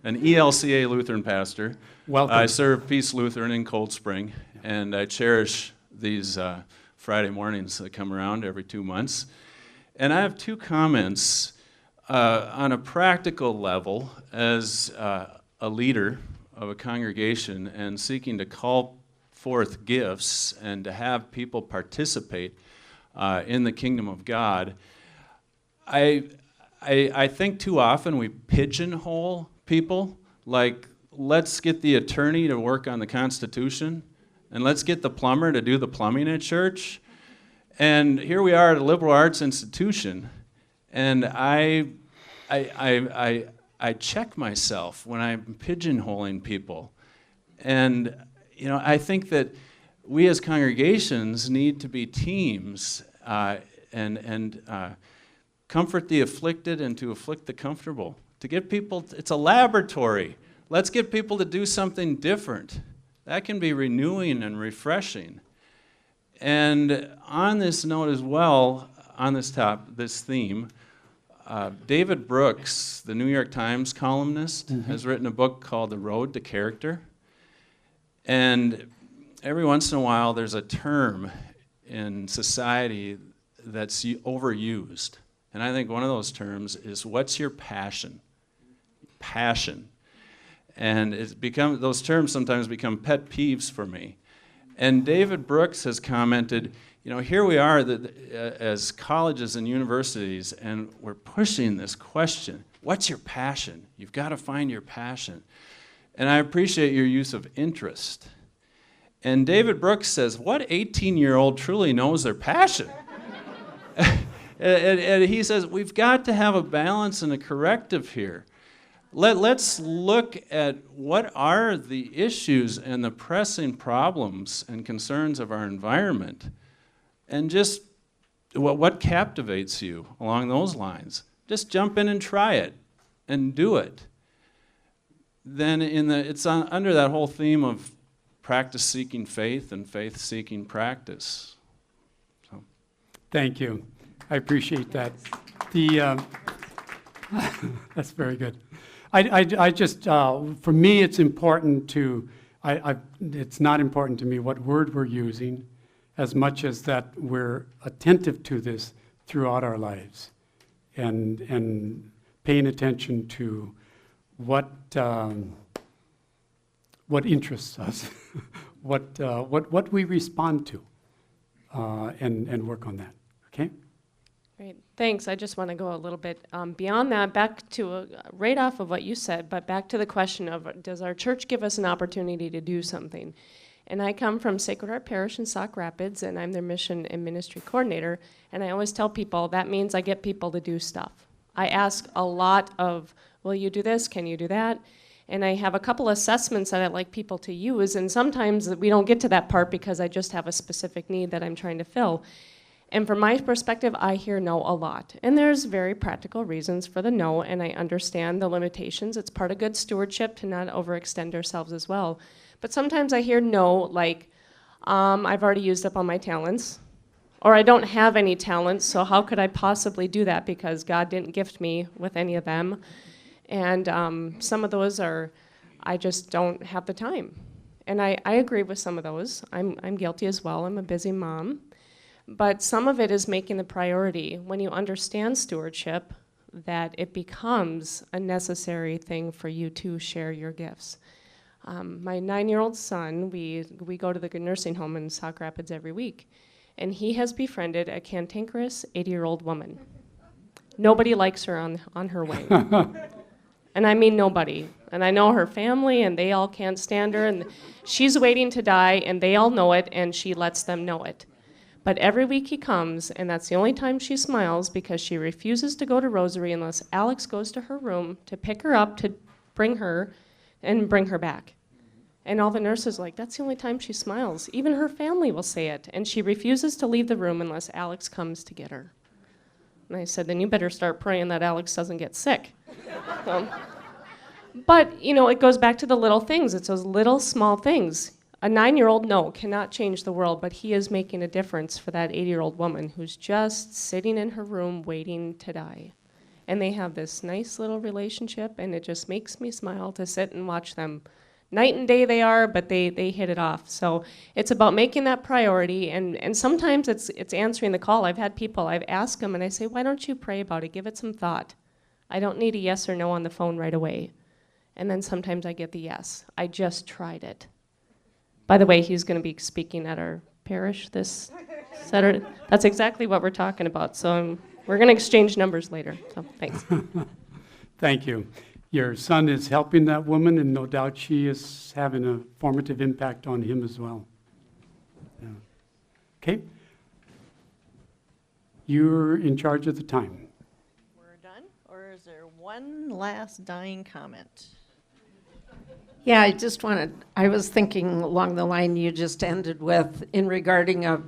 an ELCA Lutheran pastor. Welcome. I serve Peace Lutheran in Cold Spring, and I cherish these Friday mornings that come around every 2 months. And I have two comments on a practical level as a leader of a congregation and seeking to call forth gifts and to have people participate in the kingdom of God. I think too often we pigeonhole people, like let's get the attorney to work on the Constitution and let's get the plumber to do the plumbing at church. And here we are at a liberal arts institution, and I check myself when I'm pigeonholing people. And you know, I think that we as congregations need to be teams and comfort the afflicted and to afflict the comfortable. To get people, it's a laboratory. Let's get people to do something different. That can be renewing and refreshing. And on this note as well, on this theme, David Brooks, the New York Times columnist, has written a book called The Road to Character. And every once in a while, there's a term in society that's overused. And I think one of those terms is, what's your passion? Passion. And those terms sometimes become pet peeves for me. And David Brooks has commented, you know, here we are as colleges and universities, and we're pushing this question, what's your passion? You've got to find your passion. And I appreciate your use of interest. And David Brooks says, what 18-year-old truly knows their passion? and he says, we've got to have a balance and a corrective here. Let's look at what are the issues and the pressing problems and concerns of our environment, and just what captivates you along those lines. Just jump in and try it and do it. Then it's under that whole theme of practice-seeking faith and faith-seeking practice. So. Thank you. I appreciate that. That's very good. I just, for me, it's important to, it's not important to me what word we're using as much as that we're attentive to this throughout our lives and paying attention to what interests us, what we respond to, and work on that, okay? Great, thanks. I just want to go a little bit beyond that, back to right off of what you said, but back to the question of, does our church give us an opportunity to do something? And I come from Sacred Heart Parish in Sauk Rapids, and I'm their mission and ministry coordinator, and I always tell people that means I get people to do stuff. I ask a lot of, will you do this? Can you do that? And I have a couple assessments that I'd like people to use, and sometimes we don't get to that part because I just have a specific need that I'm trying to fill. And from my perspective, I hear no a lot. And there's very practical reasons for the no, and I understand the limitations. It's part of good stewardship to not overextend ourselves as well. But sometimes I hear no, like, I've already used up all my talents, or I don't have any talents, so how could I possibly do that because God didn't gift me with any of them. And some of those are, I just don't have the time. And I agree with some of those. I'm guilty as well. I'm a busy mom. But some of it is making the priority. When you understand stewardship, that it becomes a necessary thing for you to share your gifts. My 9-year-old son, we go to the nursing home in Sauk Rapids every week, and he has befriended a cantankerous 80-year-old woman. Nobody likes her on her wing. And I mean nobody. And I know her family, and they all can't stand her, and she's waiting to die, and they all know it, and she lets them know it. But every week he comes, and that's the only time she smiles because she refuses to go to Rosary unless Alex goes to her room to pick her up, to bring her, and bring her back. And all the nurses are like, that's the only time she smiles. Even her family will say it. And she refuses to leave the room unless Alex comes to get her. And I said, then you better start praying that Alex doesn't get sick. But, you know, it goes back to the little things. It's those little small things. A 9-year-old, no, cannot change the world, but he is making a difference for that 80-year-old woman who's just sitting in her room waiting to die. And they have this nice little relationship, and it just makes me smile to sit and watch them. Night and day they are, but they hit it off. So it's about making that priority, and sometimes it's answering the call. I've had people, I've asked them, and I say, why don't you pray about it? Give it some thought. I don't need a yes or no on the phone right away. And then sometimes I get the yes. I just tried it. By the way, he's going to be speaking at our parish this Saturday. That's exactly what we're talking about. So we're going to exchange numbers later. So thanks. Thank you. Your son is helping that woman, and no doubt she is having a formative impact on him as well. Yeah. Okay. You're in charge of the time. We're done? Or is there one last dying comment? Yeah, I was thinking along the line you just ended with in regarding of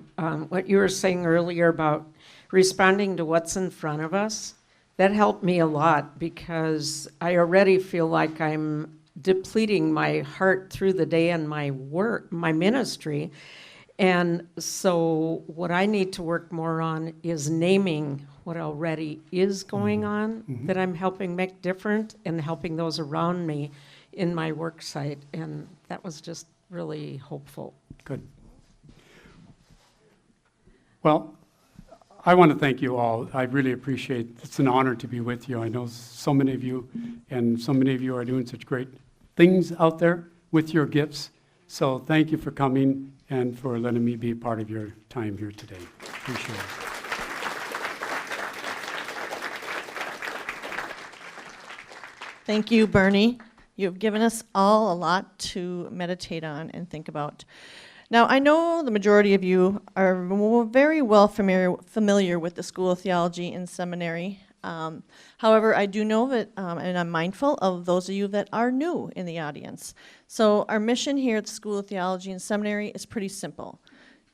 what you were saying earlier about responding to what's in front of us. That helped me a lot because I already feel like I'm depleting my heart through the day in my work, my ministry. And so what I need to work more on is naming what already is going on that I'm helping make different and helping those around me in my work site, and that was just really hopeful. Good. Well, I want to thank you all. I really appreciate it. It's an honor to be with you. I know so many of you, and so many of you are doing such great things out there with your gifts. So thank you for coming and for letting me be a part of your time here today. Appreciate it. Thank you, Bernie. You've given us all a lot to meditate on and think about. Now, I know the majority of you are very well familiar with the School of Theology and Seminary. However, I do know that, and I'm mindful of those of you that are new in the audience. So our mission here at the School of Theology and Seminary is pretty simple: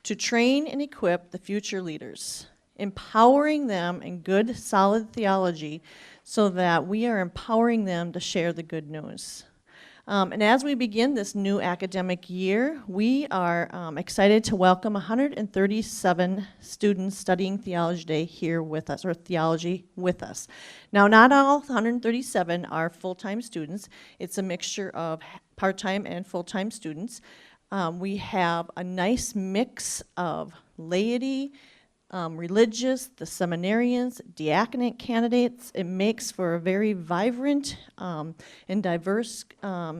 to train and equip the future leaders, empowering them in good, solid theology so that we are empowering them to share the good news. And as we begin this new academic year, we are excited to welcome 137 students studying Theology Day here with us, or theology with us. Now, not all 137 are full-time students. It's a mixture of part-time and full-time students. We have a nice mix of laity, religious, the seminarians, diaconate candidates. It makes for a very vibrant and diverse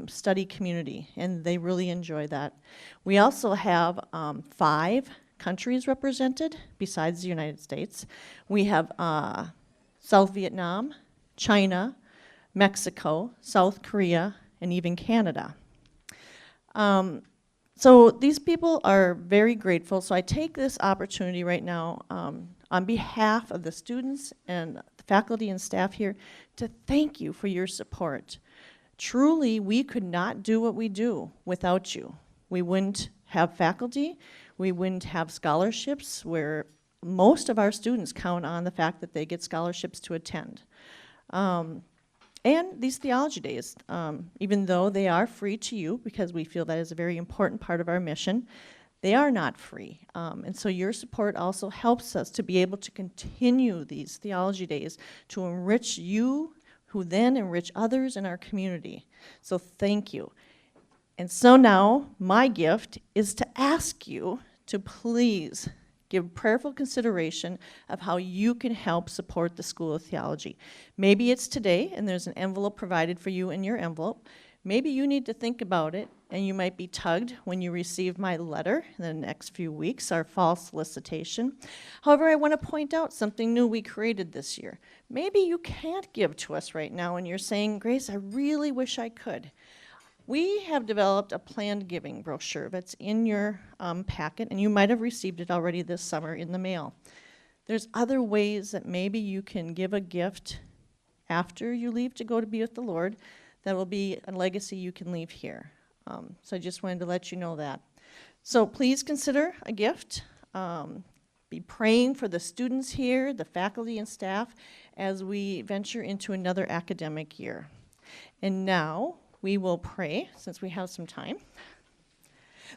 study community, and they really enjoy that. We also have 5 countries represented besides the United States. We have South Vietnam, China, Mexico, South Korea, and even Canada. So these people are very grateful. So I take this opportunity right now on behalf of the students and the faculty and staff here to thank you for your support. Truly, we could not do what we do without you. We wouldn't have faculty. We wouldn't have scholarships, where most of our students count on the fact that they get scholarships to attend. And these theology days, even though they are free to you, because we feel that is a very important part of our mission, they are not free. And so your support also helps us to be able to continue these theology days to enrich you, who then enrich others in our community. So thank you. And so now my gift is to ask you to please give prayerful consideration of how you can help support the School of Theology. Maybe it's today, and there's an envelope provided for you in your envelope. Maybe you need to think about it, and you might be tugged when you receive my letter in the next few weeks, our fall solicitation. However, I want to point out something new we created this year. Maybe you can't give to us right now, and you're saying, Grace, I really wish I could. We have developed a planned giving brochure that's in your packet, and you might have received it already this summer in the mail. There's other ways that maybe you can give a gift after you leave to go to be with the Lord that will be a legacy you can leave here. So I just wanted to let you know that. So please consider a gift. Be praying for the students here, the faculty and staff, as we venture into another academic year. And now we will pray, since we have some time.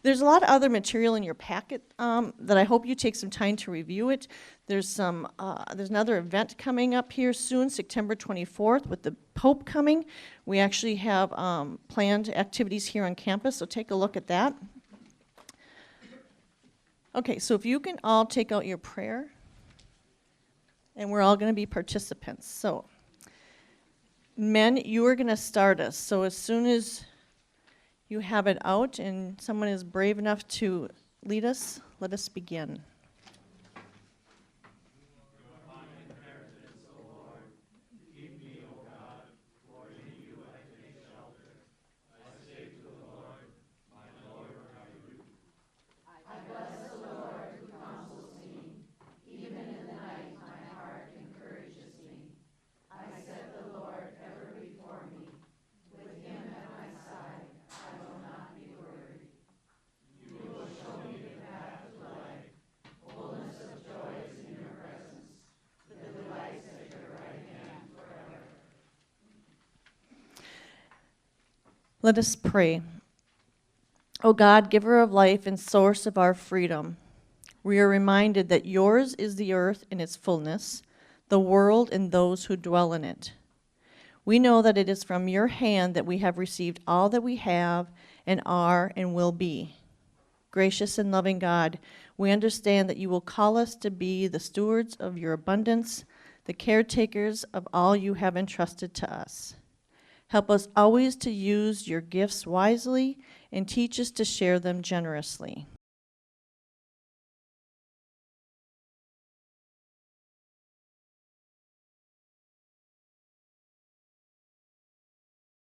There's a lot of other material in your packet that I hope you take some time to review it. There's another event coming up here soon, September 24th, with the Pope coming. We actually have planned activities here on campus, so take a look at that. Okay, so if you can all take out your prayer, and we're all going to be participants. So, men, you are going to start us. So as soon as you have it out and someone is brave enough to lead us, let us begin. Let us pray. O God, giver of life and source of our freedom, we are reminded that yours is the earth in its fullness, the world and those who dwell in it. We know that it is from your hand that we have received all that we have and are and will be. Gracious and loving God, we understand that you will call us to be the stewards of your abundance, the caretakers of all you have entrusted to us. Help us always to use your gifts wisely and teach us to share them generously.